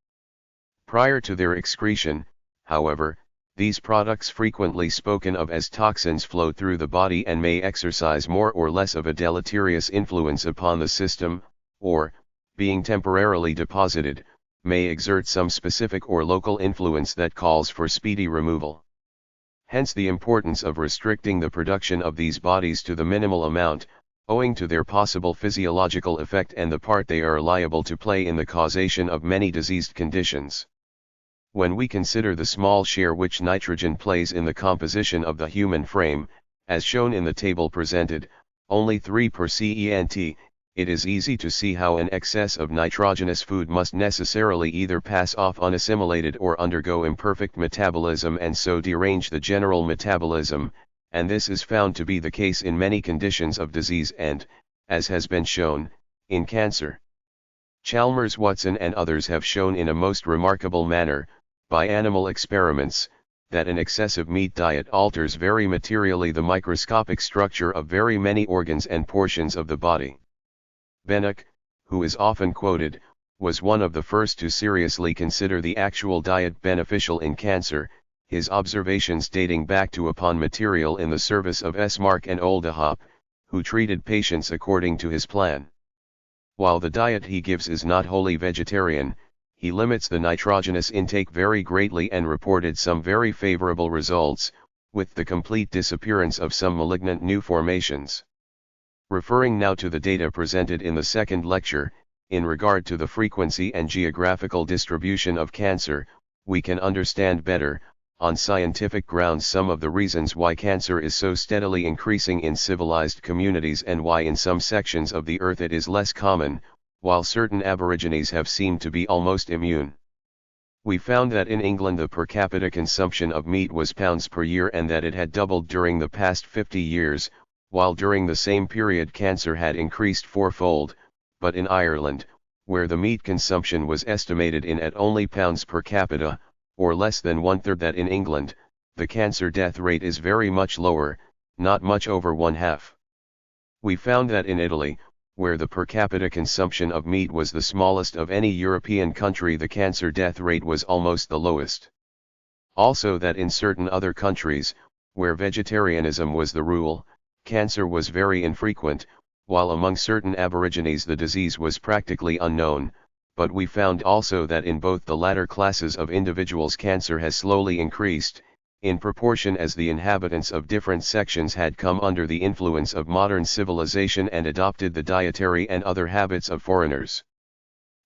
Prior to their excretion, however, these products frequently spoken of as toxins flow through the body and may exercise more or less of a deleterious influence upon the system, or, being temporarily deposited, may exert some specific or local influence that calls for speedy removal. Hence the importance of restricting the production of these bodies to the minimal amount, owing to their possible physiological effect and the part they are liable to play in the causation of many diseased conditions. When we consider the small share which nitrogen plays in the composition of the human frame, as shown in the table presented, only 3 per cent, it is easy to see how an excess of nitrogenous food must necessarily either pass off unassimilated or undergo imperfect metabolism and so derange the general metabolism, and this is found to be the case in many conditions of disease and, as has been shown, in cancer. Chalmers, Watson and others have shown in a most remarkable manner, by animal experiments, that an excessive meat diet alters very materially the microscopic structure of very many organs and portions of the body. Bennock, who is often quoted, was one of the first to seriously consider the actual diet beneficial in cancer, his observations dating back to upon material in the service of Esmark and Oldehop, who treated patients according to his plan. While the diet he gives is not wholly vegetarian, he limits the nitrogenous intake very greatly and reported some very favorable results, with the complete disappearance of some malignant new formations. Referring now to the data presented in the second lecture, in regard to the frequency and geographical distribution of cancer, we can understand better, on scientific grounds, some of the reasons why cancer is so steadily increasing in civilized communities and why in some sections of the earth it is less common, while certain aborigines have seemed to be almost immune. We found that in England the per capita consumption of meat was pounds per year and that it had doubled during the past 50 years, while during the same period cancer had increased fourfold, but in Ireland, where the meat consumption was estimated in at only pounds per capita, or less than one-third that in England, the cancer death rate is very much lower, not much over one-half. We found that in Italy, where the per capita consumption of meat was the smallest of any European country, the cancer death rate was almost the lowest. Also that in certain other countries, where vegetarianism was the rule, cancer was very infrequent, while among certain aborigines the disease was practically unknown, but we found also that in both the latter classes of individuals cancer has slowly increased, in proportion as the inhabitants of different sections had come under the influence of modern civilization and adopted the dietary and other habits of foreigners.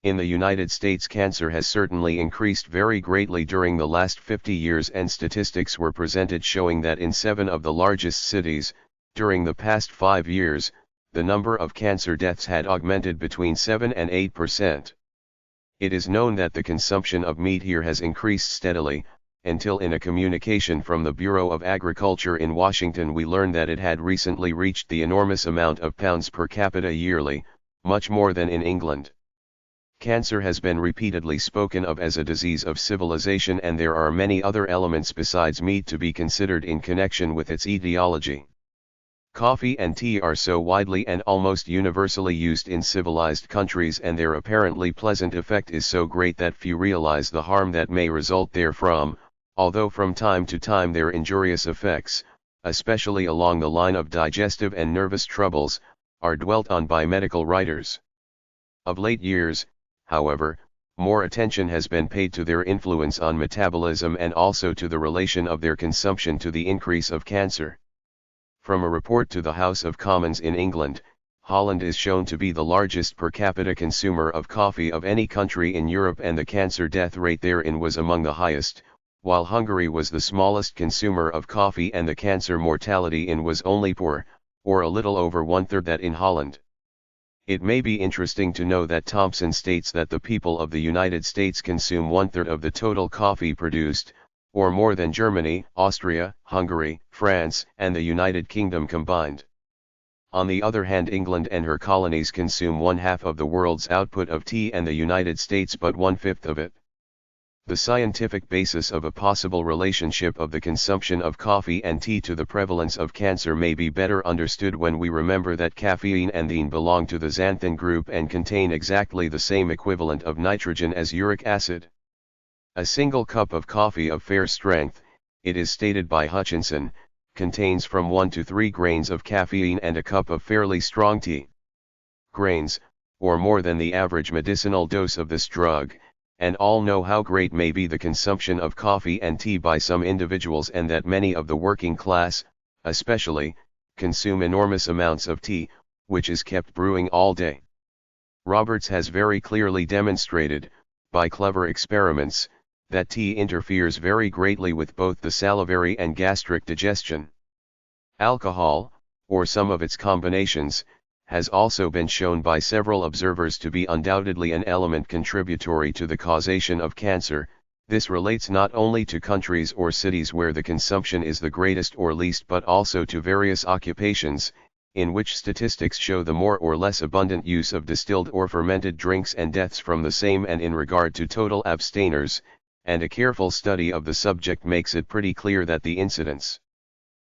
In the United States cancer has certainly increased very greatly during the last 50 years, and statistics were presented showing that in 7 of the largest cities, during the past 5 years, the number of cancer deaths had augmented between 7 and 8%. It is known that the consumption of meat here has increased steadily, until in a communication from the Bureau of Agriculture in Washington we learned that it had recently reached the enormous amount of pounds per capita yearly, much more than in England. Cancer has been repeatedly spoken of as a disease of civilization, and there are many other elements besides meat to be considered in connection with its etiology. Coffee and tea are so widely and almost universally used in civilized countries, and their apparently pleasant effect is so great that few realize the harm that may result therefrom, although from time to time their injurious effects, especially along the line of digestive and nervous troubles, are dwelt on by medical writers. Of late years, however, more attention has been paid to their influence on metabolism and also to the relation of their consumption to the increase of cancer. From a report to the House of Commons in England, Holland is shown to be the largest per capita consumer of coffee of any country in Europe, and the cancer death rate therein was among the highest, while Hungary was the smallest consumer of coffee and the cancer mortality in was only poor, or a little over one-third that in Holland. It may be interesting to know that Thompson states that the people of the United States consume one-third of the total coffee produced, or more than Germany, Austria, Hungary, France, and the United Kingdom combined. On the other hand, England and her colonies consume one-half of the world's output of tea and the United States but one-fifth of it. The scientific basis of a possible relationship of the consumption of coffee and tea to the prevalence of cancer may be better understood when we remember that caffeine and theine belong to the xanthan group and contain exactly the same equivalent of nitrogen as uric acid. A single cup of coffee of fair strength, it is stated by Hutchinson, contains from 1 to 3 grains of caffeine, and a cup of fairly strong tea. Grains, or more than the average medicinal dose of this drug, and all know how great may be the consumption of coffee and tea by some individuals, and that many of the working class, especially, consume enormous amounts of tea, which is kept brewing all day. Roberts has very clearly demonstrated, by clever experiments, that tea interferes very greatly with both the salivary and gastric digestion. Alcohol, or some of its combinations, has also been shown by several observers to be undoubtedly an element contributory to the causation of cancer. This relates not only to countries or cities where the consumption is the greatest or least, but also to various occupations, in which statistics show the more or less abundant use of distilled or fermented drinks and deaths from the same. And in regard to total abstainers, and a careful study of the subject makes it pretty clear that the incidence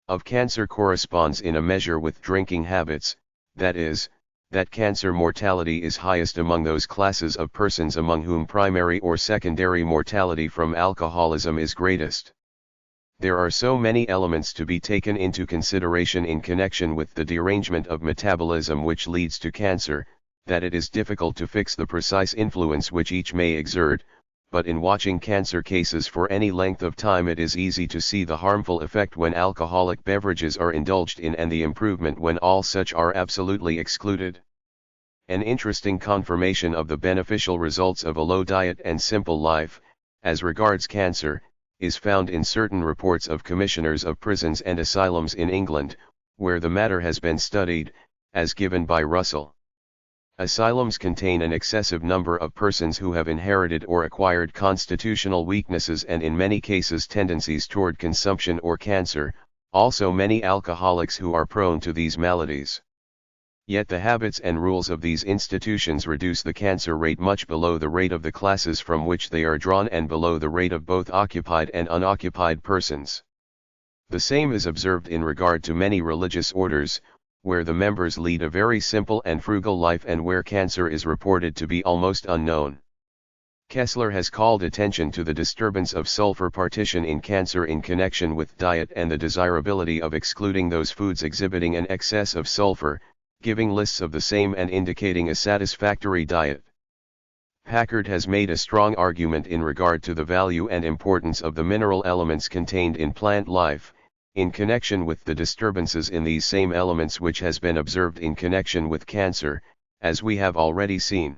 of cancer corresponds in a measure with drinking habits, that is, that cancer mortality is highest among those classes of persons among whom primary or secondary mortality from alcoholism is greatest. There are so many elements to be taken into consideration in connection with the derangement of metabolism which leads to cancer, that it is difficult to fix the precise influence which each may exert, but in watching cancer cases for any length of time it is easy to see the harmful effect when alcoholic beverages are indulged in, and the improvement when all such are absolutely excluded. An interesting confirmation of the beneficial results of a low diet and simple life, as regards cancer, is found in certain reports of commissioners of prisons and asylums in England, where the matter has been studied, as given by Russell. Asylums contain an excessive number of persons who have inherited or acquired constitutional weaknesses and in many cases tendencies toward consumption or cancer, also many alcoholics who are prone to these maladies. Yet the habits and rules of these institutions reduce the cancer rate much below the rate of the classes from which they are drawn, and below the rate of both occupied and unoccupied persons. The same is observed in regard to many religious orders, where the members lead a very simple and frugal life and where cancer is reported to be almost unknown. Kessler has called attention to the disturbance of sulfur partition in cancer in connection with diet and the desirability of excluding those foods exhibiting an excess of sulfur, giving lists of the same and indicating a satisfactory diet. Packard has made a strong argument in regard to the value and importance of the mineral elements contained in plant life, in connection with the disturbances in these same elements which has been observed in connection with cancer, as we have already seen.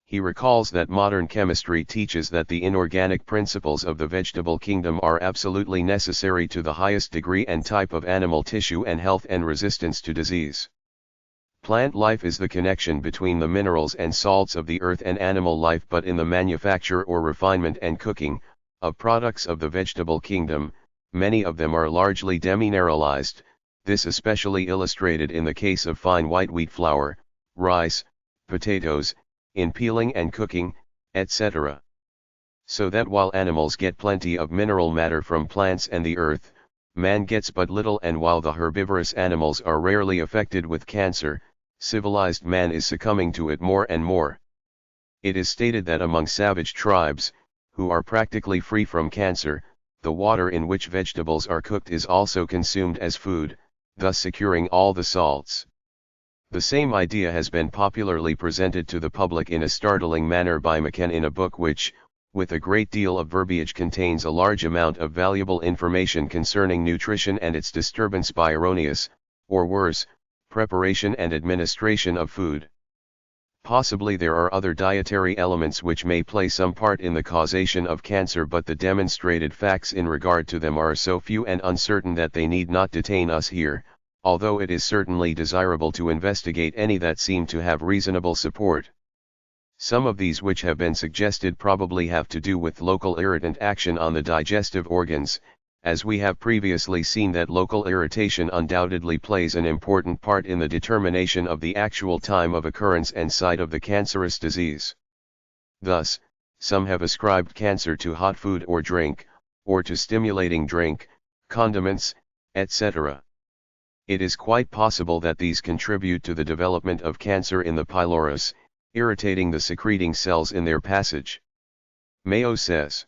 He recalls that modern chemistry teaches that the inorganic principles of the vegetable kingdom are absolutely necessary to the highest degree and type of animal tissue and health and resistance to disease. Plant life is the connection between the minerals and salts of the earth and animal life, but in the manufacture or refinement and cooking of products of the vegetable kingdom, many of them are largely demineralized, this especially illustrated in the case of fine white wheat flour, rice, potatoes, in peeling and cooking, etc. So that while animals get plenty of mineral matter from plants and the earth, man gets but little, and while the herbivorous animals are rarely affected with cancer, civilized man is succumbing to it more and more. It is stated that among savage tribes, who are practically free from cancer, the water in which vegetables are cooked is also consumed as food, thus securing all the salts. The same idea has been popularly presented to the public in a startling manner by McKen in a book which, with a great deal of verbiage, contains a large amount of valuable information concerning nutrition and its disturbance by erroneous, or worse, preparation and administration of food. Possibly there are other dietary elements which may play some part in the causation of cancer, but the demonstrated facts in regard to them are so few and uncertain that they need not detain us here, although it is certainly desirable to investigate any that seem to have reasonable support. Some of these which have been suggested probably have to do with local irritant action on the digestive organs, as we have previously seen that local irritation undoubtedly plays an important part in the determination of the actual time of occurrence and site of the cancerous disease. Thus, some have ascribed cancer to hot food or drink, or to stimulating drink, condiments, etc. It is quite possible that these contribute to the development of cancer in the pylorus, irritating the secreting cells in their passage. Mayo says,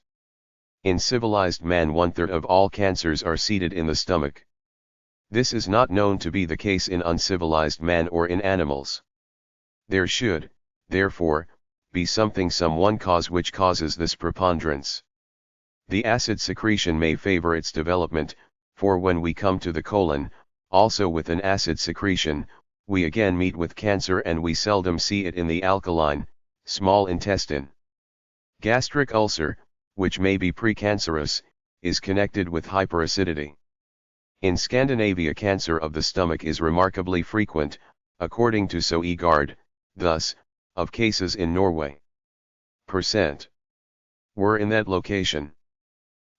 in civilized man 1/3 of all cancers are seated in the stomach. This is not known to be the case in uncivilized man or in animals. There should, therefore, be something some one cause which causes this preponderance. The acid secretion may favor its development, for when we come to the colon, also with an acid secretion, we again meet with cancer, and we seldom see it in the alkaline, small intestine. Gastric ulcer, which may be precancerous, is connected with hyperacidity. In Scandinavia, cancer of the stomach is remarkably frequent, according to Søgaard, thus, of cases in Norway, % were in that location.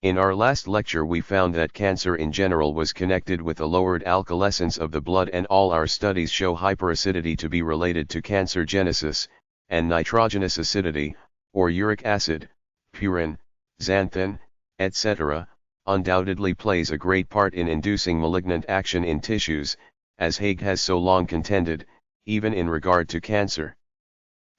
In our last lecture we found that cancer in general was connected with a lowered alkaliscence of the blood, and all our studies show hyperacidity to be related to cancer genesis, and nitrogenous acidity, or uric acid, purin, xanthan, etc., undoubtedly plays a great part in inducing malignant action in tissues, as Haig has so long contended, even in regard to cancer.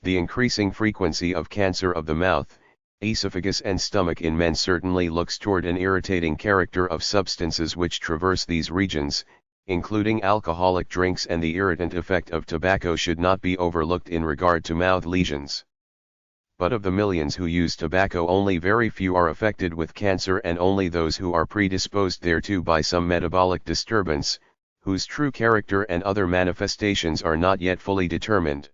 The increasing frequency of cancer of the mouth, esophagus and stomach in men certainly looks toward an irritating character of substances which traverse these regions, including alcoholic drinks, and the irritant effect of tobacco should not be overlooked in regard to mouth lesions. But of the millions who use tobacco, only very few are affected with cancer, and only those who are predisposed thereto by some metabolic disturbance, whose true character and other manifestations are not yet fully determined.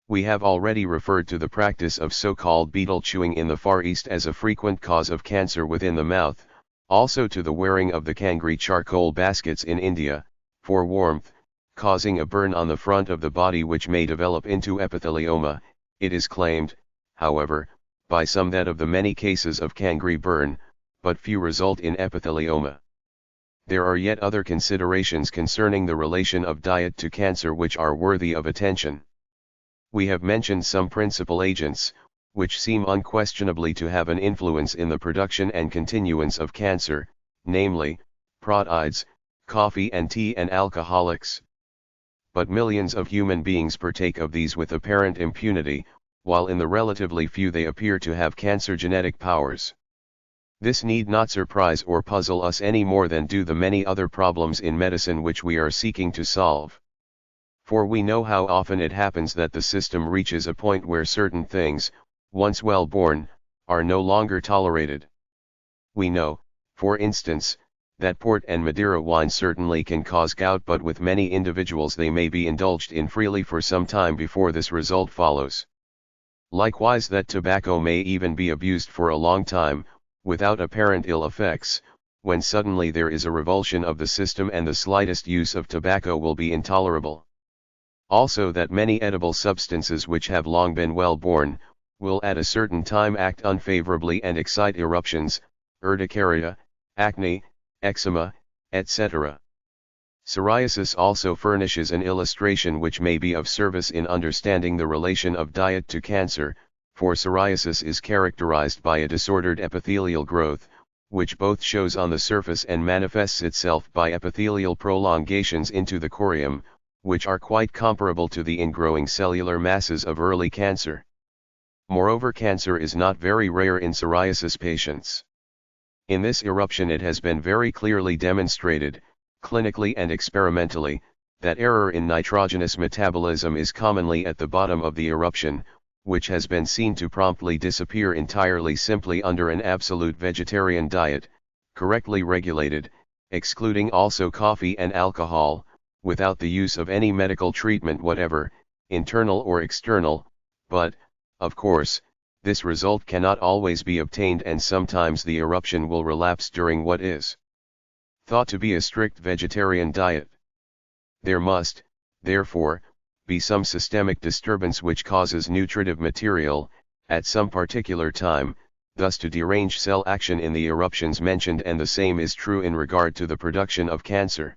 We have already referred to the practice of so-called betel chewing in the Far East as a frequent cause of cancer within the mouth, also to the wearing of the kangri charcoal baskets in India, for warmth, causing a burn on the front of the body which may develop into epithelioma. It is claimed, however, by some that of the many cases of kangri burn, but few result in epithelioma. There are yet other considerations concerning the relation of diet to cancer which are worthy of attention. We have mentioned some principal agents, which seem unquestionably to have an influence in the production and continuance of cancer, namely, proteids, coffee and tea, and alcoholics. But millions of human beings partake of these with apparent impunity, while in the relatively few they appear to have cancer-genetic powers. This need not surprise or puzzle us any more than do the many other problems in medicine which we are seeking to solve. For we know how often it happens that the system reaches a point where certain things, once well born, are no longer tolerated. We know, for instance, that port and Madeira wine certainly can cause gout, but with many individuals they may be indulged in freely for some time before this result follows. Likewise that tobacco may even be abused for a long time, without apparent ill effects, when suddenly there is a revulsion of the system and the slightest use of tobacco will be intolerable. Also that many edible substances which have long been well born, will at a certain time act unfavorably and excite eruptions, urticaria, acne, eczema, etc. Psoriasis also furnishes an illustration which may be of service in understanding the relation of diet to cancer, for psoriasis is characterized by a disordered epithelial growth, which both shows on the surface and manifests itself by epithelial prolongations into the corium, which are quite comparable to the ingrowing cellular masses of early cancer. Moreover, cancer is not very rare in psoriasis patients. In this eruption it has been very clearly demonstrated, clinically and experimentally, that error in nitrogenous metabolism is commonly at the bottom of the eruption, which has been seen to promptly disappear entirely simply under an absolute vegetarian diet, correctly regulated, excluding also coffee and alcohol, without the use of any medical treatment whatever, internal or external, but, of course, this result cannot always be obtained, and sometimes the eruption will relapse during what is thought to be a strict vegetarian diet. There must, therefore, be some systemic disturbance which causes nutritive material, at some particular time, thus to derange cell action in the eruptions mentioned, and the same is true in regard to the production of cancer.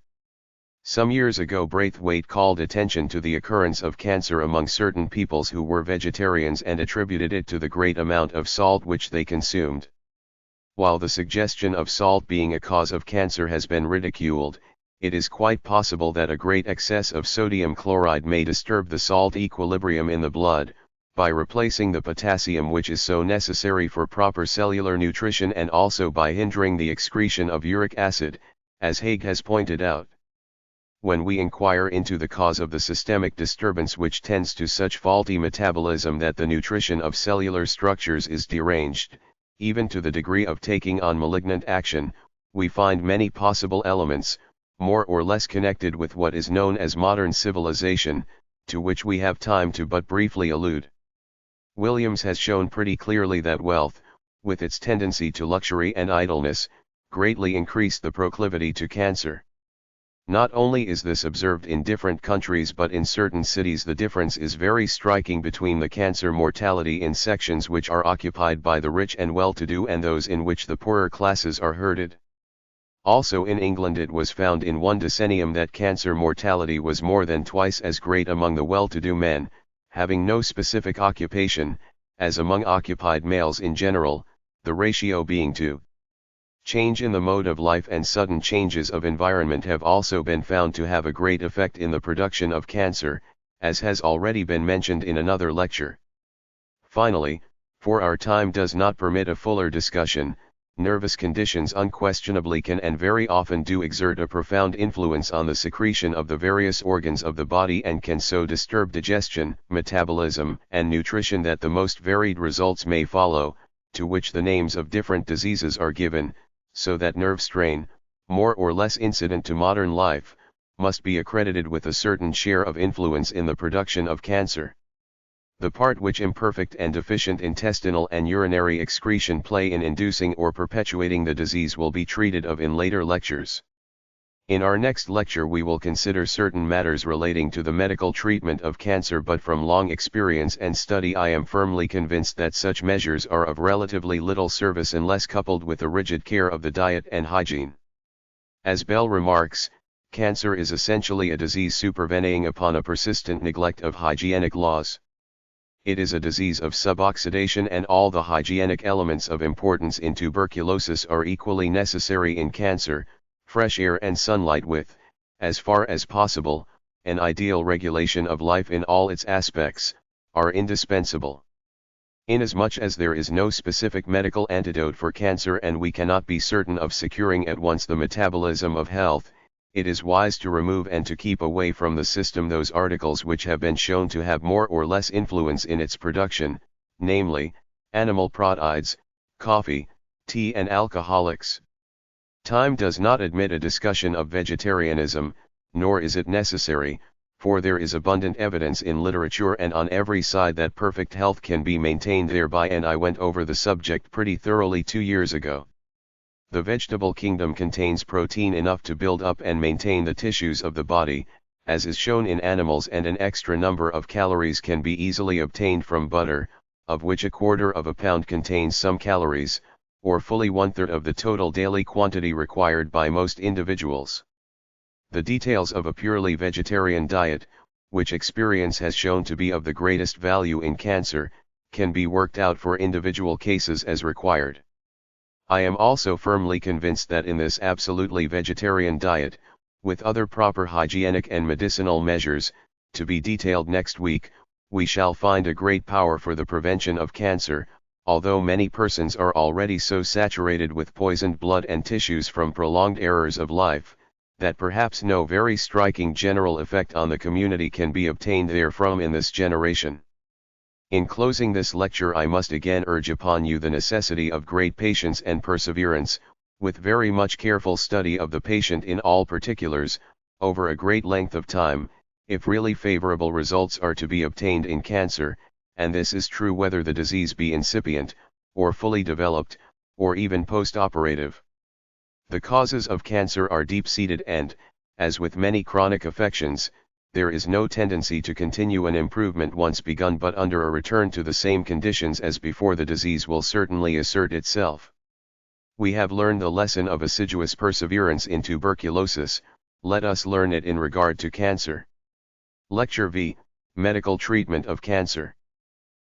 Some years ago Braithwaite called attention to the occurrence of cancer among certain peoples who were vegetarians and attributed it to the great amount of salt which they consumed. While the suggestion of salt being a cause of cancer has been ridiculed, it is quite possible that a great excess of sodium chloride may disturb the salt equilibrium in the blood, by replacing the potassium which is so necessary for proper cellular nutrition, and also by hindering the excretion of uric acid, as Haig has pointed out. when we inquire into the cause of the systemic disturbance which tends to such faulty metabolism that the nutrition of cellular structures is deranged, even to the degree of taking on malignant action, we find many possible elements, more or less connected with what is known as modern civilization, to which we have time to but briefly allude. Williams has shown pretty clearly that wealth, with its tendency to luxury and idleness, greatly increased the proclivity to cancer. Not only is this observed in different countries, but in certain cities the difference is very striking between the cancer mortality in sections which are occupied by the rich and well-to-do and those in which the poorer classes are herded. Also in England it was found in one decennium that cancer mortality was more than twice as great among the well-to-do men, having no specific occupation, as among occupied males in general, the ratio being 2. Change in the mode of life and sudden changes of environment have also been found to have a great effect in the production of cancer, as has already been mentioned in another lecture. Finally, for our time does not permit a fuller discussion, nervous conditions unquestionably can and very often do exert a profound influence on the secretion of the various organs of the body and can so disturb digestion, metabolism, and nutrition that the most varied results may follow, to which the names of different diseases are given, so that nerve strain, more or less incident to modern life, must be accredited with a certain share of influence in the production of cancer. The part which imperfect and deficient intestinal and urinary excretion play in inducing or perpetuating the disease will be treated of in later lectures. In our next lecture we will consider certain matters relating to the medical treatment of cancer, but from long experience and study I am firmly convinced that such measures are of relatively little service unless coupled with a rigid care of the diet and hygiene. As Bell remarks, cancer is essentially a disease supervening upon a persistent neglect of hygienic laws. It is a disease of suboxidation, and all the hygienic elements of importance in tuberculosis are equally necessary in cancer. Fresh air and sunlight with, as far as possible, an ideal regulation of life in all its aspects, are indispensable. Inasmuch as there is no specific medical antidote for cancer and we cannot be certain of securing at once the metabolism of health, it is wise to remove and to keep away from the system those articles which have been shown to have more or less influence in its production, namely, animal proteids, coffee, tea and alcoholics. Time does not admit a discussion of vegetarianism, nor is it necessary, for there is abundant evidence in literature and on every side that perfect health can be maintained thereby, and I went over the subject pretty thoroughly 2 years ago. The vegetable kingdom contains protein enough to build up and maintain the tissues of the body, as is shown in animals, and an extra number of calories can be easily obtained from butter, of which 1/4 pound contains some calories, or fully 1/3 of the total daily quantity required by most individuals. The details of a purely vegetarian diet, which experience has shown to be of the greatest value in cancer, can be worked out for individual cases as required. I am also firmly convinced that in this absolutely vegetarian diet, with other proper hygienic and medicinal measures, to be detailed next week, we shall find a great power for the prevention of cancer, although many persons are already so saturated with poisoned blood and tissues from prolonged errors of life, that perhaps no very striking general effect on the community can be obtained therefrom in this generation. In closing this lecture I must again urge upon you the necessity of great patience and perseverance, with very much careful study of the patient in all particulars, over a great length of time, if really favorable results are to be obtained in cancer, and this is true whether the disease be incipient, or fully developed, or even post-operative. The causes of cancer are deep-seated and, as with many chronic affections, there is no tendency to continue an improvement once begun, but under a return to the same conditions as before the disease will certainly assert itself. We have learned the lesson of assiduous perseverance in tuberculosis, let us learn it in regard to cancer. Lecture V, Medical Treatment of Cancer.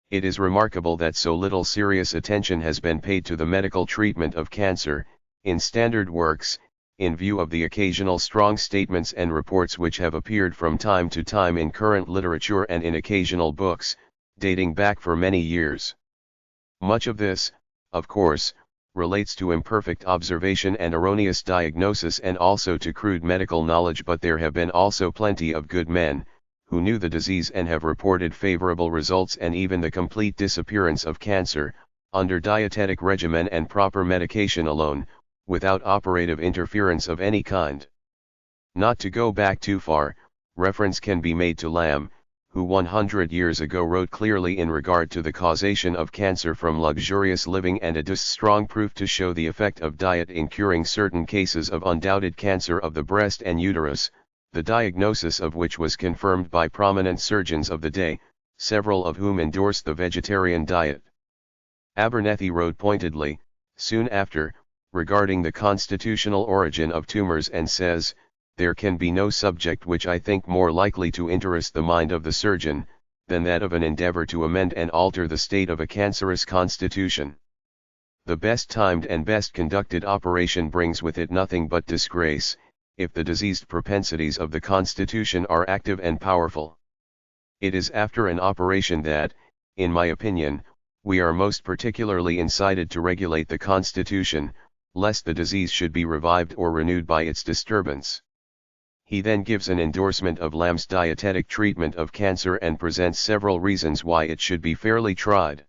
It is remarkable that so little serious attention has been paid to the medical treatment of cancer, in standard works, in view of the occasional strong statements and reports which have appeared from time to time in current literature and in occasional books, dating back for many years. Much of this, of course, relates to imperfect observation and erroneous diagnosis and also to crude medical knowledge, but there have been also plenty of good men, who knew the disease and have reported favorable results and even the complete disappearance of cancer, under dietetic regimen and proper medication alone, without operative interference of any kind. Not to go back too far, reference can be made to Lamb, who 100 years ago wrote clearly in regard to the causation of cancer from luxurious living and adduced strong proof to show the effect of diet in curing certain cases of undoubted cancer of the breast and uterus, the diagnosis of which was confirmed by prominent surgeons of the day, several of whom endorsed the vegetarian diet. Abernethy wrote pointedly, soon after, regarding the constitutional origin of tumors and says, "There can be no subject which I think more likely to interest the mind of the surgeon, than that of an endeavor to amend and alter the state of a cancerous constitution. The best timed and best conducted operation brings with it nothing but disgrace, if the diseased propensities of the constitution are active and powerful. It is after an operation that, in my opinion, we are most particularly incited to regulate the constitution, lest the disease should be revived or renewed by its disturbance." He then gives an endorsement of Lamb's dietetic treatment of cancer and presents several reasons why it should be fairly tried.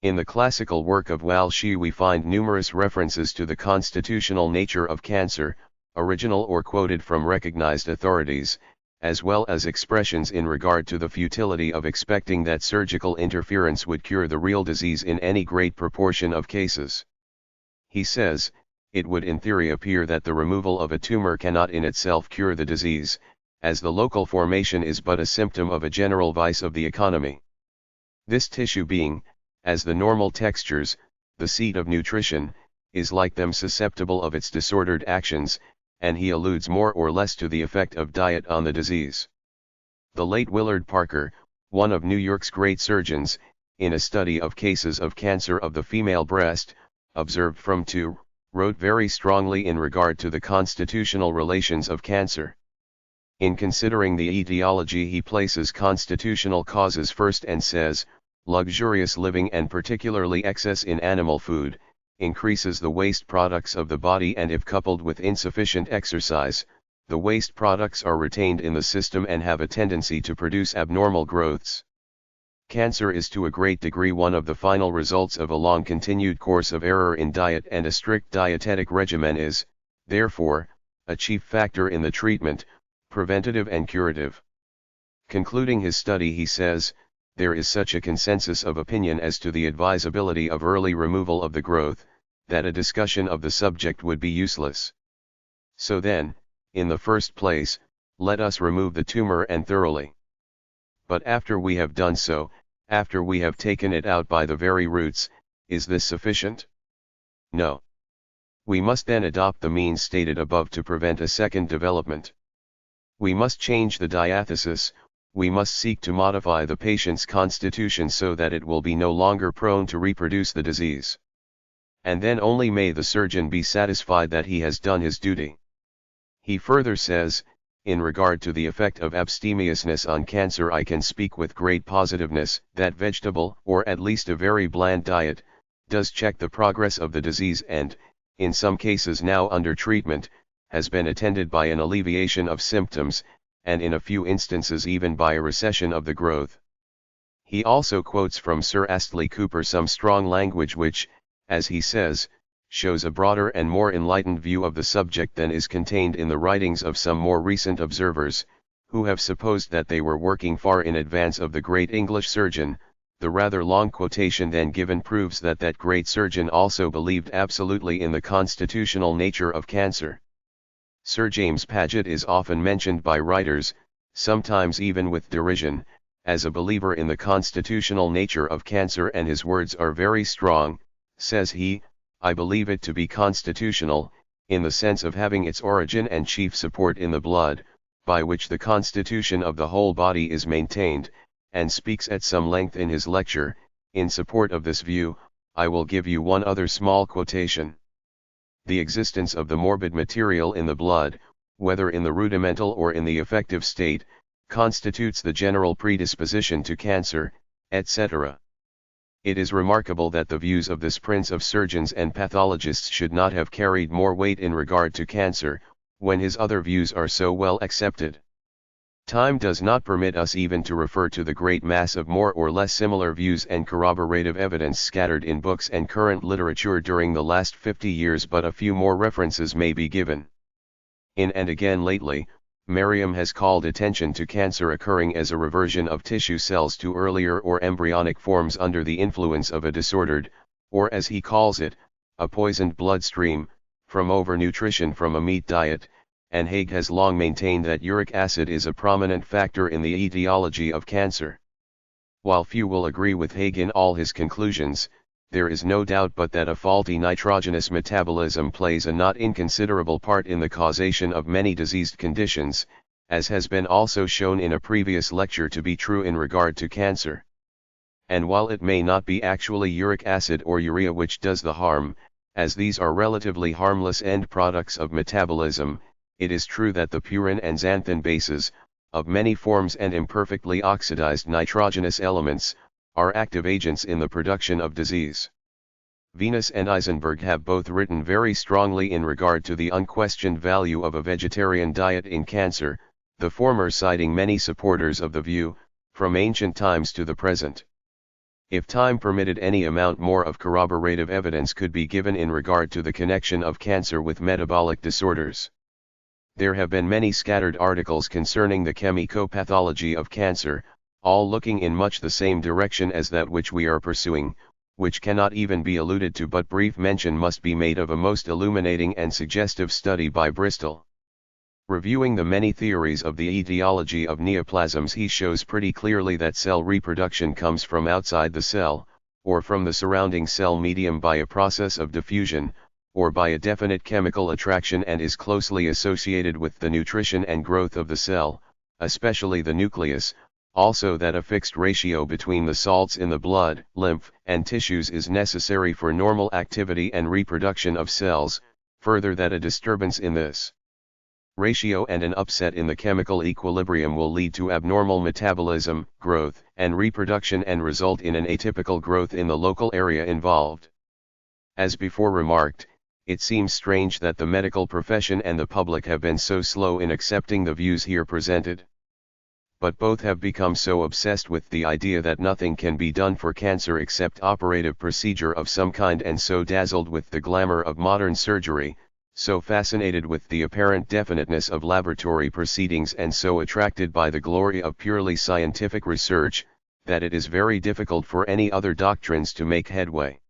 In the classical work of Walsh we find numerous references to the constitutional nature of cancer, original or quoted from recognized authorities, as well as expressions in regard to the futility of expecting that surgical interference would cure the real disease in any great proportion of cases. He says, "It would in theory appear that the removal of a tumor cannot in itself cure the disease, as the local formation is but a symptom of a general vice of the economy. This tissue being, as the normal textures, the seat of nutrition, is like them susceptible of its disordered actions," and he alludes more or less to the effect of diet on the disease. The late Willard Parker, one of New York's great surgeons, in a study of cases of cancer of the female breast, observed from 2, wrote very strongly in regard to the constitutional relations of cancer. In considering the etiology he places constitutional causes first and says, "Luxurious living and particularly excess in animal food, increases the waste products of the body, and if coupled with insufficient exercise, the waste products are retained in the system and have a tendency to produce abnormal growths. Cancer is to a great degree one of the final results of a long continued course of error in diet, and a strict dietetic regimen is, therefore, a chief factor in the treatment, preventative and curative." Concluding his study he says, "There is such a consensus of opinion as to the advisability of early removal of the growth, that a discussion of the subject would be useless. So then, in the first place, let us remove the tumor and thoroughly. But after we have done so, after we have taken it out by the very roots, is this sufficient? No. We must then adopt the means stated above to prevent a second development. We must change the diathesis, we must seek to modify the patient's constitution so that it will be no longer prone to reproduce the disease. And then only may the surgeon be satisfied that he has done his duty." He further says, "In regard to the effect of abstemiousness on cancer, I can speak with great positiveness that vegetable, or at least a very bland diet, does check the progress of the disease and, in some cases now under treatment, has been attended by an alleviation of symptoms, and in a few instances even by a recession of the growth." He also quotes from Sir Astley Cooper some strong language which, as he says, shows a broader and more enlightened view of the subject than is contained in the writings of some more recent observers, who have supposed that they were working far in advance of the great English surgeon. The rather long quotation then given proves that that great surgeon also believed absolutely in the constitutional nature of cancer. Sir James Paget is often mentioned by writers, sometimes even with derision, as a believer in the constitutional nature of cancer, and his words are very strong. Says he, "I believe it to be constitutional, in the sense of having its origin and chief support in the blood, by which the constitution of the whole body is maintained," and speaks at some length in his lecture. In support of this view, I will give you one other small quotation. "The existence of the morbid material in the blood, whether in the rudimental or in the effective state, constitutes the general predisposition to cancer, etc. It is remarkable that the views of this prince of surgeons and pathologists should not have carried more weight in regard to cancer, when his other views are so well accepted. Time does not permit us even to refer to the great mass of more or less similar views and corroborative evidence scattered in books and current literature during the last 50 years, but a few more references may be given. In and again lately, Merriam has called attention to cancer occurring as a reversion of tissue cells to earlier or embryonic forms under the influence of a disordered, or as he calls it, a poisoned bloodstream, from overnutrition from a meat diet, and Haig has long maintained that uric acid is a prominent factor in the etiology of cancer. While few will agree with Haig in all his conclusions, there is no doubt but that a faulty nitrogenous metabolism plays a not inconsiderable part in the causation of many diseased conditions, as has been also shown in a previous lecture to be true in regard to cancer. And while it may not be actually uric acid or urea which does the harm, as these are relatively harmless end products of metabolism, it is true that the purine and xanthan bases, of many forms and imperfectly oxidized nitrogenous elements, are active agents in the production of disease. Venus and Eisenberg have both written very strongly in regard to the unquestioned value of a vegetarian diet in cancer, the former citing many supporters of the view, from ancient times to the present. If time permitted, any amount more of corroborative evidence could be given in regard to the connection of cancer with metabolic disorders. There have been many scattered articles concerning the chemicopathology of cancer, all looking in much the same direction as that which we are pursuing, which cannot even be alluded to, but brief mention must be made of a most illuminating and suggestive study by Bristol. Reviewing the many theories of the etiology of neoplasms, he shows pretty clearly that cell reproduction comes from outside the cell, or from the surrounding cell medium by a process of diffusion, or by a definite chemical attraction, and is closely associated with the nutrition and growth of the cell, especially the nucleus. Also that a fixed ratio between the salts in the blood, lymph, and tissues is necessary for normal activity and reproduction of cells, further that a disturbance in this ratio and an upset in the chemical equilibrium will lead to abnormal metabolism, growth, and reproduction, and result in an atypical growth in the local area involved. As before remarked, it seems strange that the medical profession and the public have been so slow in accepting the views here presented. But both have become so obsessed with the idea that nothing can be done for cancer except operative procedure of some kind, and so dazzled with the glamour of modern surgery, so fascinated with the apparent definiteness of laboratory proceedings, and so attracted by the glory of purely scientific research, that it is very difficult for any other doctrines to make headway.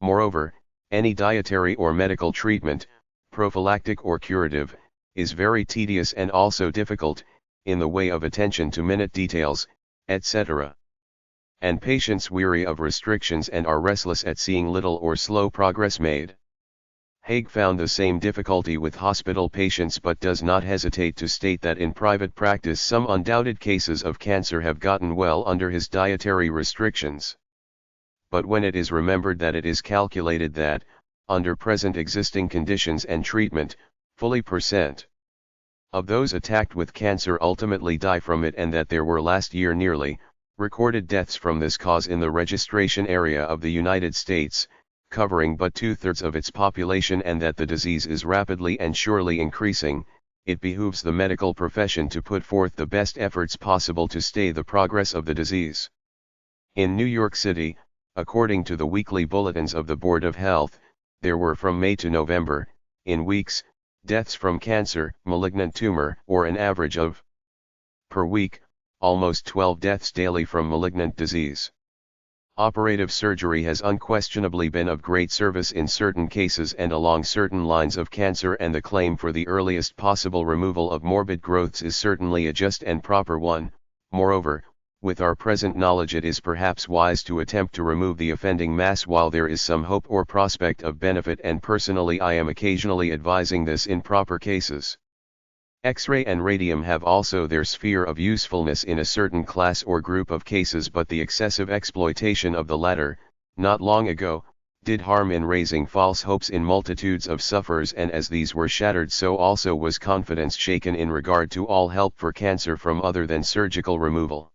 Moreover, any dietary or medical treatment, prophylactic or curative, is very tedious and also difficult, in the way of attention to minute details, etc. And patients weary of restrictions and are restless at seeing little or slow progress made. Haig found the same difficulty with hospital patients, but does not hesitate to state that in private practice some undoubted cases of cancer have gotten well under his dietary restrictions. But when it is remembered that it is calculated that, under present existing conditions and treatment, fully % of those attacked with cancer ultimately die from it, and that there were last year nearly recorded deaths from this cause in the registration area of the United States, covering but 2/3 of its population, and that the disease is rapidly and surely increasing, it behooves the medical profession to put forth the best efforts possible to stay the progress of the disease. In New York City, according to the weekly bulletins of the Board of Health, there were from May to November, in weeks, deaths from cancer, malignant tumor, or an average of per week, almost 12 deaths daily from malignant disease. Operative surgery has unquestionably been of great service in certain cases and along certain lines of cancer, and the claim for the earliest possible removal of morbid growths is certainly a just and proper one. Moreover, with our present knowledge, it is perhaps wise to attempt to remove the offending mass while there is some hope or prospect of benefit, and personally I am occasionally advising this in proper cases. X-ray and radium have also their sphere of usefulness in a certain class or group of cases, but the excessive exploitation of the latter, not long ago, did harm in raising false hopes in multitudes of sufferers, and as these were shattered, so also was confidence shaken in regard to all help for cancer from other than surgical removal.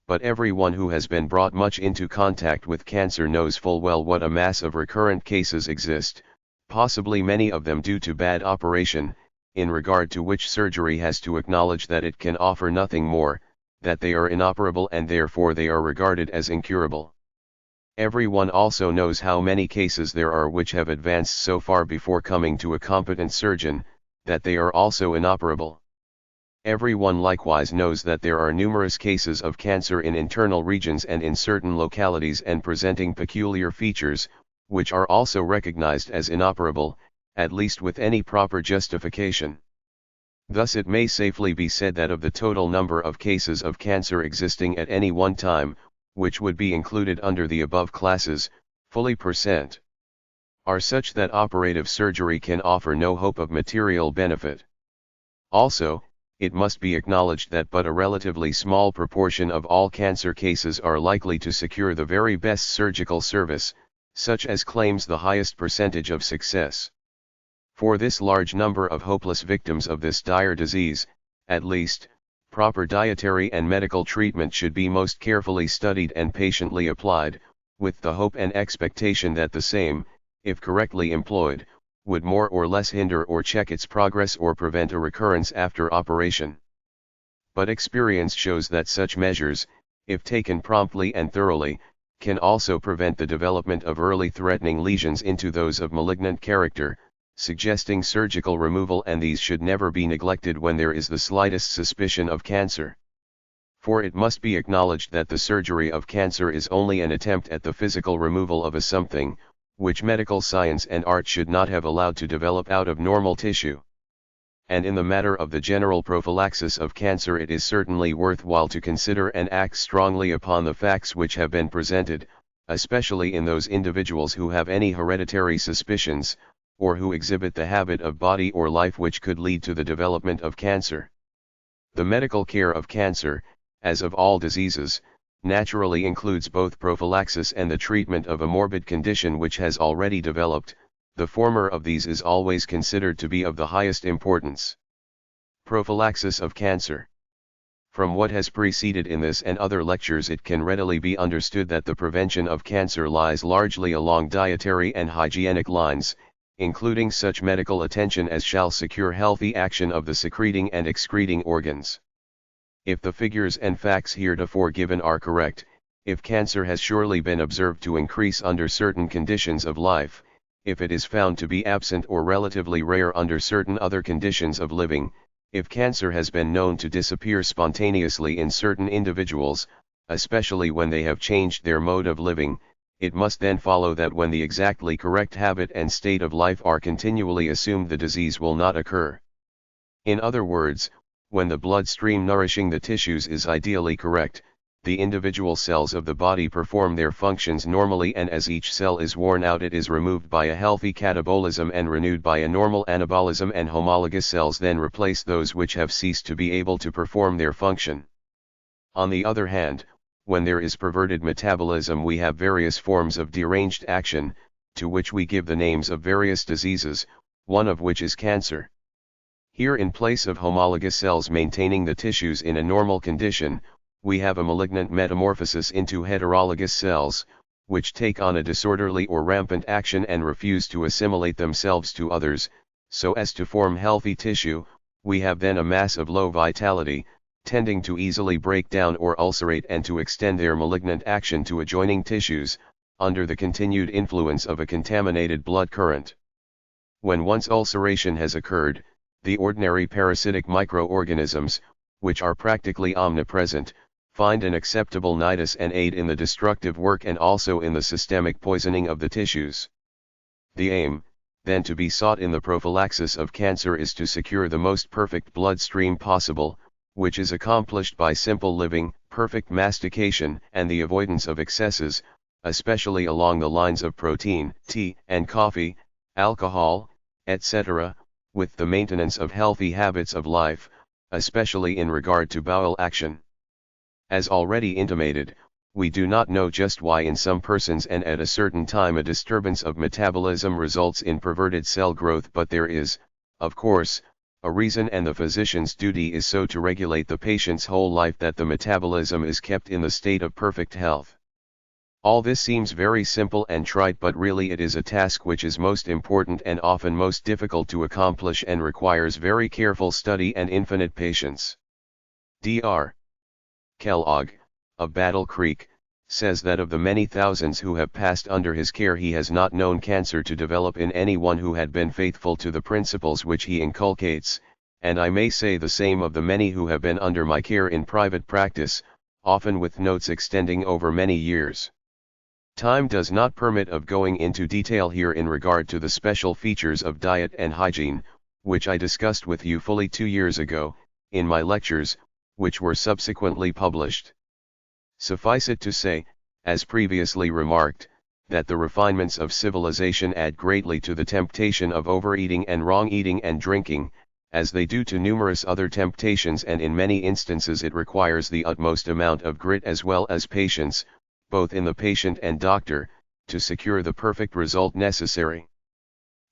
but everyone who has been brought much into contact with cancer knows full well what a mass of recurrent cases exist, possibly many of them due to bad operation, in regard to which surgery has to acknowledge that it can offer nothing more, that they are inoperable and therefore they are regarded as incurable. Everyone also knows how many cases there are which have advanced so far before coming to a competent surgeon, that they are also inoperable. Everyone likewise knows that there are numerous cases of cancer in internal regions and in certain localities and presenting peculiar features, which are also recognized as inoperable, at least with any proper justification. Thus it may safely be said that of the total number of cases of cancer existing at any one time, which would be included under the above classes, fully % are such that operative surgery can offer no hope of material benefit. Also, it must be acknowledged that but a relatively small proportion of all cancer cases are likely to secure the very best surgical service, such as claims the highest percentage of success. For this large number of hopeless victims of this dire disease, at least, proper dietary and medical treatment should be most carefully studied and patiently applied, with the hope and expectation that the same, if correctly employed, would more or less hinder or check its progress or prevent a recurrence after operation. But experience shows that such measures, if taken promptly and thoroughly, can also prevent the development of early threatening lesions into those of malignant character, suggesting surgical removal, and these should never be neglected when there is the slightest suspicion of cancer. For it must be acknowledged that the surgery of cancer is only an attempt at the physical removal of a something, which medical science and art should not have allowed to develop out of normal tissue. And in the matter of the general prophylaxis of cancer, it is certainly worthwhile to consider and act strongly upon the facts which have been presented, especially in those individuals who have any hereditary suspicions, or who exhibit the habit of body or life which could lead to the development of cancer. The medical care of cancer, as of all diseases, naturally includes both prophylaxis and the treatment of a morbid condition which has already developed. The former of these is always considered to be of the highest importance. Prophylaxis of cancer. From what has preceded in this and other lectures, it can readily be understood that the prevention of cancer lies largely along dietary and hygienic lines, including such medical attention as shall secure healthy action of the secreting and excreting organs. If the figures and facts heretofore given are correct, if cancer has surely been observed to increase under certain conditions of life, if it is found to be absent or relatively rare under certain other conditions of living, if cancer has been known to disappear spontaneously in certain individuals, especially when they have changed their mode of living, it must then follow that when the exactly correct habit and state of life are continually assumed, the disease will not occur. In other words, when the blood stream nourishing the tissues is ideally correct, the individual cells of the body perform their functions normally, and as each cell is worn out, it is removed by a healthy catabolism and renewed by a normal anabolism, and homologous cells then replace those which have ceased to be able to perform their function. On the other hand, when there is perverted metabolism, we have various forms of deranged action, to which we give the names of various diseases, one of which is cancer. Here, in place of homologous cells maintaining the tissues in a normal condition, we have a malignant metamorphosis into heterologous cells, which take on a disorderly or rampant action and refuse to assimilate themselves to others, so as to form healthy tissue. We have then a mass of low vitality, tending to easily break down or ulcerate and to extend their malignant action to adjoining tissues, under the continued influence of a contaminated blood current. When once ulceration has occurred, the ordinary parasitic microorganisms, which are practically omnipresent, find an acceptable nidus and aid in the destructive work and also in the systemic poisoning of the tissues. The aim, then, to be sought in the prophylaxis of cancer is to secure the most perfect blood stream possible, which is accomplished by simple living, perfect mastication, and the avoidance of excesses, especially along the lines of protein, tea and coffee, alcohol, etc., with the maintenance of healthy habits of life, especially in regard to bowel action. As already intimated, we do not know just why in some persons and at a certain time a disturbance of metabolism results in perverted cell growth, but there is, of course, a reason, and the physician's duty is so to regulate the patient's whole life that the metabolism is kept in the state of perfect health. All this seems very simple and trite, but really it is a task which is most important and often most difficult to accomplish and requires very careful study and infinite patience. Dr. Kellogg, of Battle Creek, says that of the many thousands who have passed under his care, he has not known cancer to develop in anyone who had been faithful to the principles which he inculcates, and I may say the same of the many who have been under my care in private practice, often with notes extending over many years. Time does not permit of going into detail here in regard to the special features of diet and hygiene, which I discussed with you fully 2 years ago, in my lectures, which were subsequently published. Suffice it to say, as previously remarked, that the refinements of civilization add greatly to the temptation of overeating and wrong eating and drinking, as they do to numerous other temptations, and in many instances it requires the utmost amount of grit as well as patience, both in the patient and doctor, to secure the perfect result necessary.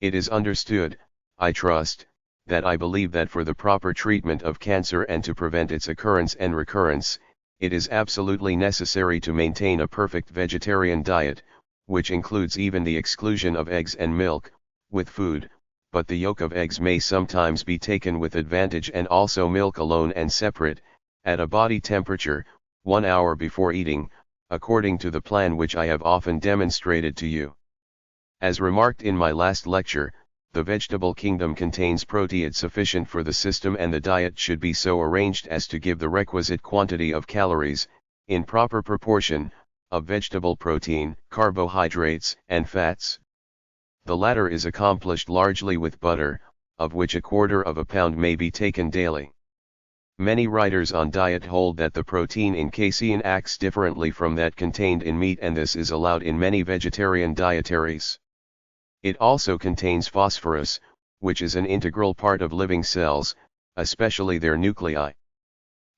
It is understood, I trust, that I believe that for the proper treatment of cancer and to prevent its occurrence and recurrence, it is absolutely necessary to maintain a perfect vegetarian diet, which includes even the exclusion of eggs and milk, with food, but the yolk of eggs may sometimes be taken with advantage, and also milk alone and separate, at a body temperature, 1 hour before eating, according to the plan which I have often demonstrated to you. As remarked in my last lecture, the vegetable kingdom contains protein sufficient for the system, and the diet should be so arranged as to give the requisite quantity of calories, in proper proportion, of vegetable protein, carbohydrates, and fats. The latter is accomplished largely with butter, of which 1/4 pound may be taken daily. Many writers on diet hold that the protein in casein acts differently from that contained in meat, and this is allowed in many vegetarian dietaries. It also contains phosphorus, which is an integral part of living cells, especially their nuclei.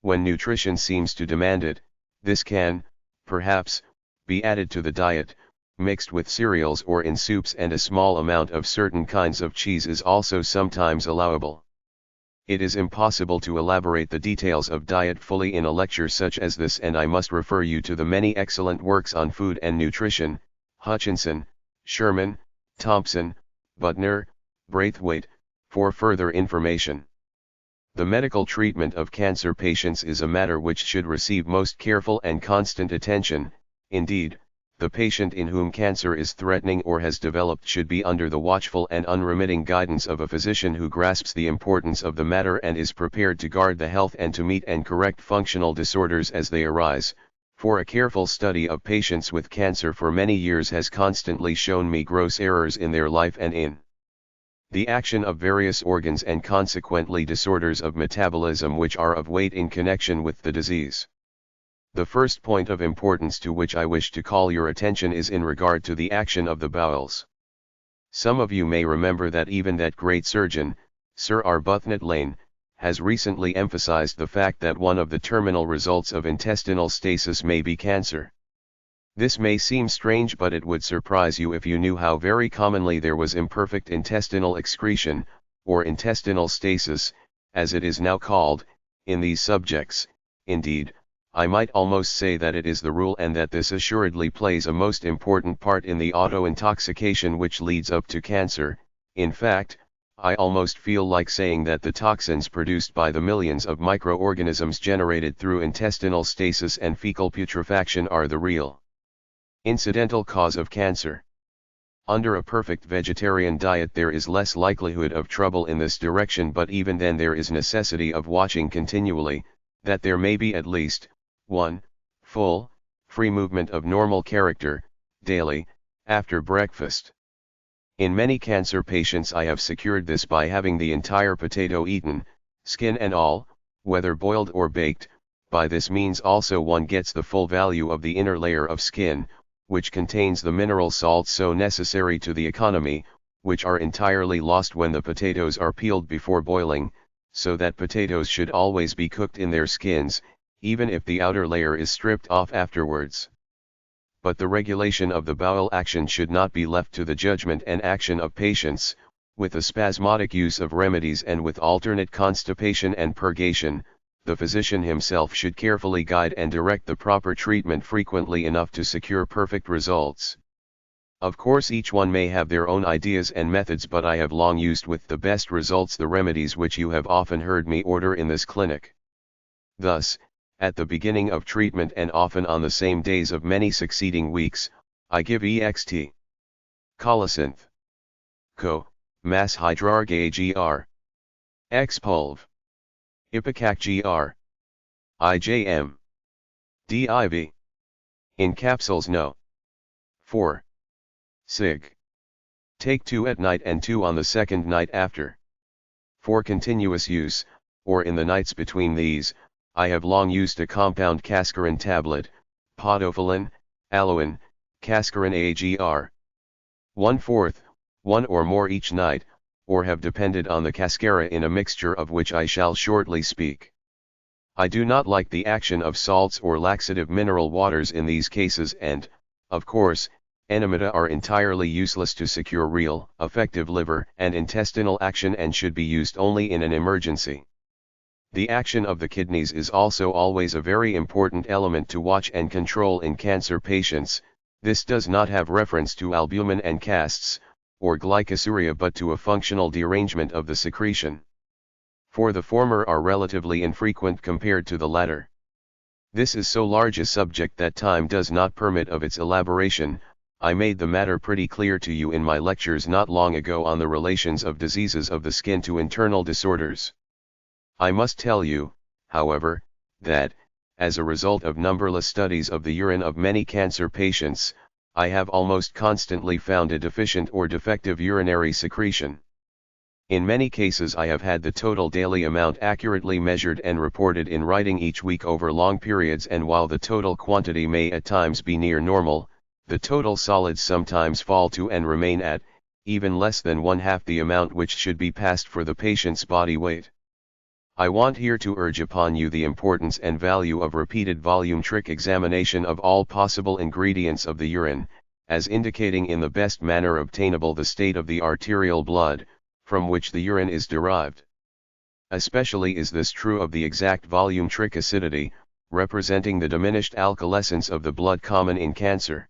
When nutrition seems to demand it, this can, perhaps, be added to the diet, mixed with cereals or in soups, and a small amount of certain kinds of cheese is also sometimes allowable. It is impossible to elaborate the details of diet fully in a lecture such as this, and I must refer you to the many excellent works on food and nutrition, Hutchinson, Sherman, Thompson, Butner, Braithwaite, for further information. The medical treatment of cancer patients is a matter which should receive most careful and constant attention. Indeed, the patient in whom cancer is threatening or has developed should be under the watchful and unremitting guidance of a physician who grasps the importance of the matter and is prepared to guard the health and to meet and correct functional disorders as they arise, for a careful study of patients with cancer for many years has constantly shown me gross errors in their life and in the action of various organs, and consequently disorders of metabolism which are of weight in connection with the disease. The first point of importance to which I wish to call your attention is in regard to the action of the bowels. Some of you may remember that even that great surgeon, Sir Arbuthnot Lane, has recently emphasized the fact that one of the terminal results of intestinal stasis may be cancer. This may seem strange, but it would surprise you if you knew how very commonly there was imperfect intestinal excretion, or intestinal stasis, as it is now called, in these subjects. Indeed, I might almost say that it is the rule, and that this assuredly plays a most important part in the auto-intoxication which leads up to cancer. In fact, I almost feel like saying that the toxins produced by the millions of microorganisms generated through intestinal stasis and fecal putrefaction are the real incidental cause of cancer. Under a perfect vegetarian diet there is less likelihood of trouble in this direction, but even then there is necessity of watching continually, that there may be at least 1. Full, free movement of normal character, daily, after breakfast. In many cancer patients I have secured this by having the entire potato eaten, skin and all, whether boiled or baked. By this means also one gets the full value of the inner layer of skin, which contains the mineral salts so necessary to the economy, which are entirely lost when the potatoes are peeled before boiling, so that potatoes should always be cooked in their skins, even if the outer layer is stripped off afterwards. But the regulation of the bowel action should not be left to the judgment and action of patients, With the spasmodic use of remedies and with alternate constipation and purgation, the physician himself should carefully guide and direct the proper treatment frequently enough to secure perfect results. Of course, each one may have their own ideas and methods, but I have long used with the best results the remedies which you have often heard me order in this clinic. Thus, at the beginning of treatment and often on the same days of many succeeding weeks, I give ext. Colocynth. Co. Mass Hydrarg gr. Expulv. Ipecac gr. IJM. DIV. In capsules No. 4. Sig. Take 2 at night and 2 on the second night after. For continuous use, or in the nights between these, I have long used a compound cascarin tablet, podophyllin, aloin, cascarin agr. 1/4, 1 or more each night, or have depended on the cascara in a mixture of which I shall shortly speak. I do not like the action of salts or laxative mineral waters in these cases, and, of course, enemata are entirely useless to secure real, effective liver and intestinal action and should be used only in an emergency. The action of the kidneys is also always a very important element to watch and control in cancer patients. This does not have reference to albumin and casts, or glycosuria, but to a functional derangement of the secretion. For the former are relatively infrequent compared to the latter. This is so large a subject that time does not permit of its elaboration. I made the matter pretty clear to you in my lectures not long ago on the relations of diseases of the skin to internal disorders. I must tell you, however, that, as a result of numberless studies of the urine of many cancer patients, I have almost constantly found a deficient or defective urinary secretion. In many cases I have had the total daily amount accurately measured and reported in writing each week over long periods, and while the total quantity may at times be near normal, the total solids sometimes fall to and remain at, even less than 1/2 the amount which should be passed for the patient's body weight. I want here to urge upon you the importance and value of repeated volumetric examination of all possible ingredients of the urine, as indicating in the best manner obtainable the state of the arterial blood, from which the urine is derived. Especially is this true of the exact volumetric acidity, representing the diminished alkaliscence of the blood common in cancer.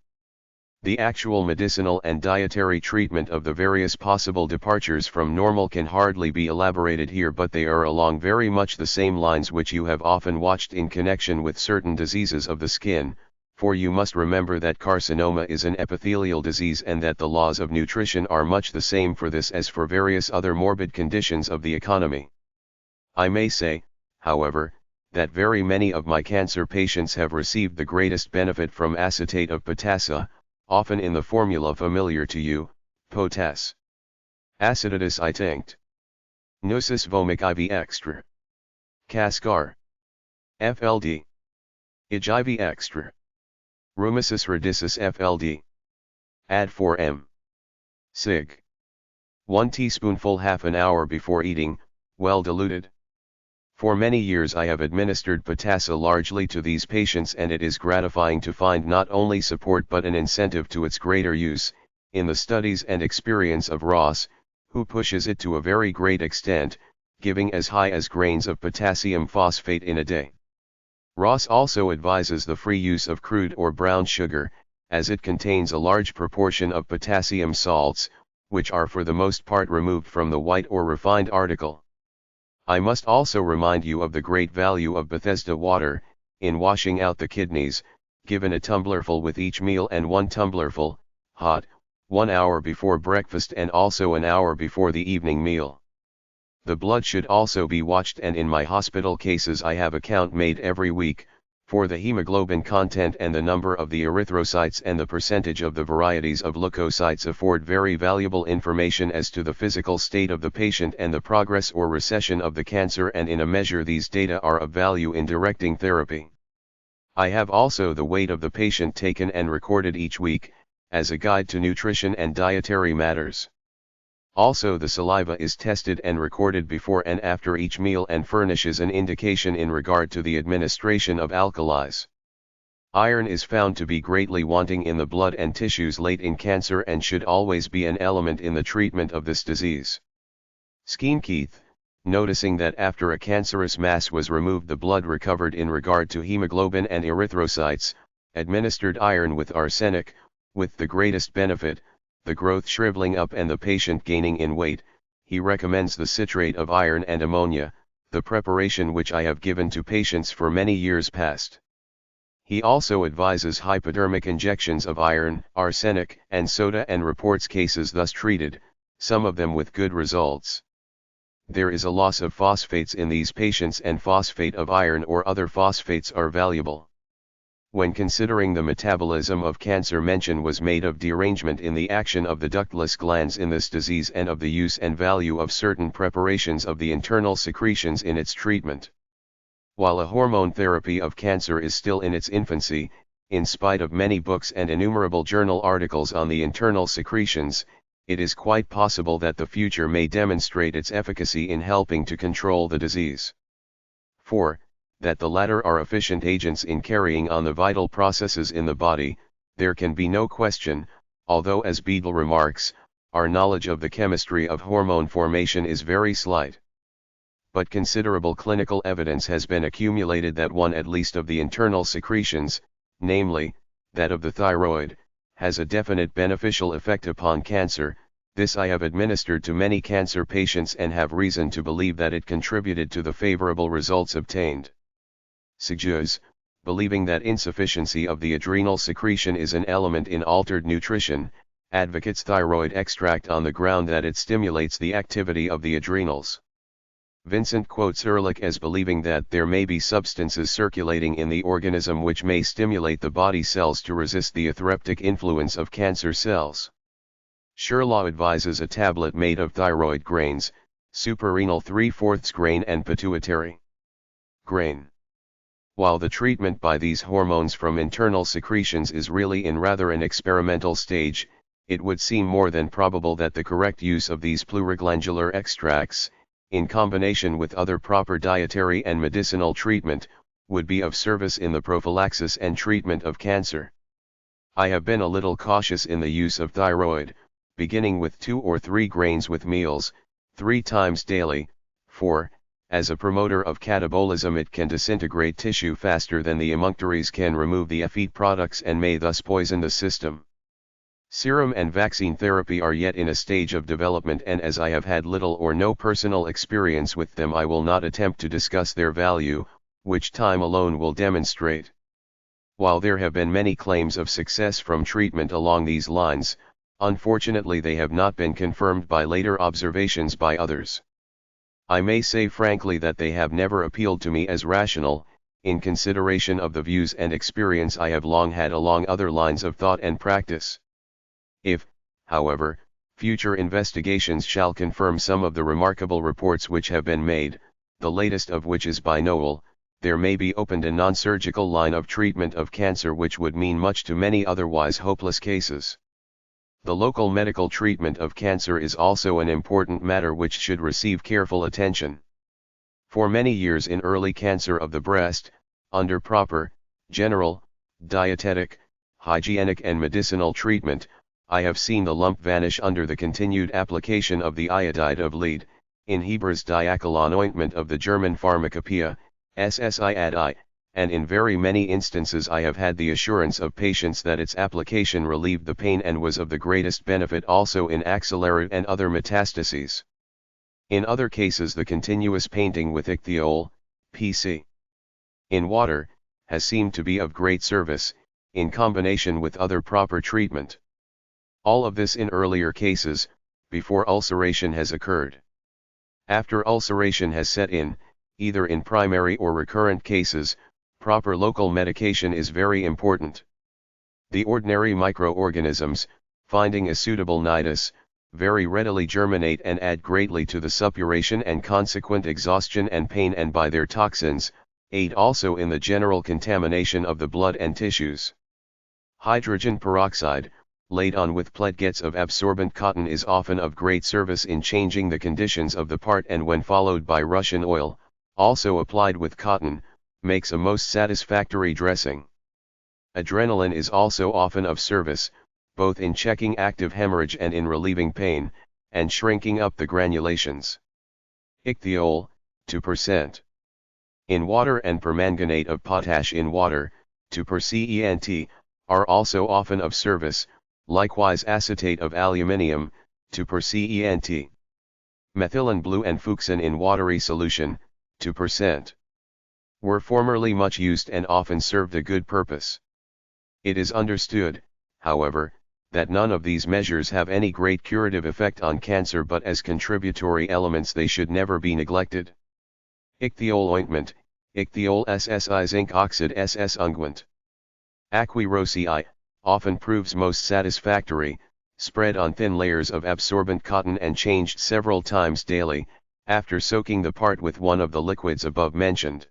The actual medicinal and dietary treatment of the various possible departures from normal can hardly be elaborated here, but they are along very much the same lines which you have often watched in connection with certain diseases of the skin, for you must remember that carcinoma is an epithelial disease and that the laws of nutrition are much the same for this as for various other morbid conditions of the economy. I may say, however, that very many of my cancer patients have received the greatest benefit from acetate of potassium, often in the formula familiar to you, potass. Aciditas I tinct. Gnosis vomic IV extra. Cascar. FLD. Ig IV extra. Rumesis radicis FLD. Add 4 Sig. 1 teaspoonful half an hour before eating, well diluted. For many years I have administered potassium largely to these patients, and it is gratifying to find not only support but an incentive to its greater use, in the studies and experience of Ross, who pushes it to a very great extent, giving as high as grains of potassium phosphate in a day. Ross also advises the free use of crude or brown sugar, as it contains a large proportion of potassium salts, which are for the most part removed from the white or refined article. I must also remind you of the great value of Bethesda water, in washing out the kidneys, given a tumblerful with each meal and 1 tumblerful, hot, 1 hour before breakfast and also an hour before the evening meal. The blood should also be watched, and in my hospital cases I have a count made every week, for the hemoglobin content and the number of the erythrocytes and the percentage of the varieties of leukocytes afford very valuable information as to the physical state of the patient and the progress or recession of the cancer, and in a measure these data are of value in directing therapy. I have also the weight of the patient taken and recorded each week, as a guide to nutrition and dietary matters. Also the saliva is tested and recorded before and after each meal and furnishes an indication in regard to the administration of alkalis. Iron is found to be greatly wanting in the blood and tissues late in cancer and should always be an element in the treatment of this disease. Skeenkeith, noticing that after a cancerous mass was removed the blood recovered in regard to hemoglobin and erythrocytes, administered iron with arsenic, with the greatest benefit, the growth shriveling up and the patient gaining in weight, he recommends the citrate of iron and ammonia, the preparation which I have given to patients for many years past. He also advises hypodermic injections of iron, arsenic, and soda and reports cases thus treated, some of them with good results. There is a loss of phosphates in these patients and phosphate of iron or other phosphates are valuable. When considering the metabolism of cancer, mention was made of derangement in the action of the ductless glands in this disease and of the use and value of certain preparations of the internal secretions in its treatment. While a hormone therapy of cancer is still in its infancy, in spite of many books and innumerable journal articles on the internal secretions, it is quite possible that the future may demonstrate its efficacy in helping to control the disease. 4. That the latter are efficient agents in carrying on the vital processes in the body, there can be no question, although as Beadle remarks, our knowledge of the chemistry of hormone formation is very slight. But considerable clinical evidence has been accumulated that one at least of the internal secretions, namely, that of the thyroid, has a definite beneficial effect upon cancer. This I have administered to many cancer patients and have reason to believe that it contributed to the favorable results obtained. Suggests, believing that insufficiency of the adrenal secretion is an element in altered nutrition, advocates thyroid extract on the ground that it stimulates the activity of the adrenals. Vincent quotes Ehrlich as believing that there may be substances circulating in the organism which may stimulate the body cells to resist the athreptic influence of cancer cells. Sherlaw advises a tablet made of thyroid grains, suprarenal 3/4 grain and pituitary grain. While the treatment by these hormones from internal secretions is really in rather an experimental stage, it would seem more than probable that the correct use of these pluriglandular extracts, in combination with other proper dietary and medicinal treatment, would be of service in the prophylaxis and treatment of cancer. I have been a little cautious in the use of thyroid, beginning with 2 or 3 grains with meals, 3 times daily, for, as a promoter of catabolism, it can disintegrate tissue faster than the emunctories can remove the effete products and may thus poison the system. Serum and vaccine therapy are yet in a stage of development, and as I have had little or no personal experience with them, I will not attempt to discuss their value, which time alone will demonstrate. While there have been many claims of success from treatment along these lines, unfortunately they have not been confirmed by later observations by others. I may say frankly that they have never appealed to me as rational, in consideration of the views and experience I have long had along other lines of thought and practice. If, however, future investigations shall confirm some of the remarkable reports which have been made, the latest of which is by Noel, there may be opened a non-surgical line of treatment of cancer which would mean much to many otherwise hopeless cases. The local medical treatment of cancer is also an important matter which should receive careful attention. For many years in early cancer of the breast, under proper, general, dietetic, hygienic and medicinal treatment, I have seen the lump vanish under the continued application of the iodide of lead, in Heber's diachylon ointment of the German pharmacopoeia, SSI, and in very many instances I have had the assurance of patients that its application relieved the pain and was of the greatest benefit also in axillary and other metastases. In other cases the continuous painting with ichthyol, PC, in water, has seemed to be of great service, in combination with other proper treatment. All of this in earlier cases, before ulceration has occurred. After ulceration has set in, either in primary or recurrent cases, proper local medication is very important. The ordinary microorganisms, finding a suitable nidus, very readily germinate and add greatly to the suppuration and consequent exhaustion and pain, and by their toxins, aid also in the general contamination of the blood and tissues. Hydrogen peroxide, laid on with platelets of absorbent cotton, is often of great service in changing the conditions of the part, and when followed by Russian oil, also applied with cotton, makes a most satisfactory dressing. Adrenaline is also often of service, both in checking active hemorrhage and in relieving pain, and shrinking up the granulations. Ichthiol, 2%. In water and permanganate of potash in water, 2%, are also often of service, likewise acetate of aluminium, 2%. Methylene blue and fuchsin in watery solution, 2%. Were formerly much used and often served a good purpose. It is understood, however, that none of these measures have any great curative effect on cancer, but as contributory elements they should never be neglected. Ichthiol ointment, Ichthiol SSI zinc oxide SS unguent. Aqui rosei, often proves most satisfactory, spread on thin layers of absorbent cotton and changed several times daily, after soaking the part with one of the liquids above mentioned.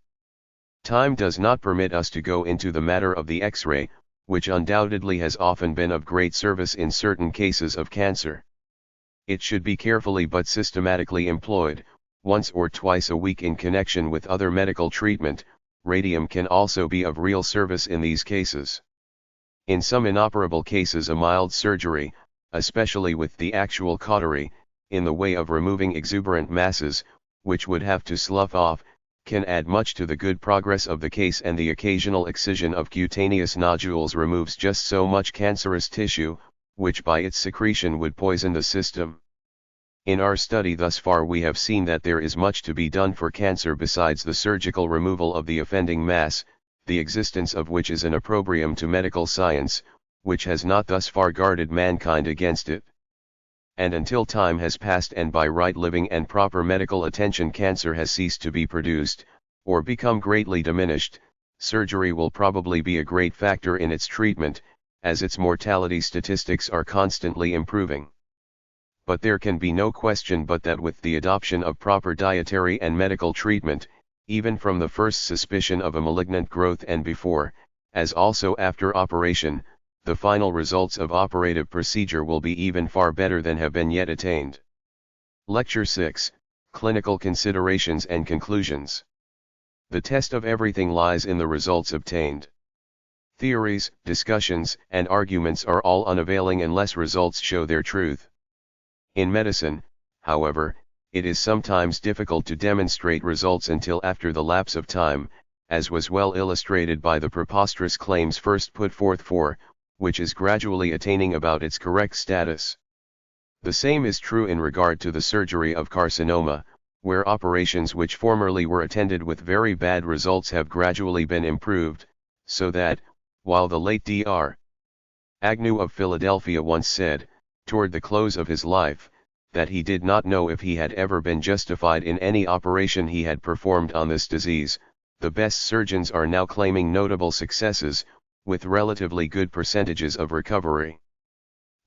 Time does not permit us to go into the matter of the X-ray, which undoubtedly has often been of great service in certain cases of cancer. It should be carefully but systematically employed, once or twice a week in connection with other medical treatment. Radium can also be of real service in these cases. In some inoperable cases a mild surgery, especially with the actual cautery, in the way of removing exuberant masses, which would have to slough off, can add much to the good progress of the case, and the occasional excision of cutaneous nodules removes just so much cancerous tissue, which by its secretion would poison the system. In our study thus far we have seen that there is much to be done for cancer besides the surgical removal of the offending mass, the existence of which is an opprobrium to medical science, which has not thus far guarded mankind against it. And until time has passed and by right living and proper medical attention cancer has ceased to be produced, or become greatly diminished, surgery will probably be a great factor in its treatment, as its mortality statistics are constantly improving. But there can be no question but that with the adoption of proper dietary and medical treatment, even from the first suspicion of a malignant growth and before, as also after operation, the final results of operative procedure will be even far better than have been yet attained. Lecture 6, Clinical Considerations and Conclusions. The test of everything lies in the results obtained. Theories, discussions, and arguments are all unavailing unless results show their truth. In medicine, however, it is sometimes difficult to demonstrate results until after the lapse of time, as was well illustrated by the preposterous claims first put forth for, which is gradually attaining about its correct status. The same is true in regard to the surgery of carcinoma, where operations which formerly were attended with very bad results have gradually been improved, so that, while the late Dr. Agnew of Philadelphia once said, toward the close of his life, that he did not know if he had ever been justified in any operation he had performed on this disease, the best surgeons are now claiming notable successes, with relatively good percentages of recovery.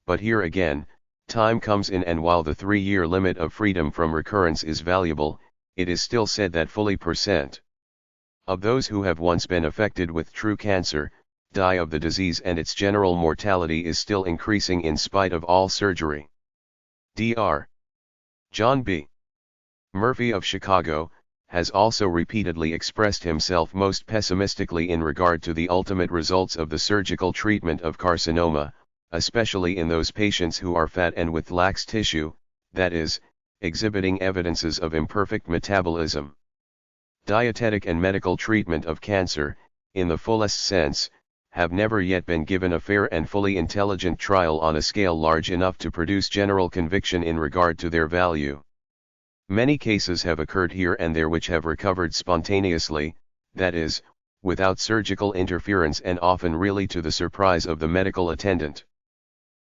But here again, time comes in, and while the 3-year limit of freedom from recurrence is valuable, it is still said that fully % of those who have once been affected with true cancer, die of the disease, and its general mortality is still increasing in spite of all surgery. Dr. John B. Murphy of Chicago has also repeatedly expressed himself most pessimistically in regard to the ultimate results of the surgical treatment of carcinoma, especially in those patients who are fat and with lax tissue, that is, exhibiting evidences of imperfect metabolism. Dietetic and medical treatment of cancer, in the fullest sense, have never yet been given a fair and fully intelligent trial on a scale large enough to produce general conviction in regard to their value. Many cases have occurred here and there which have recovered spontaneously, that is, without surgical interference, and often really to the surprise of the medical attendant.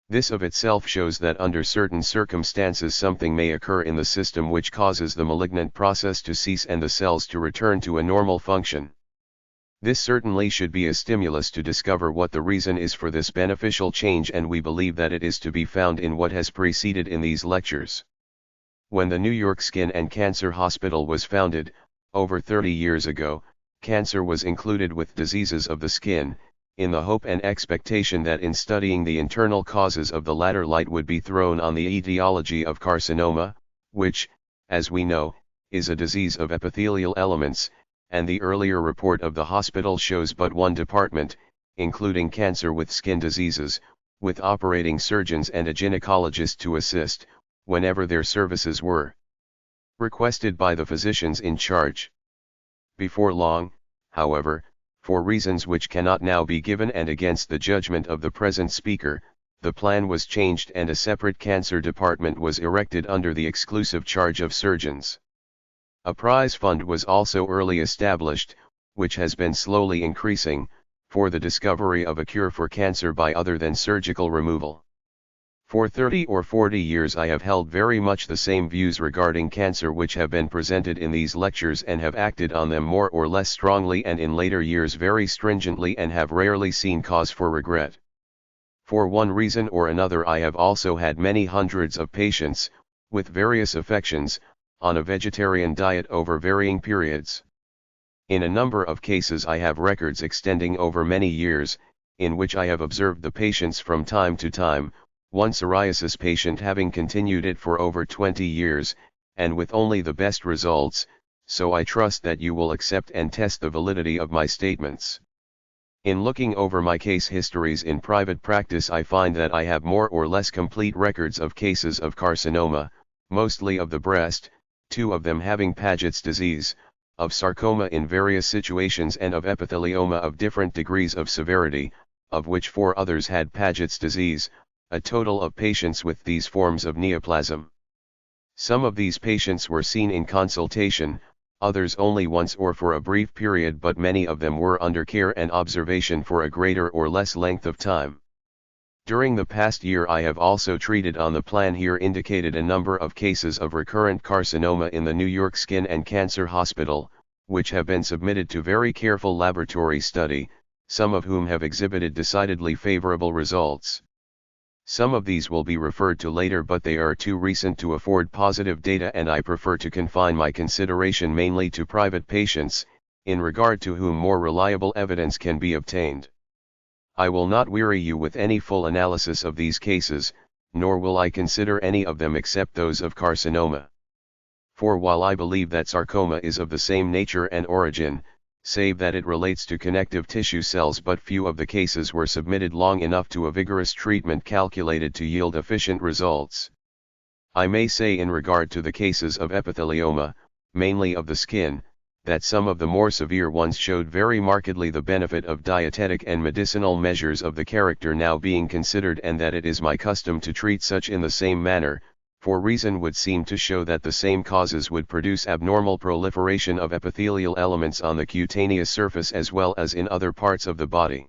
This of itself shows that under certain circumstances something may occur in the system which causes the malignant process to cease and the cells to return to a normal function. This certainly should be a stimulus to discover what the reason is for this beneficial change, and we believe that it is to be found in what has preceded in these lectures. When the New York Skin and Cancer Hospital was founded, over 30 years ago, cancer was included with diseases of the skin, in the hope and expectation that in studying the internal causes of the latter light would be thrown on the etiology of carcinoma, which, as we know, is a disease of epithelial elements, and the earlier report of the hospital shows but one department, including cancer with skin diseases, with operating surgeons and a gynecologist to assist, whenever their services were requested by the physicians in charge. Before long, however, for reasons which cannot now be given and against the judgment of the present speaker, the plan was changed and a separate cancer department was erected under the exclusive charge of surgeons. A prize fund was also early established, which has been slowly increasing, for the discovery of a cure for cancer by other than surgical removal. For 30 or 40 years I have held very much the same views regarding cancer which have been presented in these lectures and have acted on them more or less strongly and in later years very stringently and have rarely seen cause for regret. For one reason or another I have also had many hundreds of patients, with various affections, on a vegetarian diet over varying periods. In a number of cases I have records extending over many years, in which I have observed the patients from time to time, one psoriasis patient having continued it for over 20 years, and with only the best results, so I trust that you will accept and test the validity of my statements. In looking over my case histories in private practice I find that I have more or less complete records of cases of carcinoma, mostly of the breast, 2 of them having Paget's disease, of sarcoma in various situations and of epithelioma of different degrees of severity, of which 4 others had Paget's disease, a total of patients with these forms of neoplasm. Some of these patients were seen in consultation, others only once or for a brief period, but many of them were under care and observation for a greater or less length of time. During the past year I have also treated on the plan here indicated a number of cases of recurrent carcinoma in the New York Skin and Cancer Hospital, which have been submitted to very careful laboratory study, some of whom have exhibited decidedly favorable results. Some of these will be referred to later, but they are too recent to afford positive data and I prefer to confine my consideration mainly to private patients, in regard to whom more reliable evidence can be obtained. I will not weary you with any full analysis of these cases, nor will I consider any of them except those of carcinoma. For while I believe that sarcoma is of the same nature and origin, save that it relates to connective tissue cells, but few of the cases were submitted long enough to a vigorous treatment calculated to yield efficient results. I may say in regard to the cases of epithelioma, mainly of the skin, that some of the more severe ones showed very markedly the benefit of dietetic and medicinal measures of the character now being considered, and that it is my custom to treat such in the same manner, for reason would seem to show that the same causes would produce abnormal proliferation of epithelial elements on the cutaneous surface as well as in other parts of the body.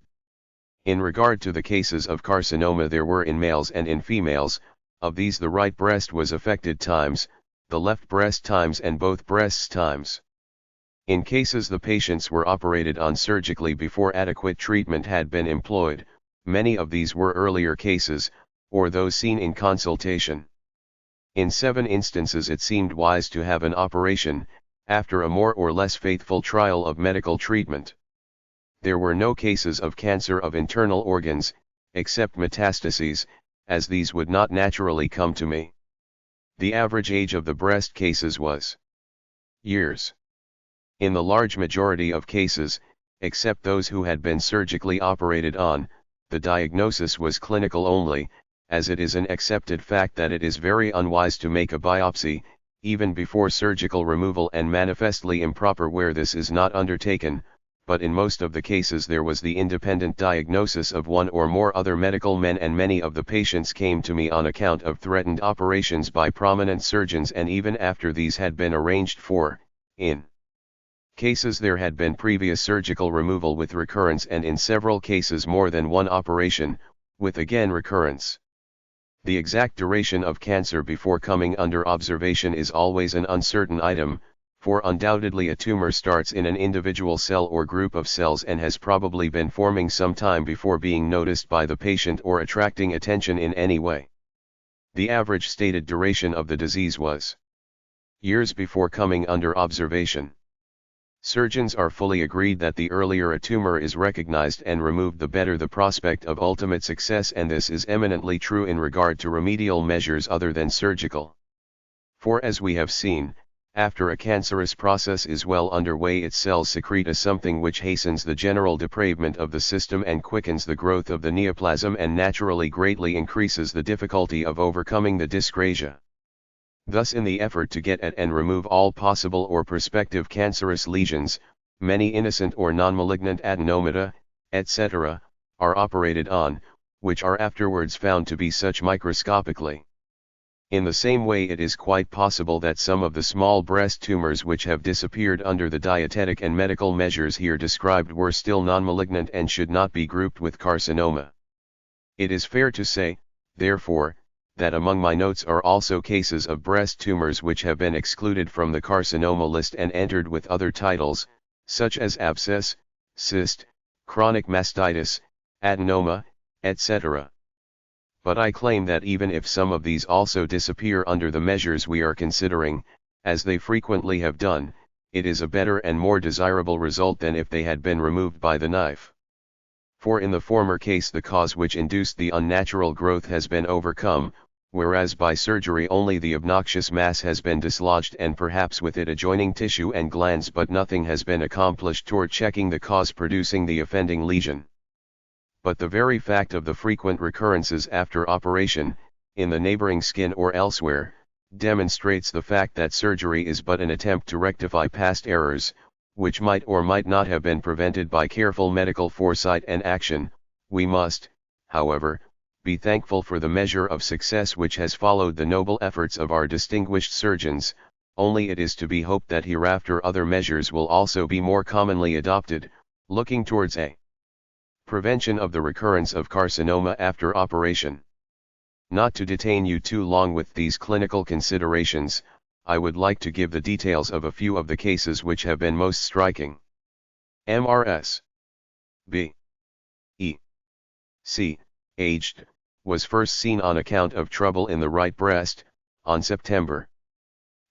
In regard to the cases of carcinoma, there were in males and in females. Of these the right breast was affected times, the left breast times, and both breasts times. In cases the patients were operated on surgically before adequate treatment had been employed. Many of these were earlier cases, or those seen in consultation. In 7 instances it seemed wise to have an operation, after a more or less faithful trial of medical treatment. There were no cases of cancer of internal organs, except metastases, as these would not naturally come to me. The average age of the breast cases was years. In the large majority of cases, except those who had been surgically operated on, the diagnosis was clinical only, as it is an accepted fact that it is very unwise to make a biopsy, even before surgical removal, and manifestly improper where this is not undertaken, but in most of the cases there was the independent diagnosis of one or more other medical men, and many of the patients came to me on account of threatened operations by prominent surgeons, and even after these had been arranged for, in cases there had been previous surgical removal with recurrence, and in several cases more than one operation, with again recurrence. The exact duration of cancer before coming under observation is always an uncertain item, for undoubtedly a tumor starts in an individual cell or group of cells and has probably been forming some time before being noticed by the patient or attracting attention in any way. The average stated duration of the disease was years before coming under observation. Surgeons are fully agreed that the earlier a tumor is recognized and removed, the better the prospect of ultimate success, and this is eminently true in regard to remedial measures other than surgical. For as we have seen, After a cancerous process is well underway, its cells secrete a something which hastens the general depravement of the system and quickens the growth of the neoplasm and naturally greatly increases the difficulty of overcoming the dyscrasia. Thus, in the effort to get at and remove all possible or prospective cancerous lesions, many innocent or non-malignant adenomata, etc., are operated on, which are afterwards found to be such microscopically. In the same way, it is quite possible that some of the small breast tumors which have disappeared under the dietetic and medical measures here described were still non-malignant and should not be grouped with carcinoma. It is fair to say, therefore, that among my notes are also cases of breast tumors which have been excluded from the carcinoma list and entered with other titles, such as abscess, cyst, chronic mastitis, adenoma, etc. But I claim that even if some of these also disappear under the measures we are considering, as they frequently have done, it is a better and more desirable result than if they had been removed by the knife. For in the former case the cause which induced the unnatural growth has been overcome, whereas by surgery only the obnoxious mass has been dislodged and perhaps with it adjoining tissue and glands, but nothing has been accomplished toward checking the cause producing the offending lesion. But the very fact of the frequent recurrences after operation, in the neighboring skin or elsewhere, demonstrates the fact that surgery is but an attempt to rectify past errors, which might or might not have been prevented by careful medical foresight and action. We must, however, be thankful for the measure of success which has followed the noble efforts of our distinguished surgeons, only it is to be hoped that hereafter other measures will also be more commonly adopted, looking towards a prevention of the recurrence of carcinoma after operation. Not to detain you too long with these clinical considerations, I would like to give the details of a few of the cases which have been most striking. MRS. B. E. C. Aged, was first seen on account of trouble in the right breast, on September.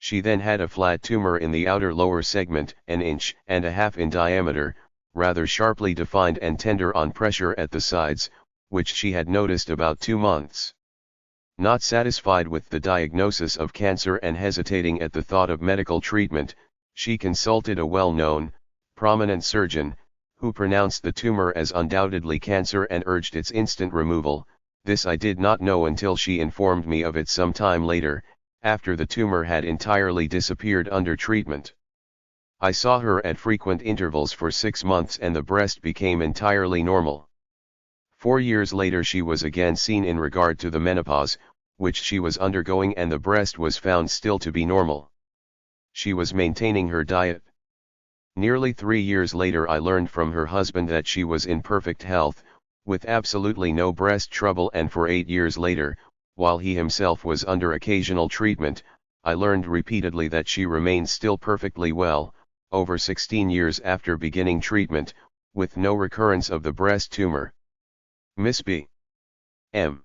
She then had a flat tumor in the outer lower segment, an inch and a half in diameter, rather sharply defined and tender on pressure at the sides, which she had noticed about 2 months. Not satisfied with the diagnosis of cancer and hesitating at the thought of medical treatment, she consulted a well-known, prominent surgeon, who pronounced the tumor as undoubtedly cancer and urged its instant removal. This I did not know until she informed me of it some time later, after the tumor had entirely disappeared under treatment. I saw her at frequent intervals for 6 months and the breast became entirely normal. 4 years later she was again seen in regard to the menopause, which she was undergoing, and the breast was found still to be normal. She was maintaining her diet. Nearly 3 years later I learned from her husband that she was in perfect health, with absolutely no breast trouble, and for 8 years later, while he himself was under occasional treatment, I learned repeatedly that she remained still perfectly well, over 16 years after beginning treatment, with no recurrence of the breast tumor. Miss B. M.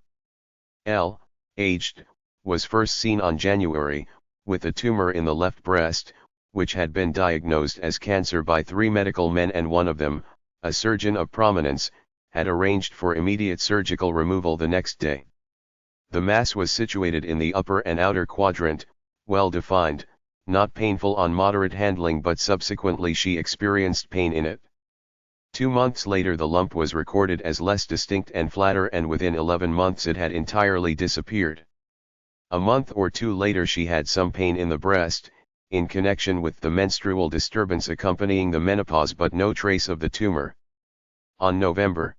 L. Aged, was first seen on January, with a tumor in the left breast, which had been diagnosed as cancer by 3 medical men, and one of them, a surgeon of prominence, had arranged for immediate surgical removal the next day. The mass was situated in the upper and outer quadrant, well defined, not painful on moderate handling, but subsequently she experienced pain in it. 2 months later the lump was recorded as less distinct and flatter, and within 11 months it had entirely disappeared. A month or 2 later she had some pain in the breast, in connection with the menstrual disturbance accompanying the menopause, but no trace of the tumor. On November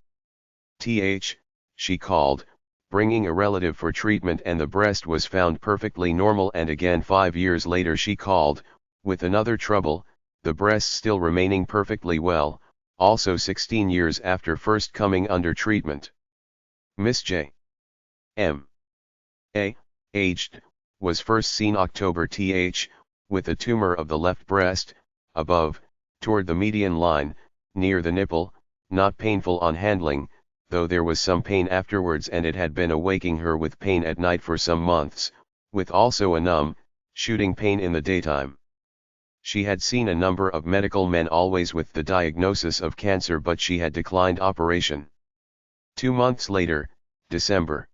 th, she called, bringing a relative for treatment, and the breast was found perfectly normal, and again 5 years later she called, with another trouble, the breast still remaining perfectly well, also 16 years after first coming under treatment. Miss J. M. A. Aged, was first seen October th, with a tumor of the left breast, above, toward the median line, near the nipple, not painful on handling, though there was some pain afterwards, and it had been awaking her with pain at night for some months, with also a numb, shooting pain in the daytime. She had seen a number of medical men, always with the diagnosis of cancer, but she had declined operation. 2 months later, December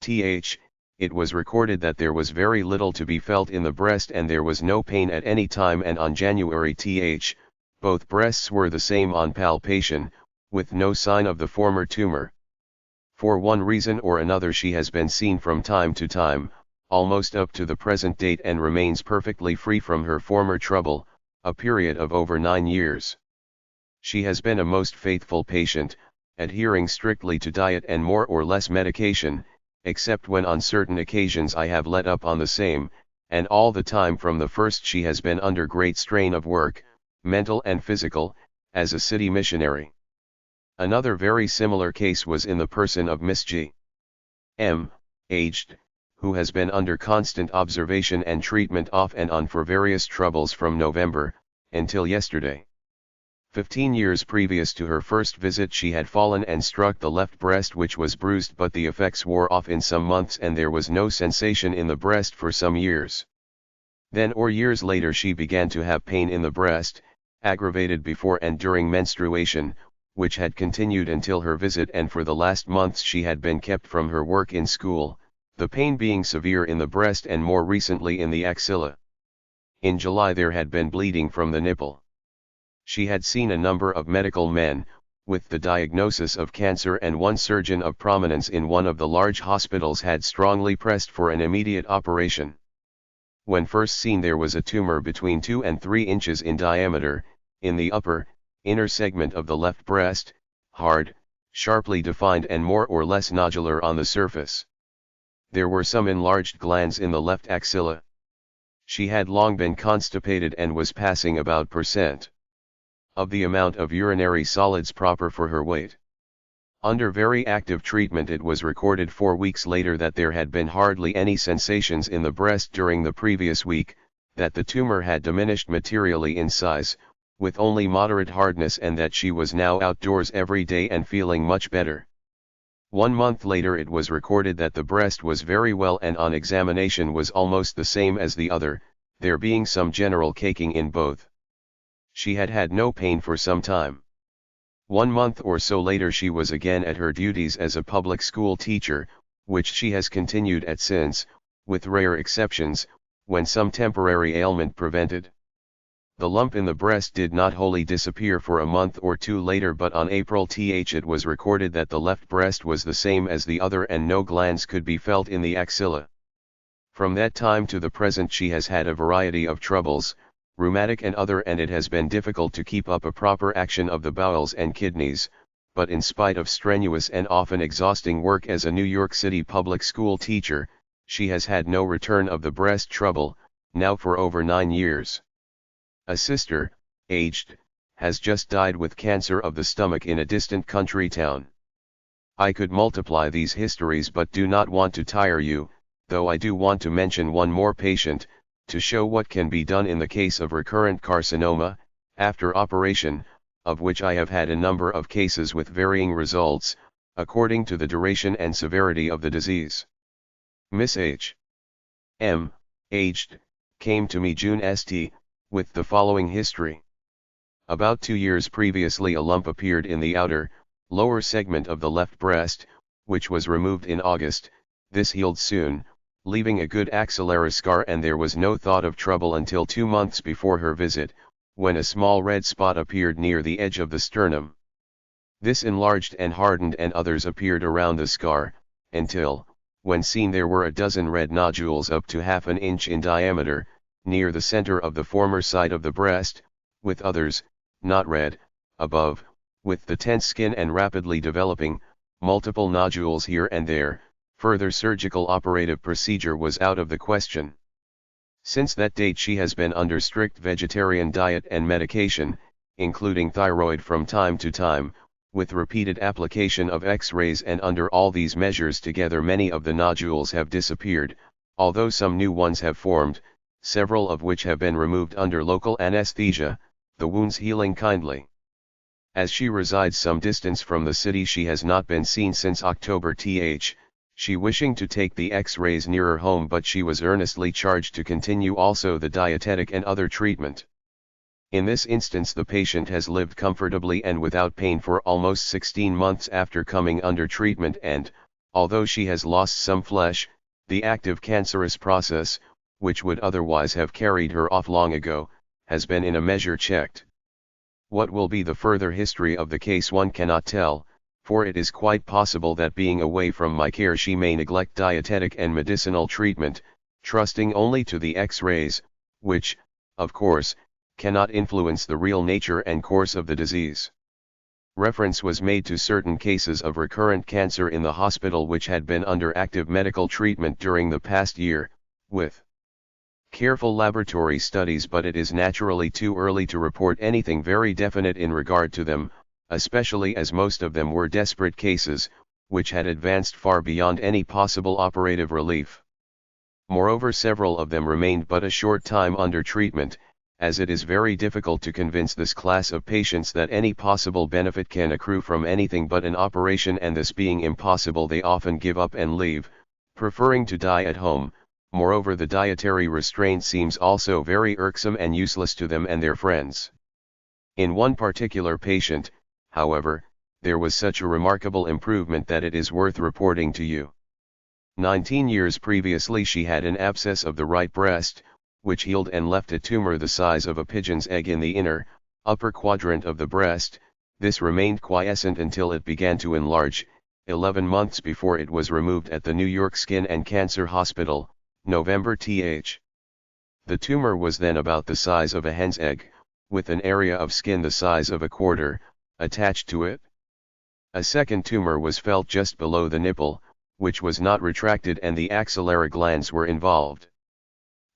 th, it was recorded that there was very little to be felt in the breast and there was no pain at any time, and on January both breasts were the same on palpation, with no sign of the former tumor. For one reason or another she has been seen from time to time, almost up to the present date, and remains perfectly free from her former trouble, a period of over 9 years. She has been a most faithful patient, adhering strictly to diet and more or less medication, except when on certain occasions I have let up on the same, and all the time from the first she has been under great strain of work, mental and physical, as a city missionary. Another very similar case was in the person of Miss G. M., aged, who has been under constant observation and treatment off and on for various troubles from November, until yesterday. 15 years previous to her first visit she had fallen and struck the left breast, which was bruised, but the effects wore off in some months and there was no sensation in the breast for some years. Then or years later she began to have pain in the breast, aggravated before and during menstruation, which had continued until her visit, and for the last months she had been kept from her work in school, the pain being severe in the breast and more recently in the axilla. In July there had been bleeding from the nipple. She had seen a number of medical men, with the diagnosis of cancer, and one surgeon of prominence in one of the large hospitals had strongly pressed for an immediate operation. When first seen there was a tumor between 2 and 3 inches in diameter, in the upper, inner segment of the left breast, hard, sharply defined and more or less nodular on the surface. There were some enlarged glands in the left axilla. She had long been constipated and was passing about % of the amount of urinary solids proper for her weight. Under very active treatment it was recorded 4 weeks later that there had been hardly any sensations in the breast during the previous week, that the tumor had diminished materially in size, with only moderate hardness, and that she was now outdoors every day and feeling much better. 1 month later it was recorded that the breast was very well and on examination was almost the same as the other, there being some general caking in both. She had had no pain for some time. 1 month or so later she was again at her duties as a public school teacher, which she has continued at since, with rare exceptions, when some temporary ailment prevented. The lump in the breast did not wholly disappear for a month or 2 later, but on April it was recorded that the left breast was the same as the other and no glands could be felt in the axilla. From that time to the present she has had a variety of troubles, rheumatic and other, and it has been difficult to keep up a proper action of the bowels and kidneys, but in spite of strenuous and often exhausting work as a New York City public school teacher, she has had no return of the breast trouble, now for over 9 years. A sister, aged, has just died with cancer of the stomach in a distant country town. I could multiply these histories but do not want to tire you, though I do want to mention one more patient, to show what can be done in the case of recurrent carcinoma, after operation, of which I have had a number of cases with varying results, according to the duration and severity of the disease. Miss H. M., aged, came to me June st., with the following history. About 2 years previously a lump appeared in the outer, lower segment of the left breast, which was removed in August. This healed soon, leaving a good axillary scar, and there was no thought of trouble until 2 months before her visit, when a small red spot appeared near the edge of the sternum. This enlarged and hardened, and others appeared around the scar, until, when seen, there were a dozen red nodules up to ½ an inch in diameter, near the center of the former side of the breast, with others, not red, above, with the tense skin and rapidly developing, multiple nodules here and there. Further surgical operative procedure was out of the question. Since that date she has been under strict vegetarian diet and medication, including thyroid from time to time, with repeated application of X-rays, and under all these measures together many of the nodules have disappeared, although some new ones have formed, several of which have been removed under local anesthesia, the wounds healing kindly. As she resides some distance from the city she has not been seen since October she wishing to take the X-rays nearer home, but she was earnestly charged to continue also the dietetic and other treatment. In this instance the patient has lived comfortably and without pain for almost 16 months after coming under treatment, and, although she has lost some flesh, The active cancerous process, which would otherwise have carried her off long ago, has been in a measure checked. What will be the further history of the case one cannot tell, for it is quite possible that being away from my care she may neglect dietetic and medicinal treatment, trusting only to the X-rays, which, of course, cannot influence the real nature and course of the disease. Reference was made to certain cases of recurrent cancer in the hospital which had been under active medical treatment during the past year, with careful laboratory studies, but it is naturally too early to report anything very definite in regard to them, especially as most of them were desperate cases, which had advanced far beyond any possible operative relief. Moreover, several of them remained but a short time under treatment, as it is very difficult to convince this class of patients that any possible benefit can accrue from anything but an operation, and this being impossible they often give up and leave, preferring to die at home. Moreover, the dietary restraint seems also very irksome and useless to them and their friends. In one particular patient, however, there was such a remarkable improvement that it is worth reporting to you. 19 years previously she had an abscess of the right breast, which healed and left a tumor the size of a pigeon's egg in the inner, upper quadrant of the breast. This remained quiescent until it began to enlarge, 11 months before it was removed at the New York Skin and Cancer Hospital, November th. The tumor was then about the size of a hen's egg, with an area of skin the size of a quarter, attached to it. A second tumor was felt just below the nipple, which was not retracted, and the axillary glands were involved.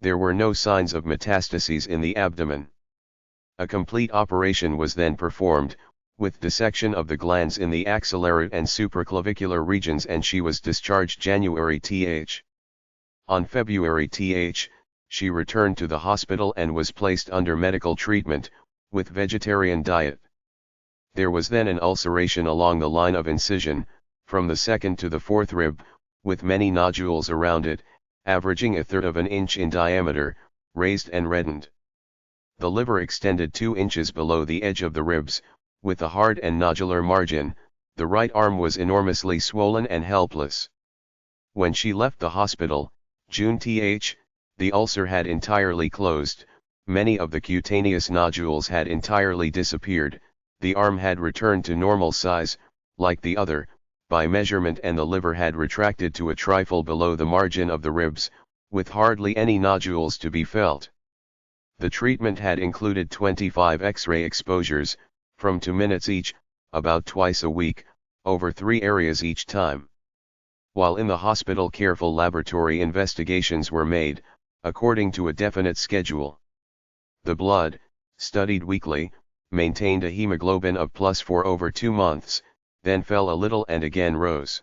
There were no signs of metastases in the abdomen. A complete operation was then performed, with dissection of the glands in the axillary and supraclavicular regions, and she was discharged January th. On February th, she returned to the hospital and was placed under medical treatment, with vegetarian diet. There was then an ulceration along the line of incision, from the second to the fourth rib, with many nodules around it, averaging 1/3 of an inch in diameter, raised and reddened. The liver extended 2 inches below the edge of the ribs, with a hard and nodular margin. The right arm was enormously swollen and helpless. When she left the hospital, June th, the ulcer had entirely closed, many of the cutaneous nodules had entirely disappeared, the arm had returned to normal size, like the other, by measurement, and the liver had retracted to a trifle below the margin of the ribs, with hardly any nodules to be felt. The treatment had included 25 X-ray exposures, from 2 minutes each, about twice a week, over 3 areas each time. While in the hospital, careful laboratory investigations were made, according to a definite schedule. The blood, studied weekly, maintained a hemoglobin of +4 for over 2 months, then fell a little and again rose.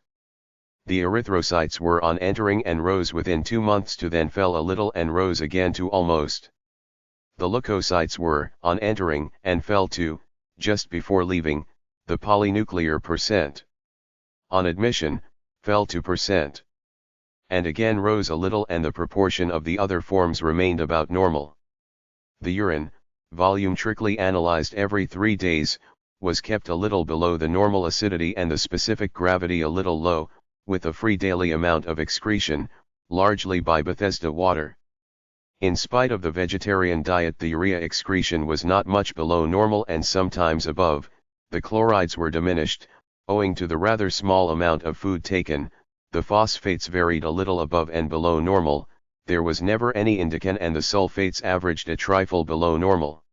The erythrocytes were on entering and rose within 2 months to then fell a little and rose again to almost. The leukocytes were on entering and fell to, just before leaving, the polynuclear percent. On admission, fell to percent. And again rose a little, and the proportion of the other forms remained about normal. The urine, volume strictly analyzed every 3 days, was kept a little below the normal acidity and the specific gravity a little low, with a free daily amount of excretion, largely by Bethesda water. In spite of the vegetarian diet, the urea excretion was not much below normal and sometimes above. The chlorides were diminished, owing to the rather small amount of food taken. The phosphates varied a little above and below normal. There was never any indican, and the sulfates averaged a trifle below normal.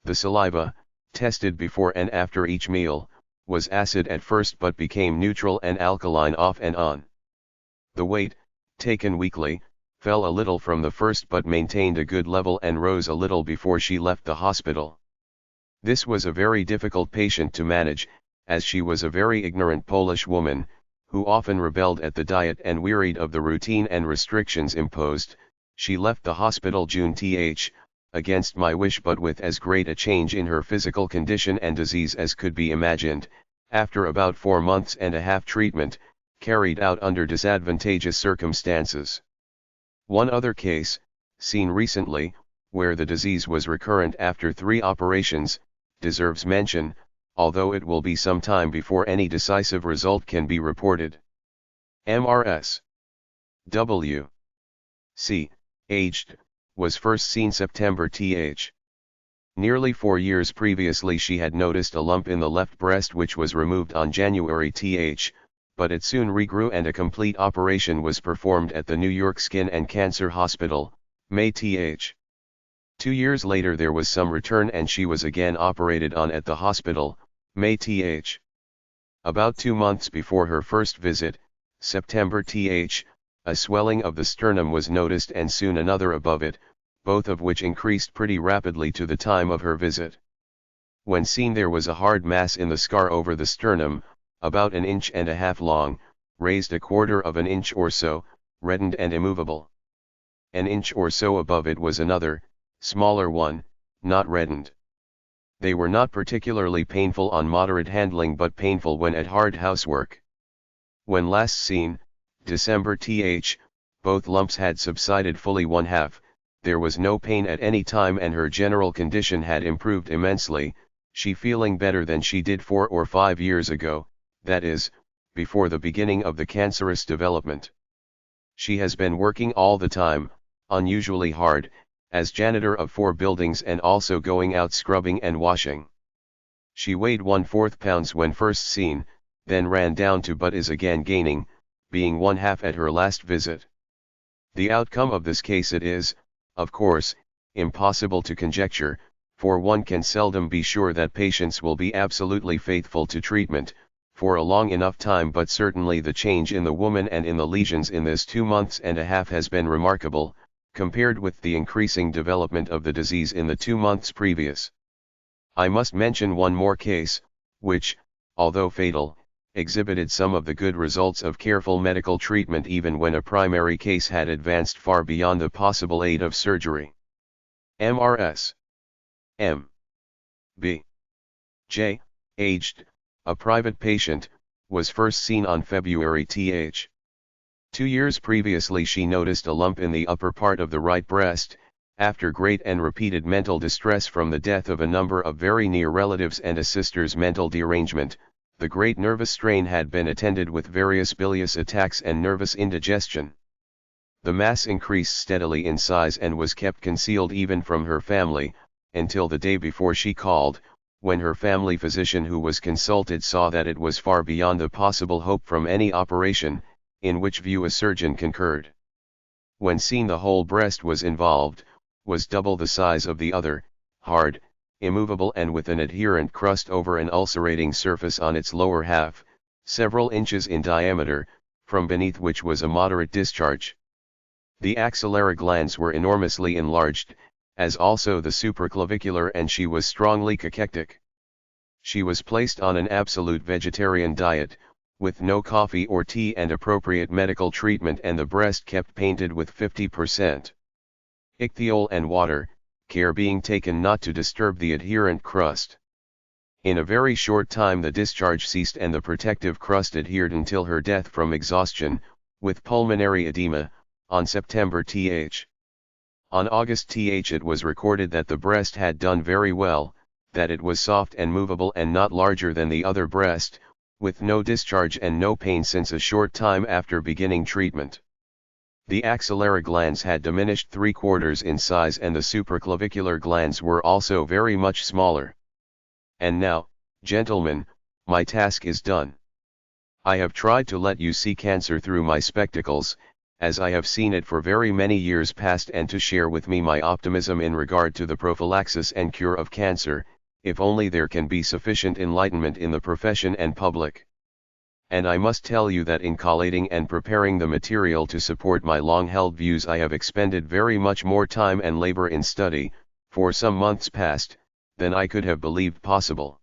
The saliva, tested before and after each meal, was acid at first but became neutral and alkaline off and on. The weight, taken weekly, fell a little from the first but maintained a good level and rose a little before she left the hospital. This was a very difficult patient to manage, as she was a very ignorant Polish woman, who often rebelled at the diet and wearied of the routine and restrictions imposed. She left the hospital June th, against my wish, but with as great a change in her physical condition and disease as could be imagined, after about 4 months and a half treatment, carried out under disadvantageous circumstances. One other case, seen recently, where the disease was recurrent after 3 operations, deserves mention, although it will be some time before any decisive result can be reported. Mrs. W. C. Aged, was first seen September th. Nearly 4 years previously she had noticed a lump in the left breast which was removed on January th, but it soon regrew and a complete operation was performed at the New York Skin and Cancer Hospital, May th. 2 years later there was some return and she was again operated on at the hospital, May th. About 2 months before her first visit, September th, a swelling of the sternum was noticed and soon another above it, both of which increased pretty rapidly to the time of her visit. When seen there was a hard mass in the scar over the sternum, about 1.5 inches long, raised 1/4 inch or so, reddened and immovable. 1 inch or so above it was another, smaller one, not reddened. They were not particularly painful on moderate handling but painful when at hard housework. When last seen, December th, both lumps had subsided fully 1/2, there was no pain at any time and her general condition had improved immensely, she feeling better than she did 4 or 5 years ago, that is, before the beginning of the cancerous development. She has been working all the time, unusually hard, as janitor of 4 buildings and also going out scrubbing and washing. She weighed 1/4 pounds when first seen, then ran down to but is again gaining, being 1/2 at her last visit. The outcome of this case it is, of course, impossible to conjecture, for one can seldom be sure that patients will be absolutely faithful to treatment, for a long enough time but certainly the change in the woman and in the lesions in this 2 months and a half has been remarkable, compared with the increasing development of the disease in the 2 months previous. I must mention one more case, which, although fatal, exhibited some of the good results of careful medical treatment even when a primary case had advanced far beyond the possible aid of surgery. Mrs. M. B. J, aged, a private patient, was first seen on February th. 2 years previously she noticed a lump in the upper part of the right breast, after great and repeated mental distress from the death of a number of very near relatives and a sister's mental derangement. The great nervous strain had been attended with various bilious attacks and nervous indigestion. The mass increased steadily in size and was kept concealed even from her family, until the day before she called, when her family physician who was consulted saw that it was far beyond the possible hope from any operation, in which view a surgeon concurred. When seen the whole breast was involved, was double the size of the other, hard, immovable and with an adherent crust over an ulcerating surface on its lower half, several inches in diameter, from beneath which was a moderate discharge. The axillary glands were enormously enlarged, as also the supraclavicular, and she was strongly cachectic. She was placed on an absolute vegetarian diet, with no coffee or tea and appropriate medical treatment, and the breast kept painted with 50% ichthyol and water, care being taken not to disturb the adherent crust. In a very short time the discharge ceased and the protective crust adhered until her death from exhaustion, with pulmonary edema, on September th. On August th it was recorded that the breast had done very well, that it was soft and movable and not larger than the other breast, with no discharge and no pain since a short time after beginning treatment. The axillary glands had diminished 3/4 in size and the supraclavicular glands were also very much smaller. And now, gentlemen, my task is done. I have tried to let you see cancer through my spectacles, as I have seen it for very many years past, and to share with me my optimism in regard to the prophylaxis and cure of cancer, if only there can be sufficient enlightenment in the profession and public. And I must tell you that in collating and preparing the material to support my long-held views I have expended very much more time and labor in study, for some months past, than I could have believed possible.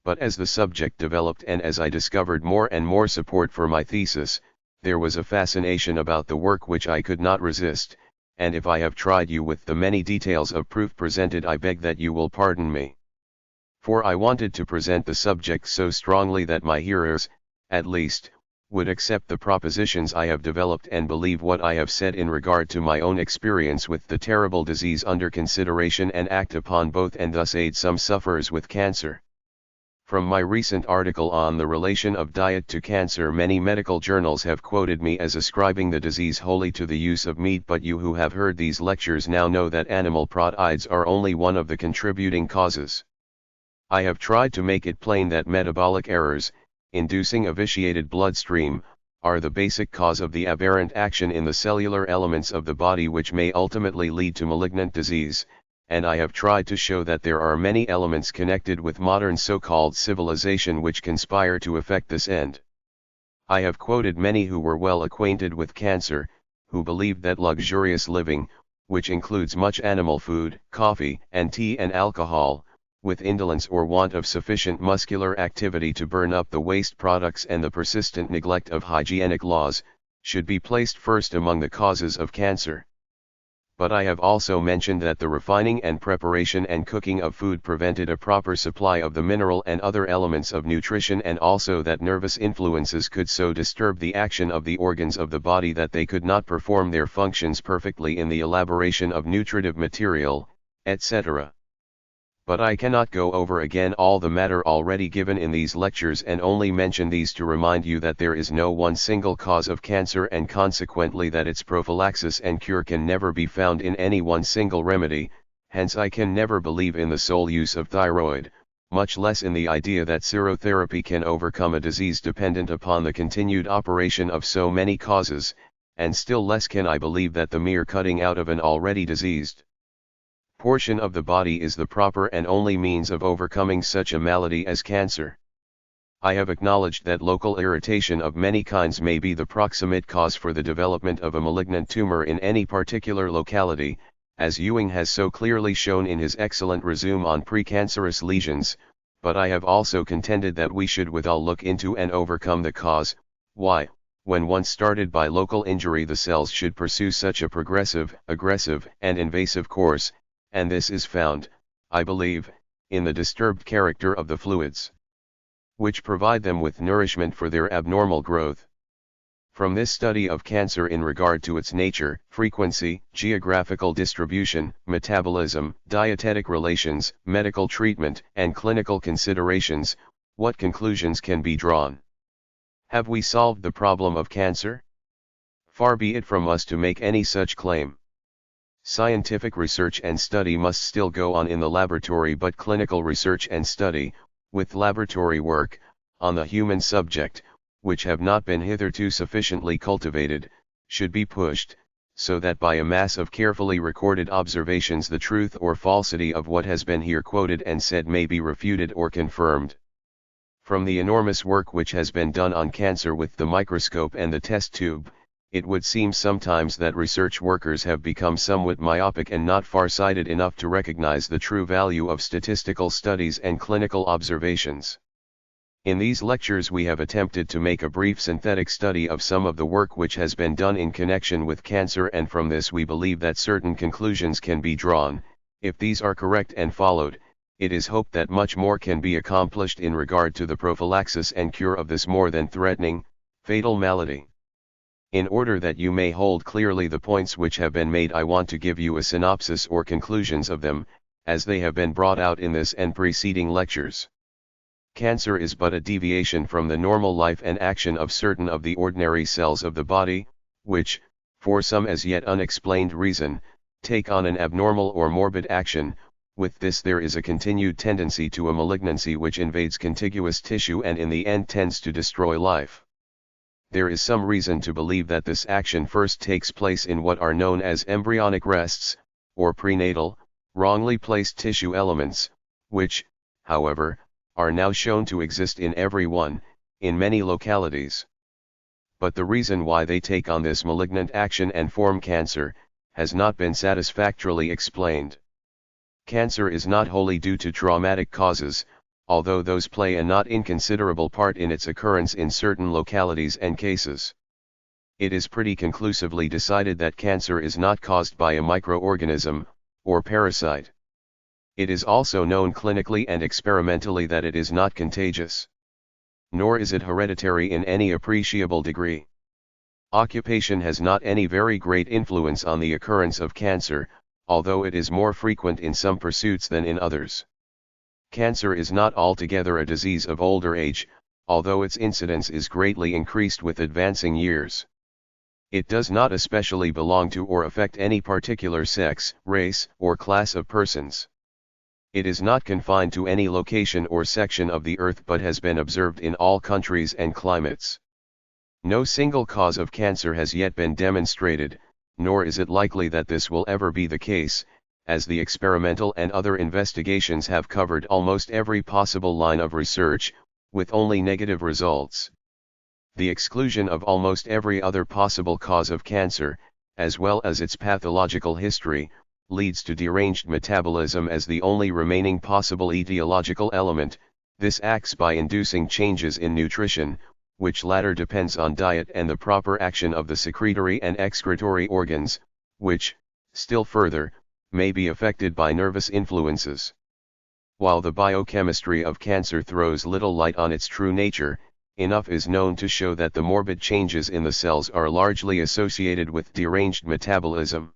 But as the subject developed and as I discovered more and more support for my thesis, there was a fascination about the work which I could not resist, and if I have tried you with the many details of proof presented I beg that you will pardon me. For I wanted to present the subject so strongly that my hearers, at least, would accept the propositions I have developed and believe what I have said in regard to my own experience with the terrible disease under consideration and act upon both and thus aid some sufferers with cancer. From my recent article on the relation of diet to cancer, many medical journals have quoted me as ascribing the disease wholly to the use of meat, but you who have heard these lectures now know that animal proteids are only one of the contributing causes. I have tried to make it plain that metabolic errors, inducing a vitiated bloodstream, are the basic cause of the aberrant action in the cellular elements of the body which may ultimately lead to malignant disease, and I have tried to show that there are many elements connected with modern so-called civilization which conspire to effect this end. I have quoted many who were well acquainted with cancer, who believed that luxurious living, which includes much animal food, coffee, and tea and alcohol, with indolence or want of sufficient muscular activity to burn up the waste products and the persistent neglect of hygienic laws, should be placed first among the causes of cancer. But I have also mentioned that the refining and preparation and cooking of food prevented a proper supply of the mineral and other elements of nutrition, and also that nervous influences could so disturb the action of the organs of the body that they could not perform their functions perfectly in the elaboration of nutritive material, etc. But I cannot go over again all the matter already given in these lectures, and only mention these to remind you that there is no one single cause of cancer, and consequently that its prophylaxis and cure can never be found in any one single remedy. Hence I can never believe in the sole use of thyroid, much less in the idea that serotherapy can overcome a disease dependent upon the continued operation of so many causes, and still less can I believe that the mere cutting out of an already diseased portion of the body is the proper and only means of overcoming such a malady as cancer. I have acknowledged that local irritation of many kinds may be the proximate cause for the development of a malignant tumor in any particular locality, as Ewing has so clearly shown in his excellent resume on precancerous lesions, but I have also contended that we should withal look into and overcome the cause, why, when once started by local injury, the cells should pursue such a progressive, aggressive, and invasive course, and this is found, I believe, in the disturbed character of the fluids, which provide them with nourishment for their abnormal growth. From this study of cancer in regard to its nature, frequency, geographical distribution, metabolism, dietetic relations, medical treatment, and clinical considerations, what conclusions can be drawn? Have we solved the problem of cancer? Far be it from us to make any such claim. Scientific research and study must still go on in the laboratory, but clinical research and study, with laboratory work, on the human subject, which have not been hitherto sufficiently cultivated, should be pushed, so that by a mass of carefully recorded observations the truth or falsity of what has been here quoted and said may be refuted or confirmed. From the enormous work which has been done on cancer with the microscope and the test tube, it would seem sometimes that research workers have become somewhat myopic and not far-sighted enough to recognize the true value of statistical studies and clinical observations. In these lectures we have attempted to make a brief synthetic study of some of the work which has been done in connection with cancer, and from this we believe that certain conclusions can be drawn. If these are correct and followed, it is hoped that much more can be accomplished in regard to the prophylaxis and cure of this more than threatening, fatal malady. In order that you may hold clearly the points which have been made, I want to give you a synopsis or conclusions of them, as they have been brought out in this and preceding lectures. Cancer is but a deviation from the normal life and action of certain of the ordinary cells of the body, which, for some as yet unexplained reason, take on an abnormal or morbid action. With this there is a continued tendency to a malignancy which invades contiguous tissue and in the end tends to destroy life. There is some reason to believe that this action first takes place in what are known as embryonic rests, or prenatal, wrongly placed tissue elements, which, however, are now shown to exist in everyone, in many localities. But the reason why they take on this malignant action and form cancer, has not been satisfactorily explained. Cancer is not wholly due to traumatic causes, although those play a not inconsiderable part in its occurrence in certain localities and cases. It is pretty conclusively decided that cancer is not caused by a microorganism, or parasite. It is also known clinically and experimentally that it is not contagious. Nor is it hereditary in any appreciable degree. Occupation has not any very great influence on the occurrence of cancer, although it is more frequent in some pursuits than in others. Cancer is not altogether a disease of older age, although its incidence is greatly increased with advancing years. It does not especially belong to or affect any particular sex, race, or class of persons. It is not confined to any location or section of the earth but has been observed in all countries and climates. No single cause of cancer has yet been demonstrated, nor is it likely that this will ever be the case, as the experimental and other investigations have covered almost every possible line of research, with only negative results. The exclusion of almost every other possible cause of cancer, as well as its pathological history, leads to deranged metabolism as the only remaining possible etiological element. This acts by inducing changes in nutrition, which latter depends on diet and the proper action of the secretory and excretory organs, which, still further, may be affected by nervous influences. While the biochemistry of cancer throws little light on its true nature, enough is known to show that the morbid changes in the cells are largely associated with deranged metabolism.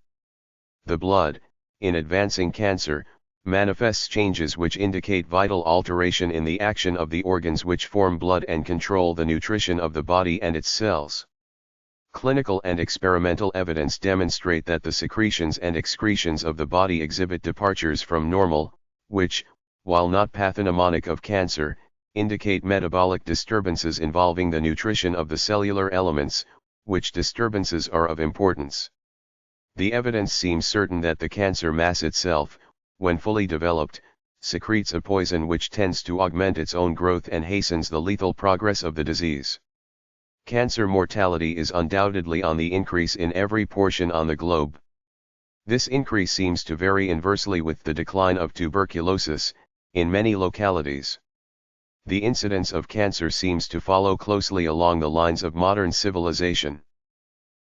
The blood, in advancing cancer, manifests changes which indicate vital alteration in the action of the organs which form blood and control the nutrition of the body and its cells. Clinical and experimental evidence demonstrate that the secretions and excretions of the body exhibit departures from normal, which, while not pathognomonic of cancer, indicate metabolic disturbances involving the nutrition of the cellular elements, which disturbances are of importance. The evidence seems certain that the cancer mass itself, when fully developed, secretes a poison which tends to augment its own growth and hastens the lethal progress of the disease. Cancer mortality is undoubtedly on the increase in every portion on the globe. This increase seems to vary inversely with the decline of tuberculosis, in many localities. The incidence of cancer seems to follow closely along the lines of modern civilization.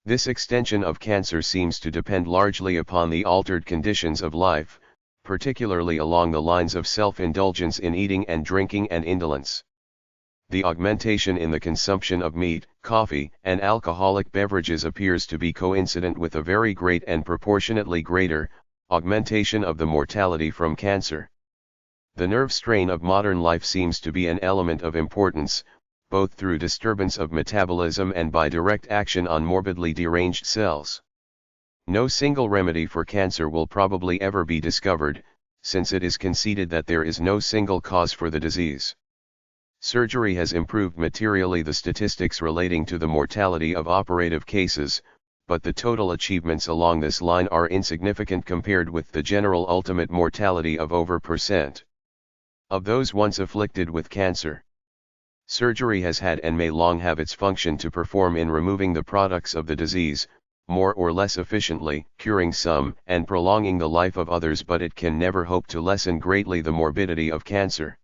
This extension of cancer seems to depend largely upon the altered conditions of life, particularly along the lines of self-indulgence in eating and drinking and indolence. The augmentation in the consumption of meat, coffee, and alcoholic beverages appears to be coincident with a very great and proportionately greater augmentation of the mortality from cancer. The nerve strain of modern life seems to be an element of importance, both through disturbance of metabolism and by direct action on morbidly deranged cells. No single remedy for cancer will probably ever be discovered, since it is conceded that there is no single cause for the disease. Surgery has improved materially the statistics relating to the mortality of operative cases, but the total achievements along this line are insignificant compared with the general ultimate mortality of over % of those once afflicted with cancer. Surgery has had and may long have its function to perform in removing the products of the disease, more or less efficiently, curing some and prolonging the life of others, but it can never hope to lessen greatly the morbidity of cancer.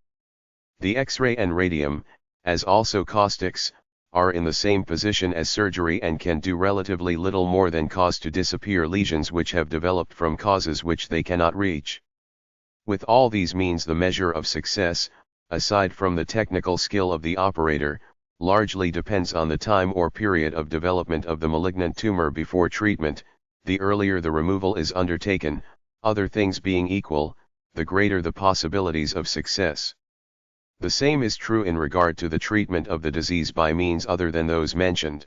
The X-ray and radium, as also caustics, are in the same position as surgery and can do relatively little more than cause to disappear lesions which have developed from causes which they cannot reach. With all these means, the measure of success, aside from the technical skill of the operator, largely depends on the time or period of development of the malignant tumor before treatment. The earlier the removal is undertaken, other things being equal, the greater the possibilities of success. The same is true in regard to the treatment of the disease by means other than those mentioned.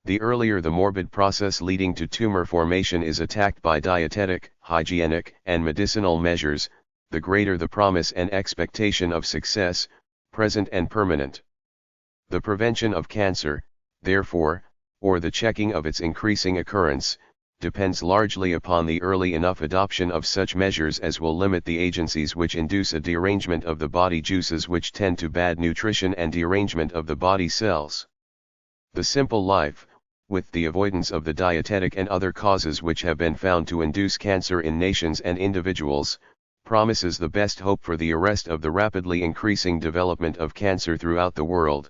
The earlier the morbid process leading to tumor formation is attacked by dietetic, hygienic, and medicinal measures, the greater the promise and expectation of success, present and permanent. The prevention of cancer, therefore, or the checking of its increasing occurrence, depends largely upon the early enough adoption of such measures as will limit the agencies which induce a derangement of the body juices which tend to bad nutrition and derangement of the body cells. The simple life, with the avoidance of the dietetic and other causes which have been found to induce cancer in nations and individuals, promises the best hope for the arrest of the rapidly increasing development of cancer throughout the world.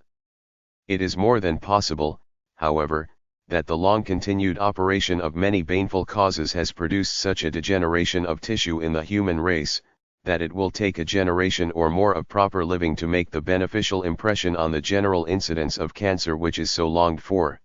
It is more than possible, however, that the long-continued operation of many baneful causes has produced such a degeneration of tissue in the human race, that it will take a generation or more of proper living to make the beneficial impression on the general incidence of cancer which is so longed for.